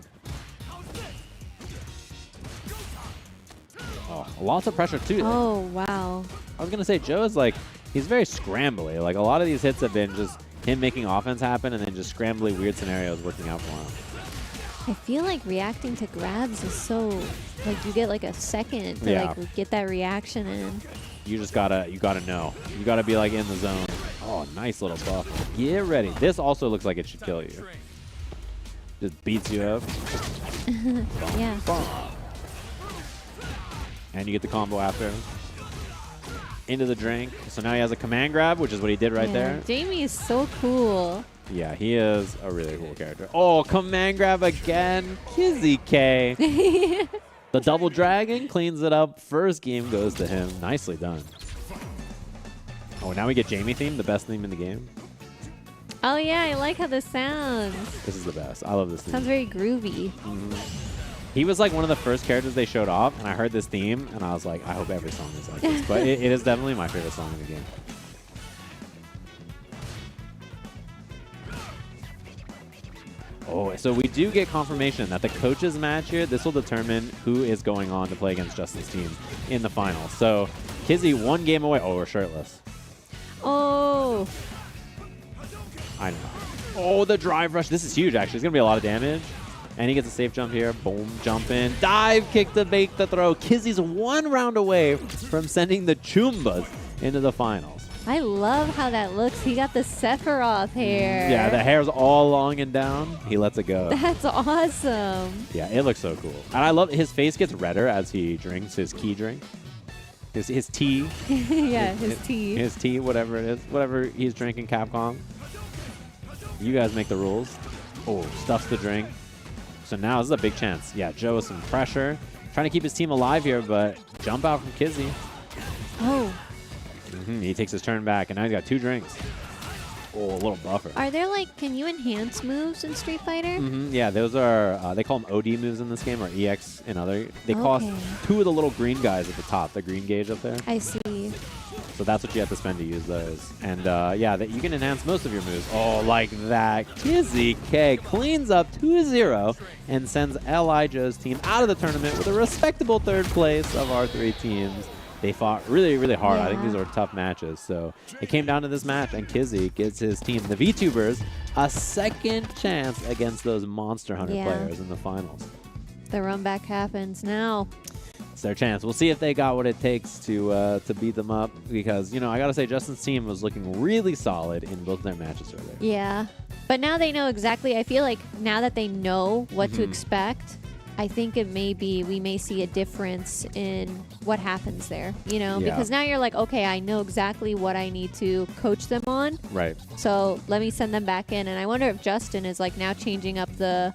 Oh, Lots of pressure, too. Oh, wow. I was going to say, Joe is like, he's very scrambly. Like, a lot of these hits have been just him making offense happen and then just scrambly, weird scenarios working out for him. I feel like reacting to grabs is so, like, you get like a second to like get that reaction in. You just gotta know. You gotta be like in the zone. Oh, nice little buff. Get ready. This also looks like it should kill you. Just beats you up. Yeah. And you get the combo after. Into the drink. So now he has a command grab, which is what he did right there. Jamie is so cool. Yeah, he is a really cool character. Oh, command grab again. Kizzy K. The double dragon cleans it up. First game goes to him. Nicely done. Oh, now we get Jamie theme, the best theme in the game. Oh, yeah, I like how this sounds. This is the best. I love this theme. Sounds very groovy. He was like one of the first characters they showed off, and I heard this theme, and I was like, I hope every song is like this. But it is definitely my favorite song in the game. Oh, so we do get confirmation that the coaches match here, this will determine who is going on to play against Justin's team in the final. So Kizzy, 1 game away. Oh, we're shirtless. Oh. I know. Oh, the drive rush. This is huge, actually. It's going to be a lot of damage. And he gets a safe jump here. Boom, jump in. Dive kick to make the throw. Kizzy's 1 round away from sending the Chumbas into the finals. I love how that looks. He got the Sephiroth hair. Yeah, the hair's all long and down. He lets it go. That's awesome. Yeah, it looks so cool. And I love his face gets redder as he drinks his key drink. His tea. Yeah, his tea. His tea, whatever it is. Whatever he's drinking, Capcom. You guys make the rules. Oh, stuffs the drink. So now this is a big chance. Yeah, Joe with some pressure. Trying to keep his team alive here, but jump out from Kizzy. Oh. He takes his turn back, and now he's got 2 drinks. Oh, a little buffer. Are there like, can you enhance moves in Street Fighter? Yeah, those are, they call them OD moves in this game, or EX in other. They cost 2 of the little green guys at the top, the green gauge up there. I see. So that's what you have to spend to use those. And yeah, you can enhance most of your moves. Oh, like that. Kizzy K cleans up 2-0 and sends L.I. Joe's team out of the tournament with a respectable 3rd place of our 3 teams. They fought really, really hard. Yeah. I think these were tough matches. So it came down to this match, and Kizzy gives his team, the VTubers, a 2nd chance against those Monster Hunter players in the finals. The run back happens now. It's their chance. We'll see if they got what it takes to beat them up, because, you know, I got to say, Justin's team was looking really solid in both their matches earlier. Yeah. But now they know exactly. I feel like now that they know what to expect, I think it may be, we may see a difference in what happens there, you know, because now you're like, okay, I know exactly what I need to coach them on. Right. So let me send them back in. And I wonder if Justin is like now changing up the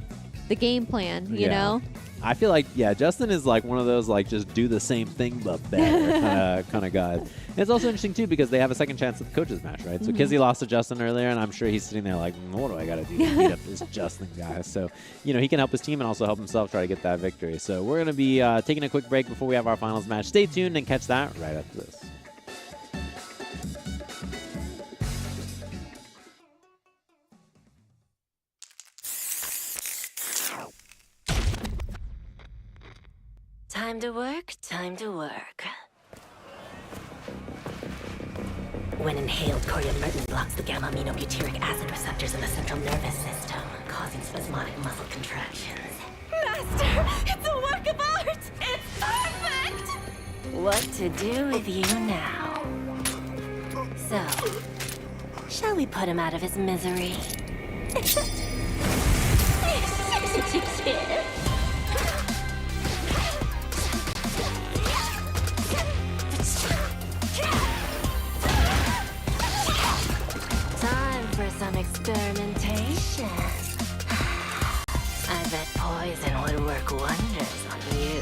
game plan, you know? I feel like, yeah, Justin is like one of those, like, just do the same thing but better kind of guys. And it's also interesting, too, because they have a 2nd chance at the coaches match, right? So Kizzy lost to Justin earlier, and I'm sure he's sitting there like, what do I got to do to beat up this Justin guy? So, you know, he can help his team and also help himself try to get that victory. So we're going to be taking a quick break before we have our finals match. Stay tuned and catch that right after this. Time to work, time to work. When inhaled, coriamurtin blocks the gamma-aminobutyric acid receptors in the central nervous system, causing spasmodic muscle contractions. Master, it's a work of art! It's perfect! What to do with you now? So, shall we put him out of his misery? Time for some experimentation. I bet poison would work wonders on you.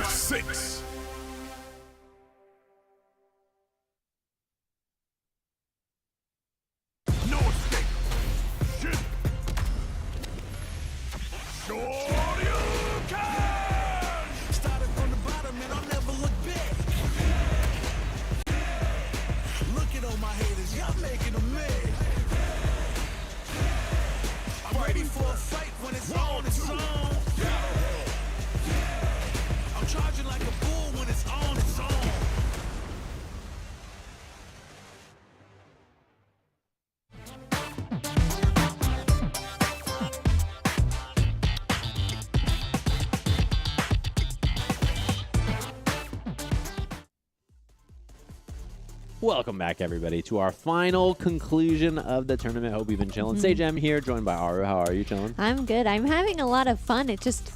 6. No escape. Shit. Shoryuken! Started from the bottom and I'll never look back. Look at all my haters, y'all making them mad. I'm ready for a fight when it's on, it's on. I'm charging like a bull when it's on, it's on. Welcome back, everybody, to our final conclusion of the tournament. Hope you've been chilling. Sajam here, joined by ARUUU. How are you chilling? I'm good. I'm having a lot of fun. It just,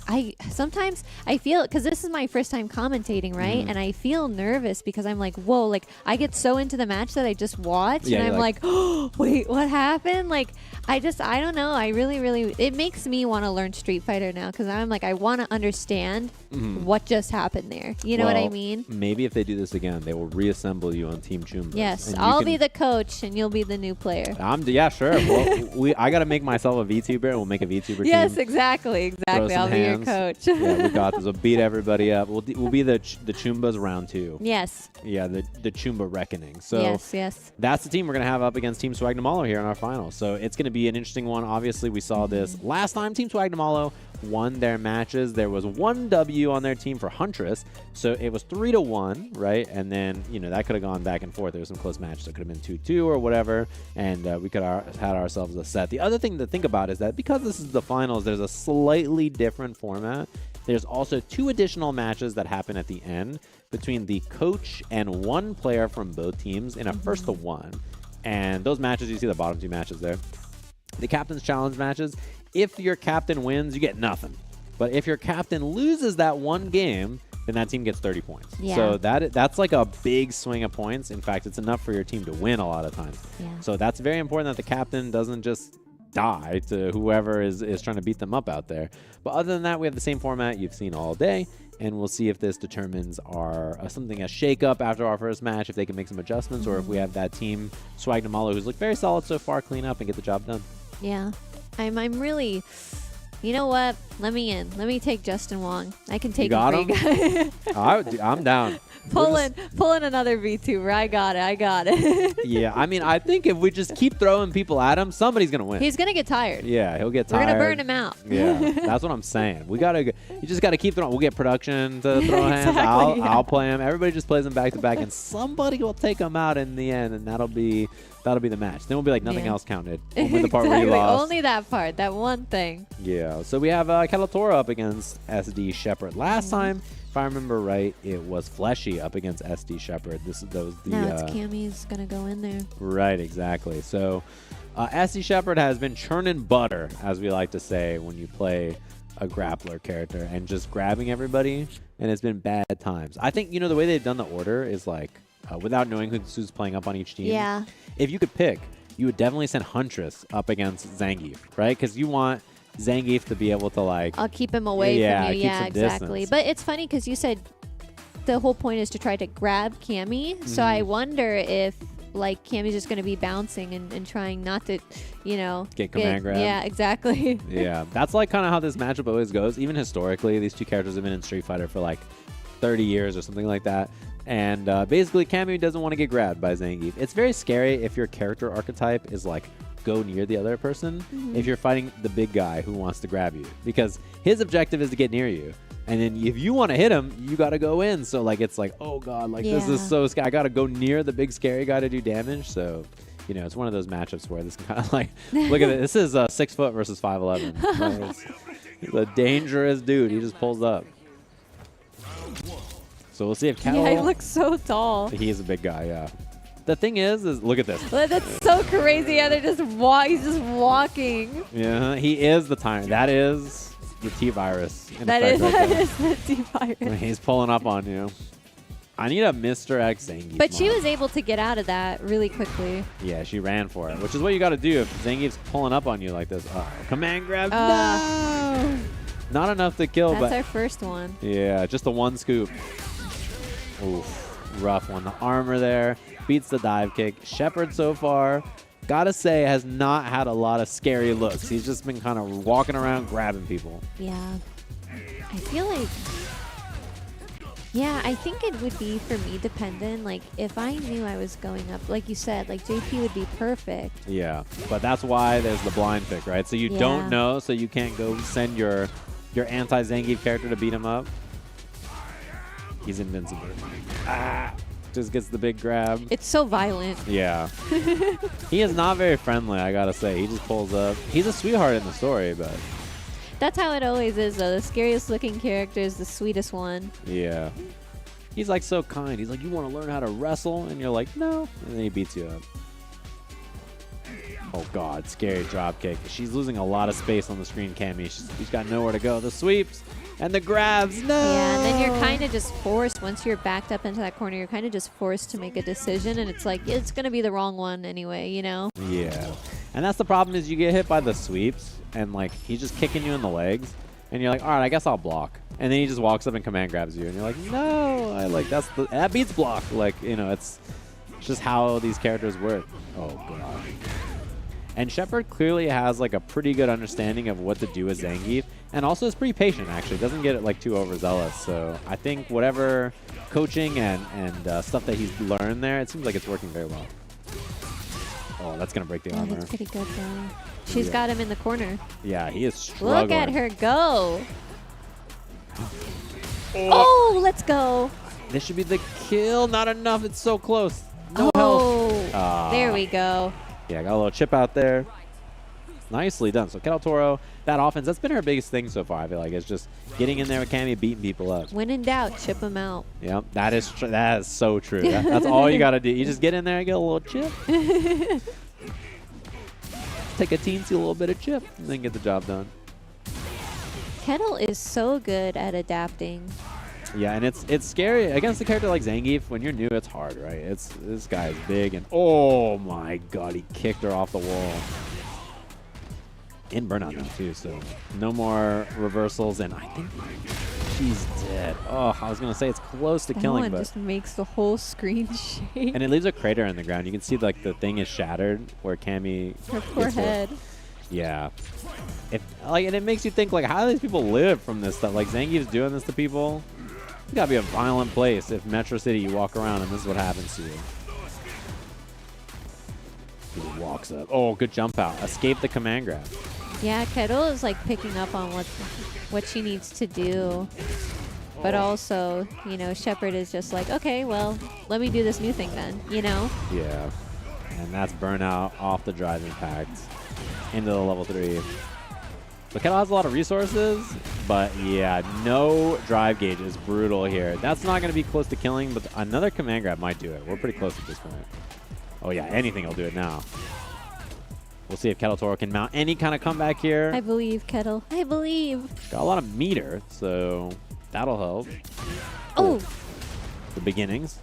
sometimes I feel, because this is my first time commentating, right? And I feel nervous because I'm like, whoa, like I get so into the match that I just watch, and I'm like, oh, wait, what happened? Like, I don't know. I really, it makes me want to learn Street Fighter now because I'm like, I want to understand what just happened there. You know what I mean? Maybe if they do this again, they will reassemble you on Team Chumbas. Yes, I'll be the coach and you'll be the new player. Yeah, sure. Well, I got to make myself a VTuber and we'll make a VTuber yes, team. exactly. I'll be your coach. Yeah, we got this. We'll beat everybody up. We'll be the Chumbas round 2. Yes. Yeah, the Chumba Reckoning. So yes. That's the team we're going to have up against Team Swagdamalo here in our final. So it's going to be an interesting one. Obviously, we saw this last time. Team Swagdamalo won their matches. There was 1 W on their team for Huntress. So it was 3-1, right? And then, that could have gone back and forth. There was some close matches. It could have been 2-2 or whatever. And we could have had ourselves a set. The other thing to think about is that because this is the finals, there's a slightly different format. There's also 2 additional matches that happen at the end between the coach and 1 player from both teams in a first to 1. And those matches, you see the bottom 2 matches there. The Captain's Challenge matches, if your captain wins, you get nothing. But if your captain loses that 1 game, then that team gets 30 points. Yeah. So that's like a big swing of points. In fact, it's enough for your team to win a lot of times. Yeah. So that's very important that the captain doesn't just die to whoever is trying to beat them up out there. But other than that, we have the same format you've seen all day. And we'll see if this determines something a shake-up after our first match, if they can make some adjustments, or if we have that team Swagdamalo, who's looked very solid so far, clean up and get the job done. Yeah. I'm really... You know what? Let me in. Let me take Justin Wong. I can take him. I'm down. Pull in another VTuber. I got it. Yeah, I mean, I think if we just keep throwing people at him, somebody's going to win. He's going to get tired. Yeah, he'll get tired. We're going to burn him out. Yeah, that's what I'm saying. You just got to keep throwing. We'll get production to throw hands. Exactly, I'll play him. Everybody just plays him back to back, and somebody will take him out in the end, and that'll be the match. Then we'll be like nothing else counted. Only the part where you lost. Only that part, that one thing. Yeah. So we have Calatora up against SD Shepard. Last time, if I remember right, it was Fleshy up against SD Shepard. Now it's Cammy's gonna go in there. Right. Exactly. So SD Shepard has been churning butter, as we like to say, when you play a grappler character and just grabbing everybody, and it's been bad times. I think the way they've done the order is like. Without knowing who's playing up on each team. Yeah. If you could pick, you would definitely send Huntress up against Zangief, right? Because you want Zangief to be able to I'll keep him away from you. Yeah, exactly. Distance. But it's funny because you said the whole point is to try to grab Cammy. So I wonder if Cammy's just going to be bouncing and trying not to, get command grab. Yeah, exactly. Yeah, that's kind of how this matchup always goes. Even historically, these 2 characters have been in Street Fighter for 30 years or something like that. And basically, Cammy doesn't want to get grabbed by Zangief. It's very scary if your character archetype is go near the other person. If you're fighting the big guy who wants to grab you, because his objective is to get near you. And then if you want to hit him, you got to go in. So it's oh god, this is so scary. I got to go near the big scary guy to do damage. So it's one of those matchups where this kind of look at it. This is 6 foot versus 5'11". He's a dangerous dude. He just pulls up. So we'll see if Cal. Yeah, he looks so tall. He is a big guy, yeah. The thing is look at this. That's so crazy. Yeah, he's just walking. Yeah, he is the tyrant. That is the T-Virus. That is the T-Virus. He's pulling up on you. I need a Mr. X Zangief. But she was able to get out of that really quickly. Yeah, she ran for it, which is what you got to do if Zangief's pulling up on you like this. Command grab. No! Not enough to kill, That's but our first one. yeah, just the one scoop. Oof, rough one. The armor there beats the dive kick. Shepard so far, gotta say, has not had a lot of scary looks. He's just been kind of walking around grabbing people. Yeah. I feel like... Yeah, I think it would be, for me, dependent. Like, if I knew I was going up, like you said, like, JP would be perfect. Yeah, but that's why there's the blind pick, right? So you don't know, so you can't go send your anti-Zangief character to beat him up. He's invincible. Ah! Just gets the big grab. It's so violent. Yeah. He is not very friendly, I gotta say. He just pulls up. He's a sweetheart in the story, but... That's how it always is, though. The scariest looking character is the sweetest one. Yeah. He's like so kind. He's like, you want to learn how to wrestle? And you're like, no. And then he beats you up. Oh, God. Scary drop kick. She's losing a lot of space on the screen, Cammy. She's got nowhere to go. The sweeps and the grabs. No. Yeah, and then you're kind of just forced. Once you're backed up into that corner, you're kind of just forced to make a decision. And it's like, it's going to be the wrong one anyway, you know? Yeah. And that's the problem is you get hit by the sweeps. And, like, he's just kicking you in the legs. And you're like, all right, I guess I'll block. And then he just walks up and command grabs you. And you're like, no. That beats block. Like, you know, it's just how these characters work. Oh, God. And Shepard clearly has, like, a pretty good understanding of what to do with Zangief. And also is pretty patient, actually. Doesn't get it, like, too overzealous. So I think whatever coaching and stuff that he's learned there, it seems like it's working very well. Oh, that's going to break the armor. That's pretty good, though. She's got him in the corner. Yeah, he is struggling. Look at her go. Oh, let's go. This should be the kill. Not enough. It's so close. No health. There we go. Yeah, got a little chip out there. Nicely done. So Kettle Toro, that offense, that's been her biggest thing so far, I feel like. It's just getting in there with Cammy, beating people up. When in doubt, chip them out. Yep, that is so true. That's all you got to do. You just get in there and get a little chip. Take a teensy little bit of chip and then get the job done. Kettle is so good at adapting. Yeah, and it's scary against a character like Zangief. When you're new, it's hard, right? This guy is big, and oh my God, he kicked her off the wall. In burnout now too, so no more reversals, and I think she's dead. Oh, I was gonna say it's close to killing, but just makes the whole screen shake. And it leaves a crater in the ground. You can see like the thing is shattered where Cammy. Her poor head. Yeah. And it makes you think like, how do these people live from this stuff? Like Zangief's doing this to people. It's gotta be a violent place if Metro City you walk around and this is what happens to you. He walks up. Oh, good jump out. Escape the command grab. Yeah, Kettle is like picking up on what she needs to do. But also, you know, Shepard is just like, okay, well, let me do this new thing then, you know? Yeah. And that's burnout off the drive impact into the level 3. So Kettle has a lot of resources, but yeah, no drive gauge is brutal here. That's not going to be close to killing, but another command grab might do it. We're pretty close at this point. Oh yeah, anything will do it now. We'll see if Kettle Toro can mount any kind of comeback here. I believe, Kettle. I believe. Got a lot of meter, so that'll help. Oh. The beginnings.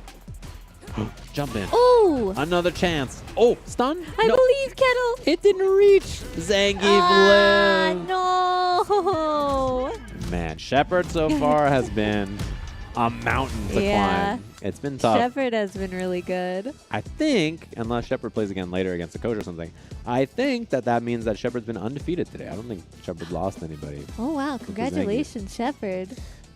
Jump in. Oh. Another chance. Oh, stun? I believe, Kettle. It didn't reach. Zangief lived. No. Man, Shepard so far has been a mountain to climb. It's been tough. Shepard has been really good. I think, unless Shepard plays again later against a coach or something, I think that means that Shepard's been undefeated today. I don't think Shepard lost anybody. Oh, wow. Congratulations, Shepard.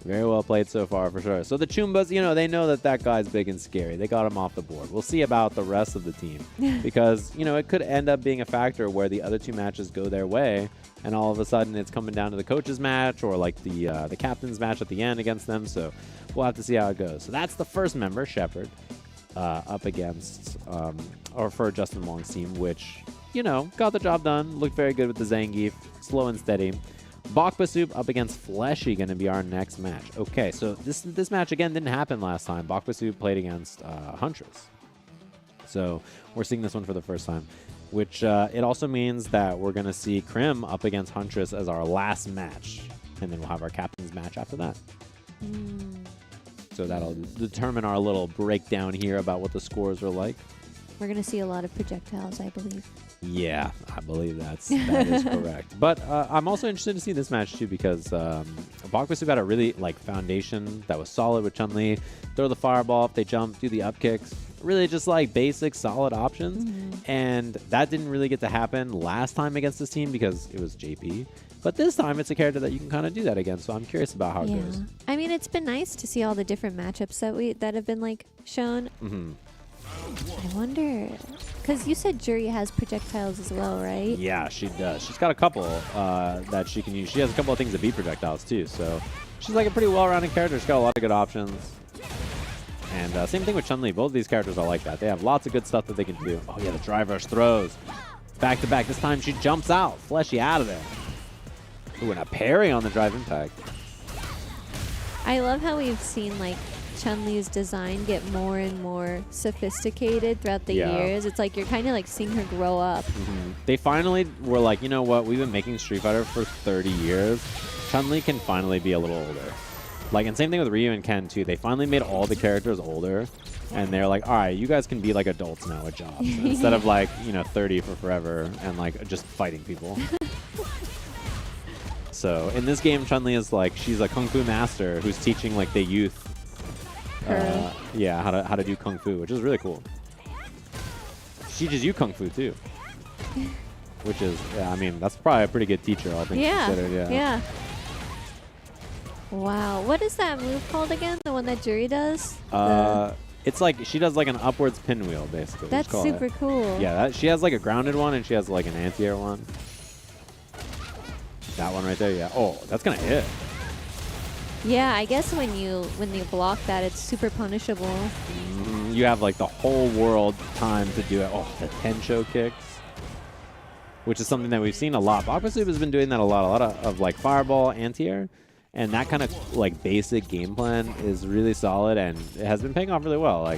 Very well played so far, for sure. So the Chumbas, you know, they know that guy's big and scary. They got him off the board. We'll see about the rest of the team. Because, you know, it could end up being a factor where the other two matches go their way, and all of a sudden it's coming down to the coach's match or, like, the captain's match at the end against them. So we'll have to see how it goes. So that's the first member, Shepard, up against, or for Justin Wong's team, which, you know, got the job done. Looked very good with the Zangief. Slow and steady. Bakba Soup up against Fleshy going to be our next match. Okay, so this match, again, didn't happen last time. Bakba Soup played against Huntress. So we're seeing this one for the first time, which it also means that we're going to see Krim up against Huntress as our last match. And then we'll have our captain's match after that. So that'll determine our little breakdown here about what the scores are like. We're going to see a lot of projectiles, I believe. Yeah, I believe that is correct. But I'm also interested to see this match too because Bak vtuber had a really foundation that was solid with Chun-Li. Throw the fireball if they jump, do the up kicks. Really just basic, solid options. And that didn't really get to happen last time against this team because it was JP. But this time it's a character that you can kind of do that against. So I'm curious about how it goes. I mean, it's been nice to see all the different matchups that have been shown. I wonder, because you said Jury has projectiles as well, right? Yeah, she does. She's got a couple that she can use. She has a couple of things that beat projectiles too. So she's a pretty well-rounded character. She's got a lot of good options. And same thing with Chun-Li. Both of these characters are like that. They have lots of good stuff that they can do. Oh yeah, the drive rush throws. Back to back. This time she jumps out. Fleshy out of there. Ooh, and a parry on the drive impact. I love how we've seen Chun-Li's design get more and more sophisticated throughout the years. It's you're kind of seeing her grow up. They finally were you know what? We've been making Street Fighter for 30 years. Chun-Li can finally be a little older. And same thing with Ryu and Ken too. They finally made all the characters older. And they're all right, you guys can be adults now with jobs. Instead of 30 for forever and just fighting people. So in this game, Chun-Li is she's a kung fu master who's teaching the youth how to do kung fu, which is really cool. She teaches you kung fu too, which is I mean that's probably a pretty good teacher, all things considered. Yeah. Wow, what is that move called again? The one that Jury does? It's she does an upwards pinwheel basically. That's super cool. Yeah, she has a grounded one and she has an anti-air one. That one right there, yeah. Oh, that's gonna hit. Yeah, I guess when you block that, it's super punishable. You have the whole world time to do it. Oh, the Tensho kicks, which is something that we've seen a lot. Bak vtuber has been doing that a lot of fireball, anti-air, and that kind of basic game plan is really solid and it has been paying off really well.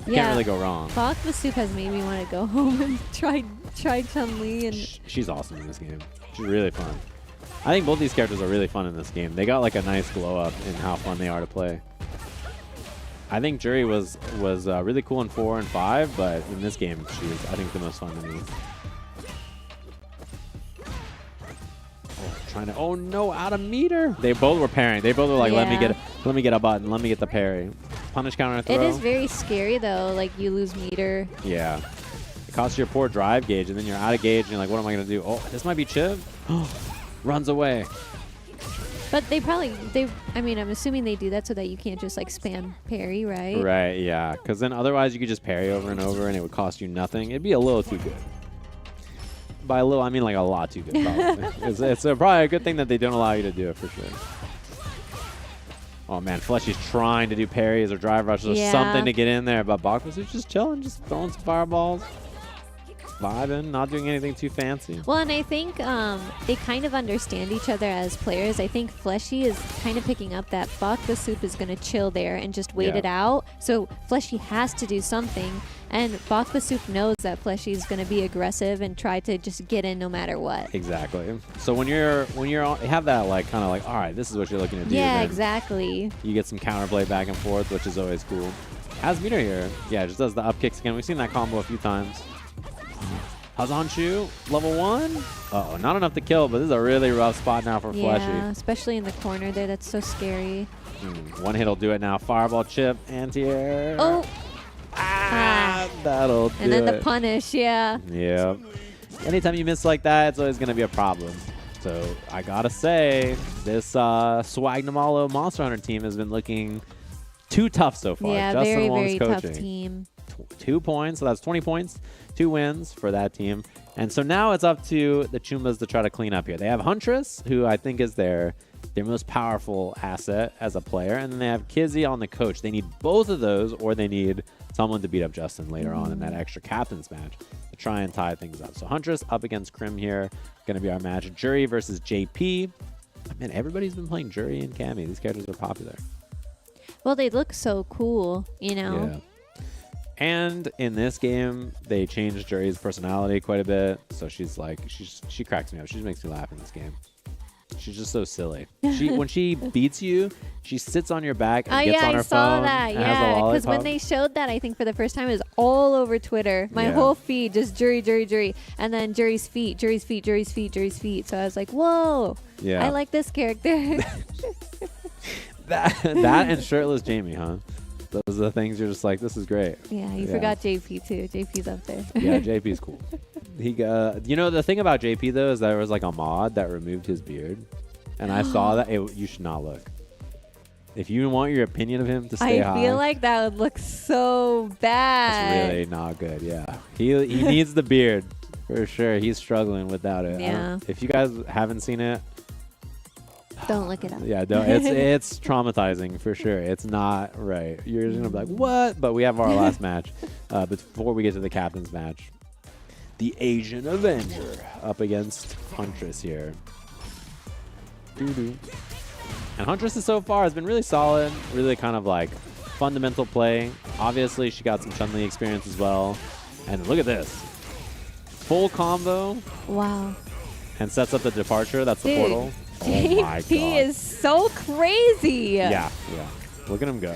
You can't really go wrong. Bak vtuber has made me want to go home and try Chun-Li, and she's awesome in this game. She's really fun. I think both these characters are really fun in this game. They got a nice glow up in how fun they are to play. I think Jury was really cool in 4 and 5, but in this game, she's I think the most fun to me. Oh no, out of meter. They both were parrying. They both were let me get a button. Let me get the parry. Punish counter throw. It is very scary though. You lose meter. Yeah. It costs you a poor drive gauge, and then you're out of gauge, and you're what am I gonna do? Oh, this might be chip. Runs away. But I mean, I'm assuming they do that so that you can't just spam parry, right? Right, yeah. Because then otherwise you could just parry over and over and it would cost you nothing. It'd be a little too good. By a little, I mean a lot too good, probably. it's probably a good thing that they don't allow you to do it for sure. Oh man, Fleshy's trying to do parries or drive rushes or something to get in there, but Bak vtuber's just chilling, just throwing some fireballs. Vibing, not doing anything too fancy. Well, and I think they kind of understand each other as players. I think Fleshy is kind of picking up that Bak vtuber is going to chill there and just wait it out. So Fleshy has to do something, and Bak vtuber knows that Fleshy is going to be aggressive and try to just get in no matter what. Exactly. So when you have that kind of all right, this is what you're looking to do. Yeah, exactly. You get some counterplay back and forth, which is always cool. Has meter here. Yeah, just does the up kicks again. We've seen that combo a few times. Hazanshu, level 1. Uh-oh, not enough to kill, but this is a really rough spot now for Fleshy. Yeah, especially in the corner there. That's so scary. One hit will do it now. Fireball chip, anti-air. Oh! That'll do it. And then the punish, yeah. Yep. Anytime you miss like that, it's always going to be a problem. So I got to say, this Swagnamalo Monster Hunter team has been looking too tough so far. Yeah, Justin very, Wong's very coaching. tough team. 2 points, so that's 20 points. 2 wins for that team. And so now it's up to the Chumbas to try to clean up here. They have Huntress, who I think is their most powerful asset as a player. And then they have Kizzy on the coach. They need both of those, or they need someone to beat up Justin later on in that extra captain's match to try and tie things up. So Huntress up against Krim here. Going to be our match. Jury versus JP. Man, everybody's been playing Jury and Cammy. These characters are popular. Well, they look so cool, you know? Yeah. And in this game, they changed Jury's personality quite a bit. So she's she cracks me up. She makes me laugh in this game. She's just so silly. When she beats you, she sits on your back and gets yeah, on her I saw phone that. and has a Yeah, because lollipop. when they showed that, I think for the first time, it was all over Twitter. My Yeah. whole feed, just jury, jury, jury, and then jury's feet, jury's feet, jury's feet, jury's feet. So I was like, whoa, Yeah. I like this character. that and shirtless Jamie, huh? Those are the things you're just like, this is great. Yeah, you forgot JP too. JP's up there. Yeah, JP's cool. You know, the thing about JP though is there was like a mod that removed his beard, and I saw that. You should not look. If you want your opinion of him to stay high, I feel like that would look so bad. it's really not good. Yeah, he needs the beard for sure. He's struggling without it. Yeah. If you guys haven't seen it, Don't look it up. yeah, no, it's traumatizing for sure. It's not right. You're just gonna be like, what? But we have our last match. Before we get to the captain's match, the Asian Avenger up against Huntress here. Doo-doo. And Huntress so far has been really solid, really kind of like fundamental play. Obviously, she got some Chun-Li experience as well. And look at this. Full combo. Wow. And sets up the departure. That's the Dude, portal. Oh my God. JP is so crazy. Yeah. Look at him go.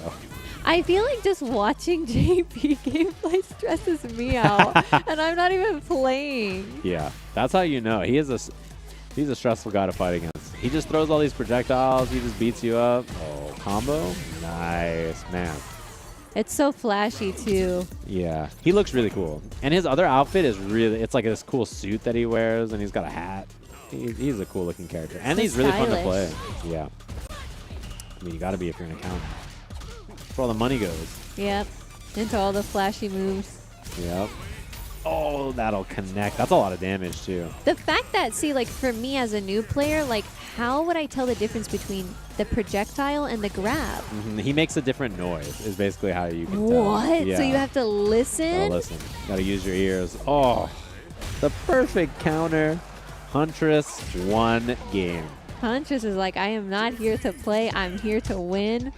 I feel like just watching JP gameplay stresses me out, and I'm not even playing. Yeah, that's how you know. He's a stressful guy to fight against. He just throws all these projectiles. He just beats you up. Oh, combo. Nice, man. It's so flashy, too. Yeah, he looks really cool. And his other outfit is really, it's like this cool suit that he wears, and he's got a hat. He's a cool looking character. And he's really fun to play. Yeah. I mean, you got to be if you're an accountant. That's where all the money goes. Yep. Into all the flashy moves. Yep. Oh, that'll connect. That's a lot of damage, too. The fact that, see, like, for me as a new player, like, how would I tell the difference between the projectile and the grab? He makes a different noise, is basically how you can tell. What? Yeah. So you have to listen? Gotta listen. Gotta use your ears. Oh, the perfect counter. Huntress won game. Huntress is like, I am not here to play. I'm here to win.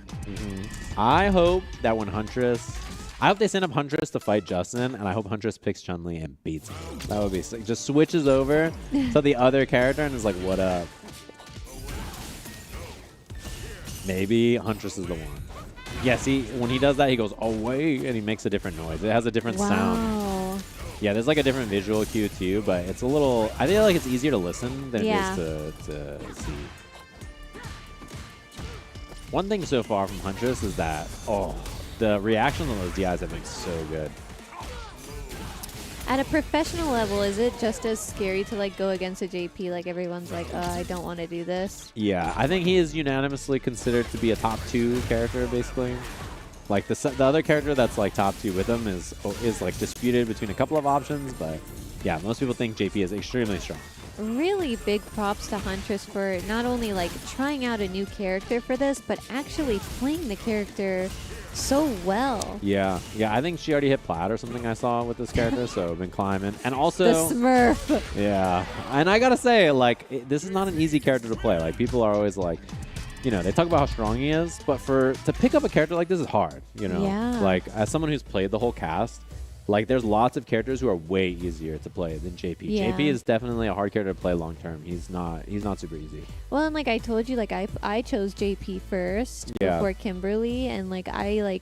I hope that when I hope they send up Huntress to fight Justin, and I hope Huntress picks Chun-Li and beats him. That would be sick. Just switches over to the other character and is like, what up? Maybe Huntress is the one. Yeah, see, when he does that, he goes, oh, wait, and he makes a different noise. It has a different sound. Yeah, there's like a different visual cue too, but it's a little, I feel like it's easier to listen than it is to see. One thing so far from Huntress is that, the reactions on those DIs have been so good. At a professional level, is it just as scary to like go against a JP? Like everyone's like, I don't want to do this. Yeah, I think he is unanimously considered to be a top 2 character, basically. Like the other character that's like top 2 with him is like disputed between a couple of options, but yeah, most people think JP is extremely strong. Really big props to Huntress for not only like trying out a new character for this, but actually playing the character so well. Yeah, I think she already hit plat or something I saw with this character, so I've been climbing. And also the Smurf. Yeah, and I gotta say, like, this is not an easy character to play. Like, people are always like, you know, they talk about how strong he is, but to pick up a character like this is hard, you know? Yeah. Like, as someone who's played the whole cast, like, there's lots of characters who are way easier to play than JP. Yeah. JP is definitely a hard character to play long term. He's not super easy. Well, and like I told you, like I chose JP first before Kimberly, and like I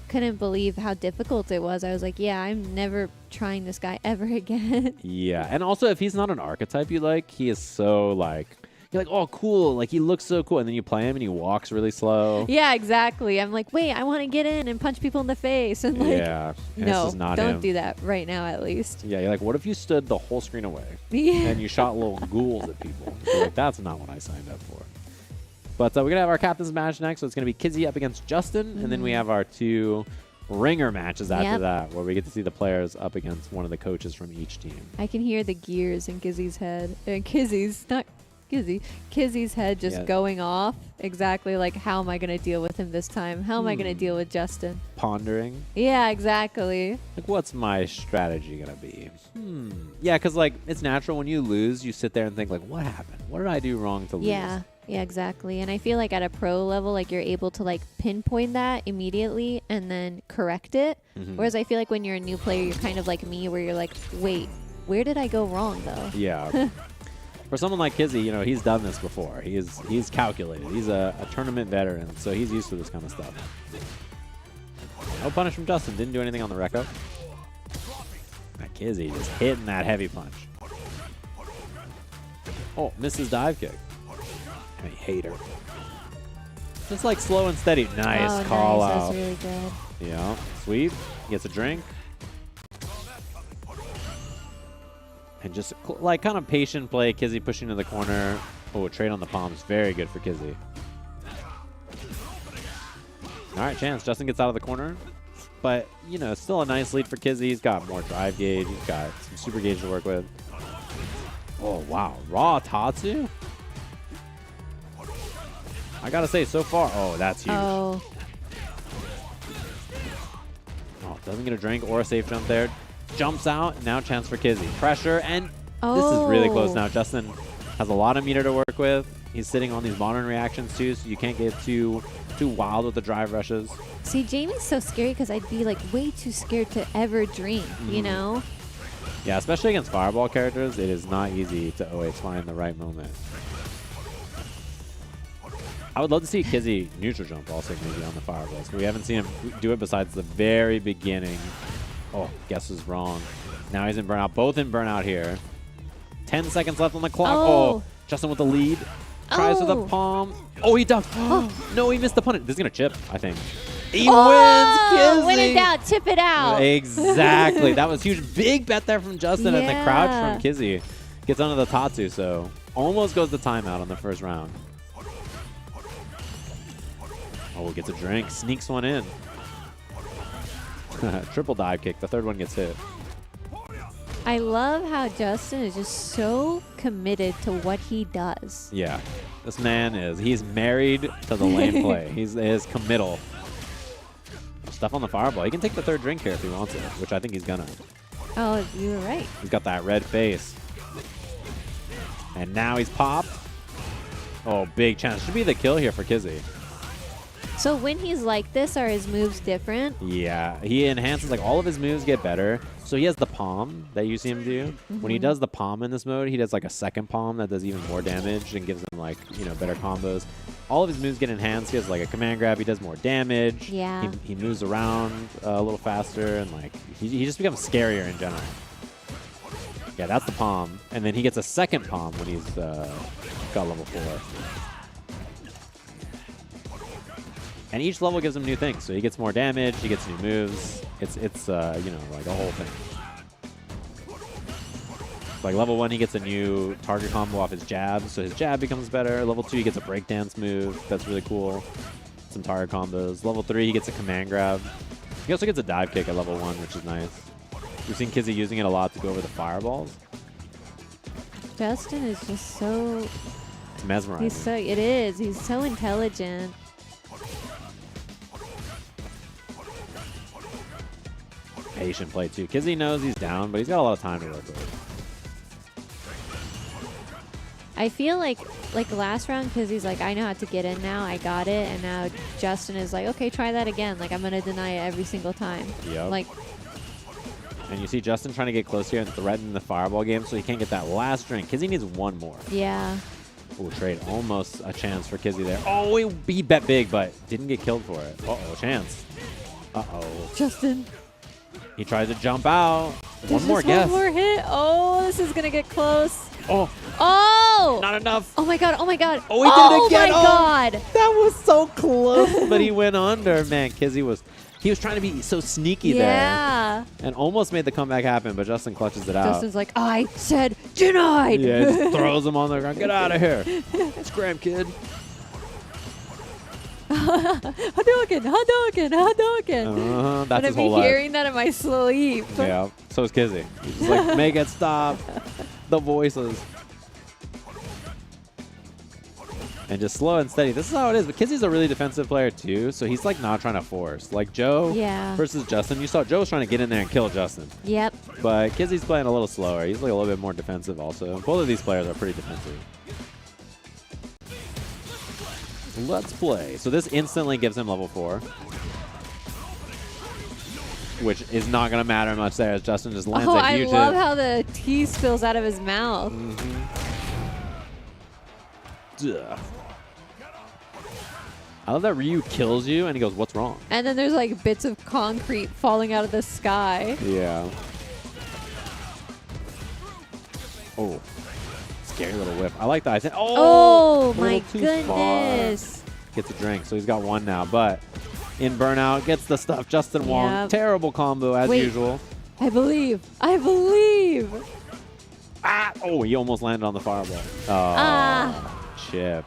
couldn't believe how difficult it was. I was like, yeah, I'm never trying this guy ever again. Yeah, and also if he's not an archetype you like, he is so like, you're like, oh, cool, like he looks so cool, and then you play him and he walks really slow. Yeah, exactly. I'm like, wait, I want to get in and punch people in the face, and like, yeah, and no, this is not don't him. do that right now, at least. Yeah, you're like, what if you stood the whole screen away Yeah. and you shot little ghouls at people? You're like, that's not what I signed up for. But we're gonna have our captain's match next, so it's gonna be Kizzy up against Justin, and then we have our 2 ringer matches after that, where we get to see the players up against one of the coaches from each team. I can hear the gears in Kizzy's head. Kizzy's, not Kizzy. Kizzy's head just going off. Exactly like, how am I going to deal with him this time? How am I going to deal with Justin? Pondering. Yeah, exactly. Like, what's my strategy going to be? Yeah, because, like, it's natural when you lose, you sit there and think, like, what happened? What did I do wrong to lose? Yeah, exactly. And I feel like at a pro level, like, you're able to, like, pinpoint that immediately and then correct it. Whereas I feel like when you're a new player, you're kind of like me, where you're like, wait, where did I go wrong, though? Yeah. For someone like Kizzy, you know, he's done this before. He's calculated. He's a tournament veteran, so he's used to this kind of stuff. No punish from Justin. Didn't do anything on the Recco. That Kizzy just hitting that heavy punch. Oh, misses dive kick. I hate her. Just like slow and steady. Nice call out. That's really good. Yeah, sweet. Gets a drink. And just like kind of patient play. Kizzy pushing to the corner. Oh, trade on the palms. Very good for Kizzy. All right, chance. Justin gets out of the corner. But, you know, still a nice lead for Kizzy. He's got more drive gauge. He's got some super gauge to work with. Oh, wow. Raw Tatsu? I got to say, so far. Oh, that's huge. Oh. Oh, doesn't get a drink or a safe jump there. Jumps out. Now chance for Kizzy. Pressure. And this is really close now. Justin has a lot of meter to work with. He's sitting on these modern reactions, too, so you can't get too wild with the drive rushes. See, Jamie's so scary because I'd be like way too scared to ever drink, you know? Yeah, especially against fireball characters, it is not easy to always find the right moment. I would love to see Kizzy neutral jump also maybe on the fireballs. We haven't seen him do it besides the very beginning. Oh, guess was wrong. Now he's in burnout. Both in burnout here. 10 seconds left on the clock. Oh, Justin with the lead. Tries with the palm. Oh, he ducked. No, he missed the punish. This is going to chip, I think. He wins, Kizzy. Win it out. Tip it out. Exactly. That was huge. Big bet there from Justin and the crouch from Kizzy. Gets under the Tatsu, so almost goes to timeout on the first round. Oh, gets a drink. Sneaks one in. Triple dive kick. The third one gets hit. I love how Justin is just so committed to what he does. Yeah. This man he's married to the lane play. He's committal. Stuff on the fireball. He can take the third drink here if he wants it, which I think he's gonna. Oh, you were right. He's got that red face. And now he's popped. Oh, big chance. Should be the kill here for Kizzy. So when he's like this, are his moves different? Yeah, he enhances, like all of his moves get better. So he has the palm that you see him do. When he does the palm in this mode, he does like a second palm that does even more damage and gives him like, you know, better combos. All of his moves get enhanced. He has like a command grab. He does more damage. Yeah. He moves around a little faster and like he just becomes scarier in general. Yeah, that's the palm. And then he gets a second palm when he's got level 4. And each level gives him new things. So he gets more damage, he gets new moves. It's you know, like a whole thing. Like level 1, he gets a new target combo off his jab, so his jab becomes better. Level 2, he gets a breakdance move. That's really cool. Some target combos. Level 3, he gets a command grab. He also gets a dive kick at level 1, which is nice. We've seen Kizzy using it a lot to go over the fireballs. Justin is just so... It's mesmerizing. It is. He's so intelligent. Patient play too. Kizzy knows he's down, but he's got a lot of time to work with. I feel like last round, Kizzy's like, I know how to get in now. I got it. And now Justin is like, okay, try that again. Like, I'm going to deny it every single time. Yep. Like, and you see Justin trying to get close here and threaten the fireball game so he can't get that last drink. Kizzy needs one more. Yeah. Oh, trade. Almost a chance for Kizzy there. Oh, he bet big, but didn't get killed for it. Uh-oh, chance. Uh-oh. Justin. He tries to jump out. One more guess. One more hit. Oh, this is going to get close. Oh. Oh. Not enough. Oh, my God. Oh, my God. Oh, he did it again. Oh, my God. That was so close, but he went under. Man, Kizzy was trying to be so sneaky there. And almost made the comeback happen, but Justin clutches it out. Justin's like, I said denied. Yeah, he just throws him on the ground. Get out of here. Scram, kid. Hadouken, Hadouken, Hadouken. That's his whole life. I'm hearing that in my sleep. Yeah, so is Kizzy. He's just like, make it stop. The voices. And just slow and steady. This is how it is. But Kizzy's a really defensive player too, so he's like not trying to force. Like Joe versus Justin. You saw Joe was trying to get in there and kill Justin. Yep. But Kizzy's playing a little slower. He's like a little bit more defensive also. Both of these players are pretty defensive. Let's play. So this instantly gives him level 4. Which is not going to matter much there as Justin just lands a huge hit. I love how the tea spills out of his mouth. Duh. I love that Ryu kills you and he goes, what's wrong? And then there's like bits of concrete falling out of the sky. Yeah. Oh. Scary little whip. I like that. I said, oh my goodness. Far. Gets a drink, so he's got one now. But in Burnout, gets the stuff. Justin Wong. Yep. Terrible combo as usual. I believe. I believe. Ah! Oh, he almost landed on the fireball. Oh, chip.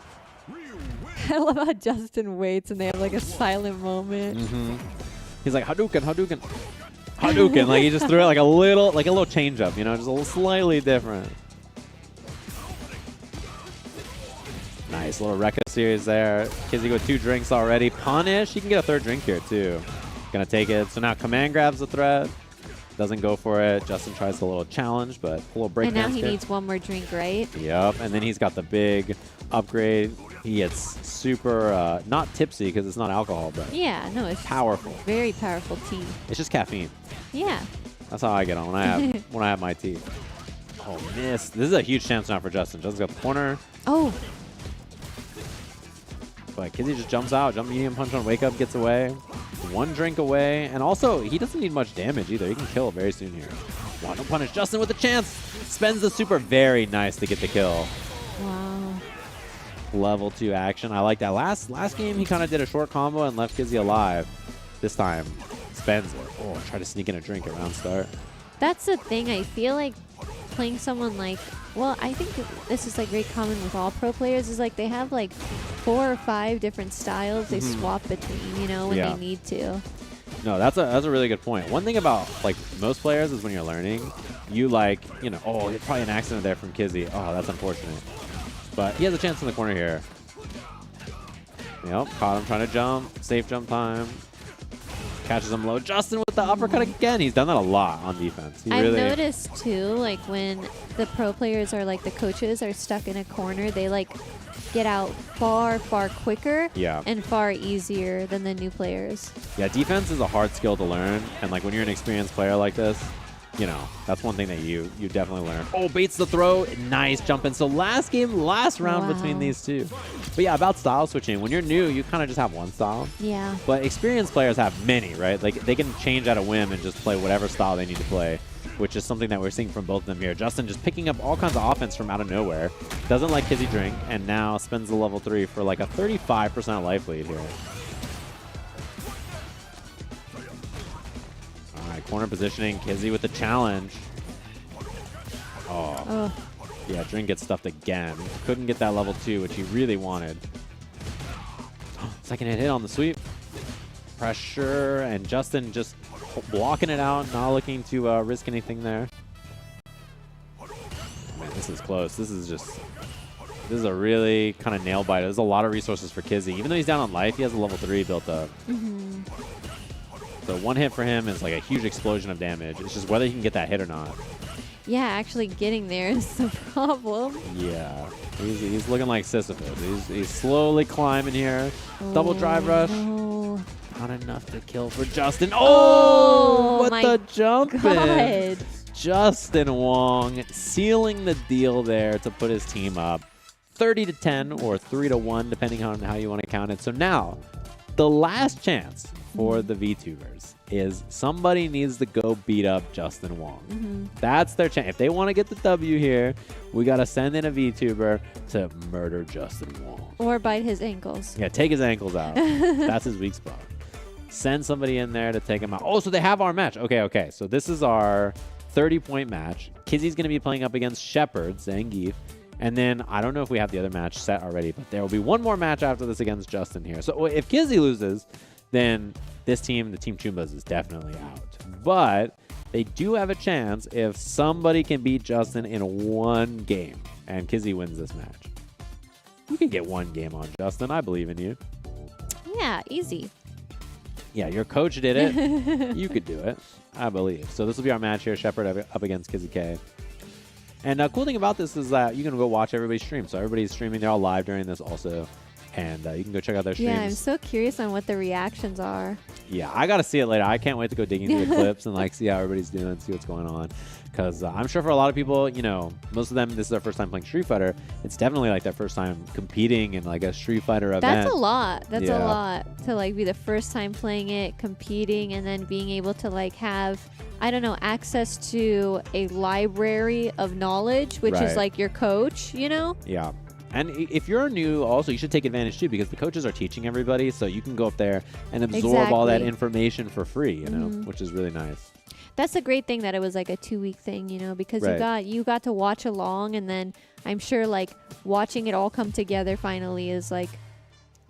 I love how Justin waits and they have like a silent moment. He's like, Hadouken, Hadouken, Hadouken. Like he just threw it like a little change up, you know, just a little slightly different. Nice little Rekka series there. Kizzy with 2 drinks already. Punish. He can get a 3rd drink here too. Gonna take it. So now Command grabs the threat. Doesn't go for it. Justin tries the little challenge, but a little break. And now he needs one more drink, right? Yep. And then he's got the big upgrade. He gets super, not tipsy because it's not alcohol, but yeah, no, it's powerful. Very powerful tea. It's just caffeine. Yeah. That's how I get on when I have my tea. Oh, miss. This is a huge chance now for Justin. Justin's got the corner. Oh. But Kizzy just jumps out. Jump medium punch on wake up, gets away. 1 drink away. And also, he doesn't need much damage either. He can kill very soon here. Want to punish Justin with a chance. Spends the super. Very nice to get the kill. Wow. Level 2 action. I like that. Last game, he kind of did a short combo and left Kizzy alive. This time, spends it. Oh, try to sneak in a drink around start. That's the thing. I feel like playing someone like, well, I think this is like very common with all pro players, is like they have like 4 or 5 different styles they swap between, you know, when they need to. No, that's a really good point. One thing about like most players is when you're learning, you like, you know, oh, it's probably an accident there from Kizzy. Oh, that's unfortunate. But he has a chance in the corner here. Yep, caught him trying to jump. Safe jump time. Catches him low. Justin with the uppercut again. He's done that a lot on defense. I've noticed too, like when the pro players are like the coaches are stuck in a corner, they like get out far, far quicker and far easier than the new players. Yeah, defense is a hard skill to learn. And like when you're an experienced player like this, you know, that's one thing that you definitely learn. Oh, baits the throw. Nice jump in. So last round between these two. But yeah, about style switching. When you're new, you kind of just have one style. Yeah. But experienced players have many, right? Like they can change at a whim and just play whatever style they need to play, which is something that we're seeing from both of them here. Justin just picking up all kinds of offense from out of nowhere. Doesn't like Kizzy drink, and now spends the level 3 for like a 35% life lead here. Corner positioning, Kizzy with the challenge. Oh. Yeah, Drink gets stuffed again. Couldn't get that level 2, which he really wanted. Second hit on the sweep. Pressure, and Justin just blocking it out, not looking to risk anything there. Man, this is close. This is a really kind of nail biter. There's a lot of resources for Kizzy. Even though he's down on life, he has a level 3 built up. So 1 hit for him is like a huge explosion of damage. It's just whether he can get that hit or not. Yeah, actually getting there is the problem. Yeah, he's looking like Sisyphus. He's slowly climbing here. Double drive rush. No. Not enough to kill for Justin. Oh, what the jump in. Justin Wong sealing the deal there to put his team up 30-10 or 3-1, depending on how you want to count it. So now, the last chance for the VTubers is somebody needs to go beat up Justin Wong. That's their chance. If they want to get the W here, we got to send in a VTuber to murder Justin Wong. Or bite his ankles. Yeah, take his ankles out. That's his weak spot. Send somebody in there to take him out. Oh, so they have our match. Okay. So this is our 30-point match. Kizzy's going to be playing up against Shepard, Zangief. And then I don't know if we have the other match set already, but there will be one more match after this against Justin here. So if Kizzy loses, then this team, the Team Chumbas, is definitely out. But they do have a chance if somebody can beat Justin in 1 game and Kizzy wins this match. You can get 1 game on Justin. I believe in you. Yeah, easy. Yeah, your coach did it. You could do it. I believe. So this will be our match here. Shepard up against Kizzy K. And the cool thing about this is that you can go watch everybody's stream. So everybody's streaming. They're all live during this also. And you can go check out their streams. Yeah, I'm so curious on what the reactions are. Yeah, I got to see it later. I can't wait to go digging through the clips and like see how everybody's doing, see what's going on. Because I'm sure for a lot of people, you know, most of them, this is their first time playing Street Fighter. It's definitely like their first time competing in like a Street Fighter event. That's a lot. That's Yeah. a lot to like be the first time playing it, competing, and then being able to like have, I don't know, access to a library of knowledge, which Right. is like your coach, you know? Yeah. And if you're new, also, you should take advantage too, because the coaches are teaching everybody, so you can go up there and absorb all that Exactly. information for free, you know, Mhm. which is really nice. That's a great thing that it was like a 2-week thing, you know, because Right. you got to watch along, and then I'm sure like watching it all come together finally is like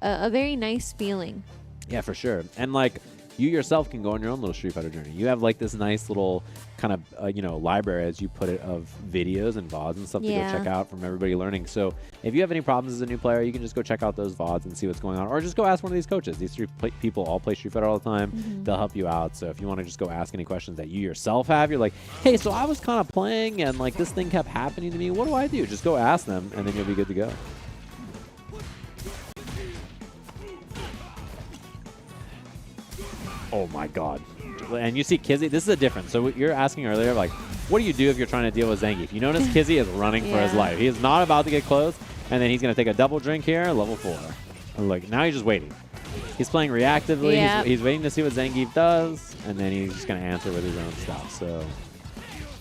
a very nice feeling. Yeah, for sure. And like, you yourself can go on your own little Street Fighter journey. You have like this nice little kind of, you know, library, as you put it, of videos and VODs and stuff to go Yeah. check out from everybody learning. So if you have any problems as a new player, you can just go check out those VODs and see what's going on. Or just go ask one of these coaches. These three people all play Street Fighter all the time. Mhm. They'll help you out. So if you want to just go ask any questions that you yourself have, you're like, hey, so I was kind of playing and like this thing kept happening to me. What do I do? Just go ask them and then you'll be good to go. Oh my god. And you see Kizzy, this is a difference. So what you're asking earlier, like, what do you do if you're trying to deal with Zangief? If you notice Kizzy is running for his Yeah. life. He is not about to get close, and then he's going to take a double drink here, level 4. And look, now he's just waiting. He's playing reactively. Yeah. He's waiting to see what Zangief does, and then he's just going to answer with his own stuff. So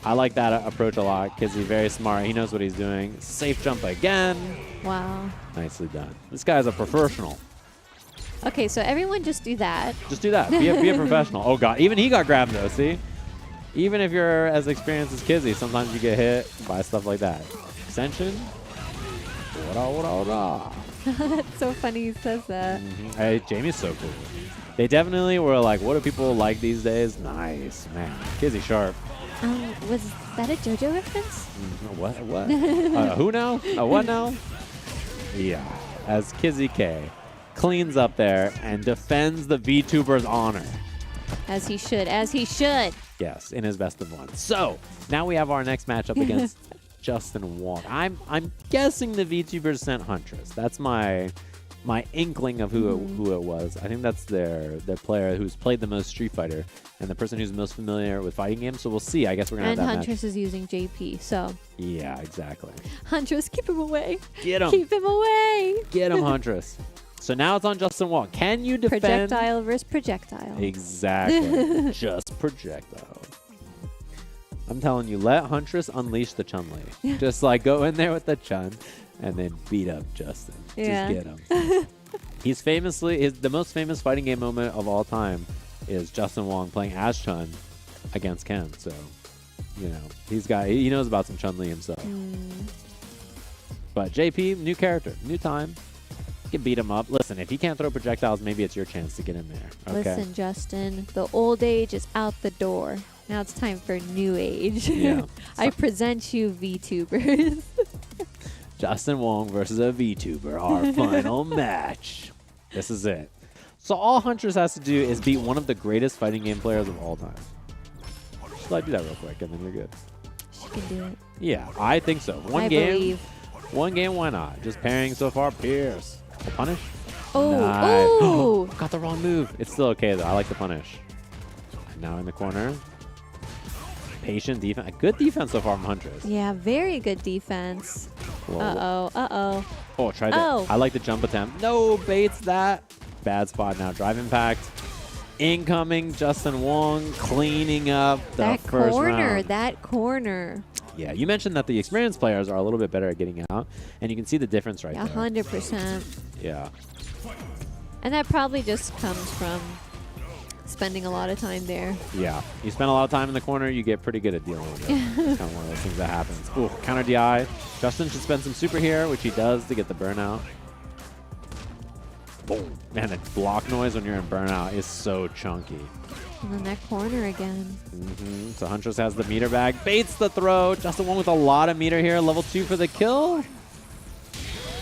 I like that approach a lot. Kizzy, very smart. He knows what he's doing. Safe jump again. Wow. Nicely done. This guy's a professional. Okay, so everyone just do that. Just do that. Be a professional. Oh, God. Even he got grabbed, though. See? Even if you're as experienced as Kizzy, sometimes you get hit by stuff like that. Extension. That's so funny he says that. Hey, Jamie's so cool. They definitely were like, what do people like these days? Nice, man. Kizzy sharp. Was that a JoJo reference? What? Who now? What now? Yeah. As Kizzy K cleans up there and defends the VTuber's honor. As he should. As he should. Yes, in his best of 1. So now we have our next matchup against Justin Wong. I'm guessing the VTubers sent Huntress. That's my inkling of who it was. I think that's their player who's played the most Street Fighter and the person who's most familiar with fighting games. So we'll see. I guess we're gonna And have that Huntress is using JP, so. Yeah, exactly. Huntress, keep him away. Get him. Keep him away. Get him, Huntress. So now it's on Justin Wong. Can you defend? Projectile versus projectile. Exactly. Just projectile. I'm telling you, let Huntress unleash the Chun-Li. Just like go in there with the Chun and then beat up Justin. Yeah. Just get him. He's famously, the most famous fighting game moment of all time is Justin Wong playing as Chun against Ken. So, you know, he knows about some Chun-Li himself. But JP, new character, new time. You can beat him up. Listen, if he can't throw projectiles, maybe it's your chance to get in there. Okay. Listen, Justin, the old age is out the door. Now it's time for new age. Yeah. I present you VTubers. Justin Wong versus a VTuber, our final match. This is it. So all Huntress has to do is beat one of the greatest fighting game players of all time. Just let do that real quick, and then you're good. She can do it. Yeah, I think so. I believe. One game, why not? Just pairing so far. Pierce. The punish? Oh, Nice. oh. Got the wrong move. It's still okay, though. I like the punish. Now in the corner. Patient defense. Good defense so far from Huntress. Yeah, very good defense. Whoa. Uh-oh. Oh, tried Oh. it. I like the jump attempt. No, baits that. Bad spot now. Drive impact. Incoming Justin Wong cleaning up the That first corner, round. that corner. Yeah, you mentioned that the experienced players are a little bit better at getting out, and you can see the difference right there. 100%. Yeah. And that probably just comes from spending a lot of time there. Yeah. You spend a lot of time in the corner, you get pretty good at dealing with it. It's kind of one of those things that happens. Ooh, counter DI. Justin should spend some super here, which he does to get the burnout. Boom. Man, the block noise when you're in burnout is so chunky. And then that corner again. So Huntress has the meter bag, baits the throw. Justin Wong with a lot of meter here. Level 2 for the kill.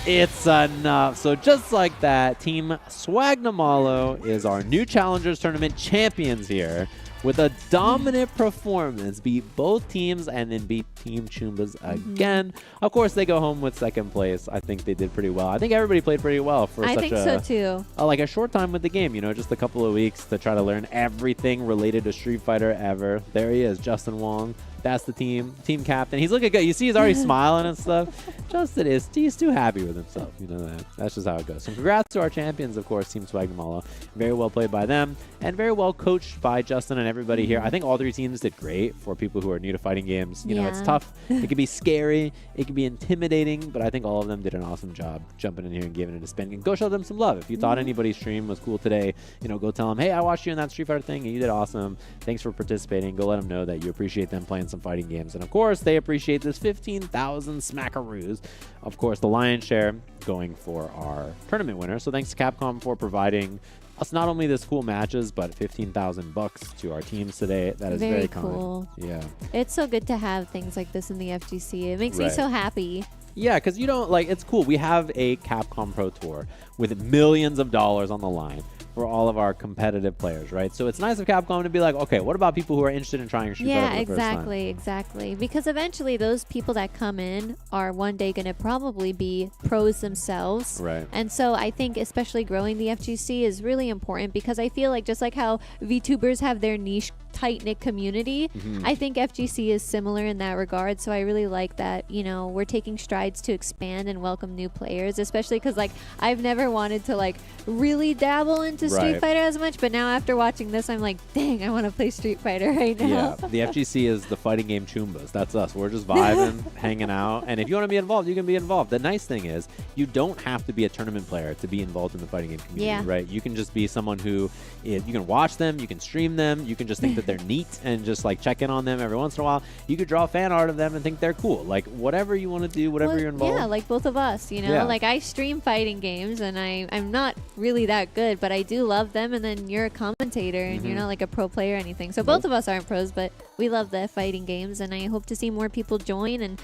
It's enough. So just like that, Team Swagnamalo is our new Challengers Tournament champions here with a dominant performance, beat both teams and then beat Team Chumbas again. Of course, they go home with second place. I think they did pretty well. I think everybody played pretty well for I such think so too. Like a short time with the game, you know, just a couple of weeks to try to learn everything related to Street Fighter ever. There he is, Justin Wong. That's the team captain. He's looking good. You see he's already smiling and stuff. Justin he's too happy with himself. You know that. That's just how it goes. So congrats to our champions, of course, Team Swagmala. Very well played by them and very well coached by Justin and everybody here. I think all three teams did great for people who are new to fighting games. You know, it's tough. It can be scary. It can be intimidating, but I think all of them did an awesome job jumping in here and giving it a spin. And go show them some love. If you thought anybody's stream was cool today, you know, go tell them, hey, I watched you in that Street Fighter thing and you did awesome. Thanks for participating. Go let them know that you appreciate them playing some fighting games. And of course, they appreciate this 15,000 smackaroos. Of course, the lion's share going for our tournament winner. So thanks to Capcom for providing us not only this cool matches, but 15,000 bucks to our teams today. That is very cool. Kind. Yeah. It's so good to have things like this in the FGC. It makes me so happy. Yeah, because you don't it's cool. We have a Capcom Pro Tour with millions of dollars on the line for all of our competitive players, right? So it's nice of Capcom to be like, okay, what about people who are interested in trying Street Fighter for the first time? Exactly. Because eventually those people that come in are one day going to probably be pros themselves. Right. And so I think especially growing the FGC is really important because I feel like just like how VTubers have their niche tight-knit community, I think FGC is similar in that regard. So I really like that, you know, we're taking strides to expand and welcome new players, especially because like I've never wanted to like really dabble into Street Fighter as much, but now after watching this I'm like, dang, I want to play Street Fighter right now. Yeah, the FGC is the fighting game Chumbas. That's us. We're just vibing, hanging out, and if you want to be involved, you can be involved. The nice thing is you don't have to be a tournament player to be involved in the fighting game community, right? You can just be someone who you can watch them, you can stream them, you can just think that they're neat and just like check in on them every once in a while. You could draw fan art of them and think they're cool. Like whatever you want to do, whatever you're involved. Yeah, like both of us, you know. Like I stream fighting games and I'm not really that good, but I do love them. And then you're a commentator and you're not like a pro player or anything. So both of us aren't pros, but we love the fighting games, and I hope to see more people join in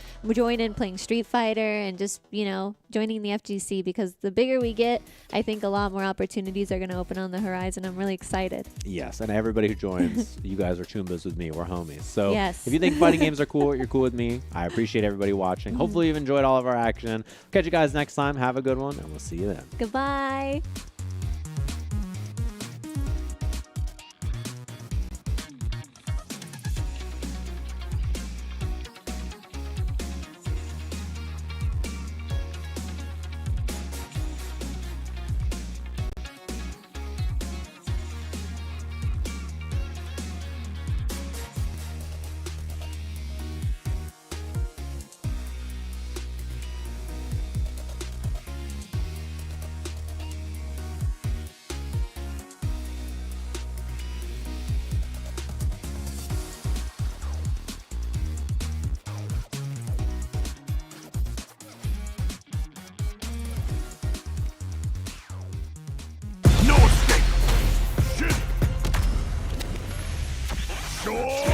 playing Street Fighter and just, you know, joining the FGC, because the bigger we get, I think a lot more opportunities are going to open on the horizon. I'm really excited. Yes, and everybody who joins, you guys are Chumbas with me. We're homies. So yes. If you think fighting games are cool, you're cool with me. I appreciate everybody watching. Hopefully you've enjoyed all of our action. Catch you guys next time. Have a good one, and we'll see you then. Goodbye. Sure.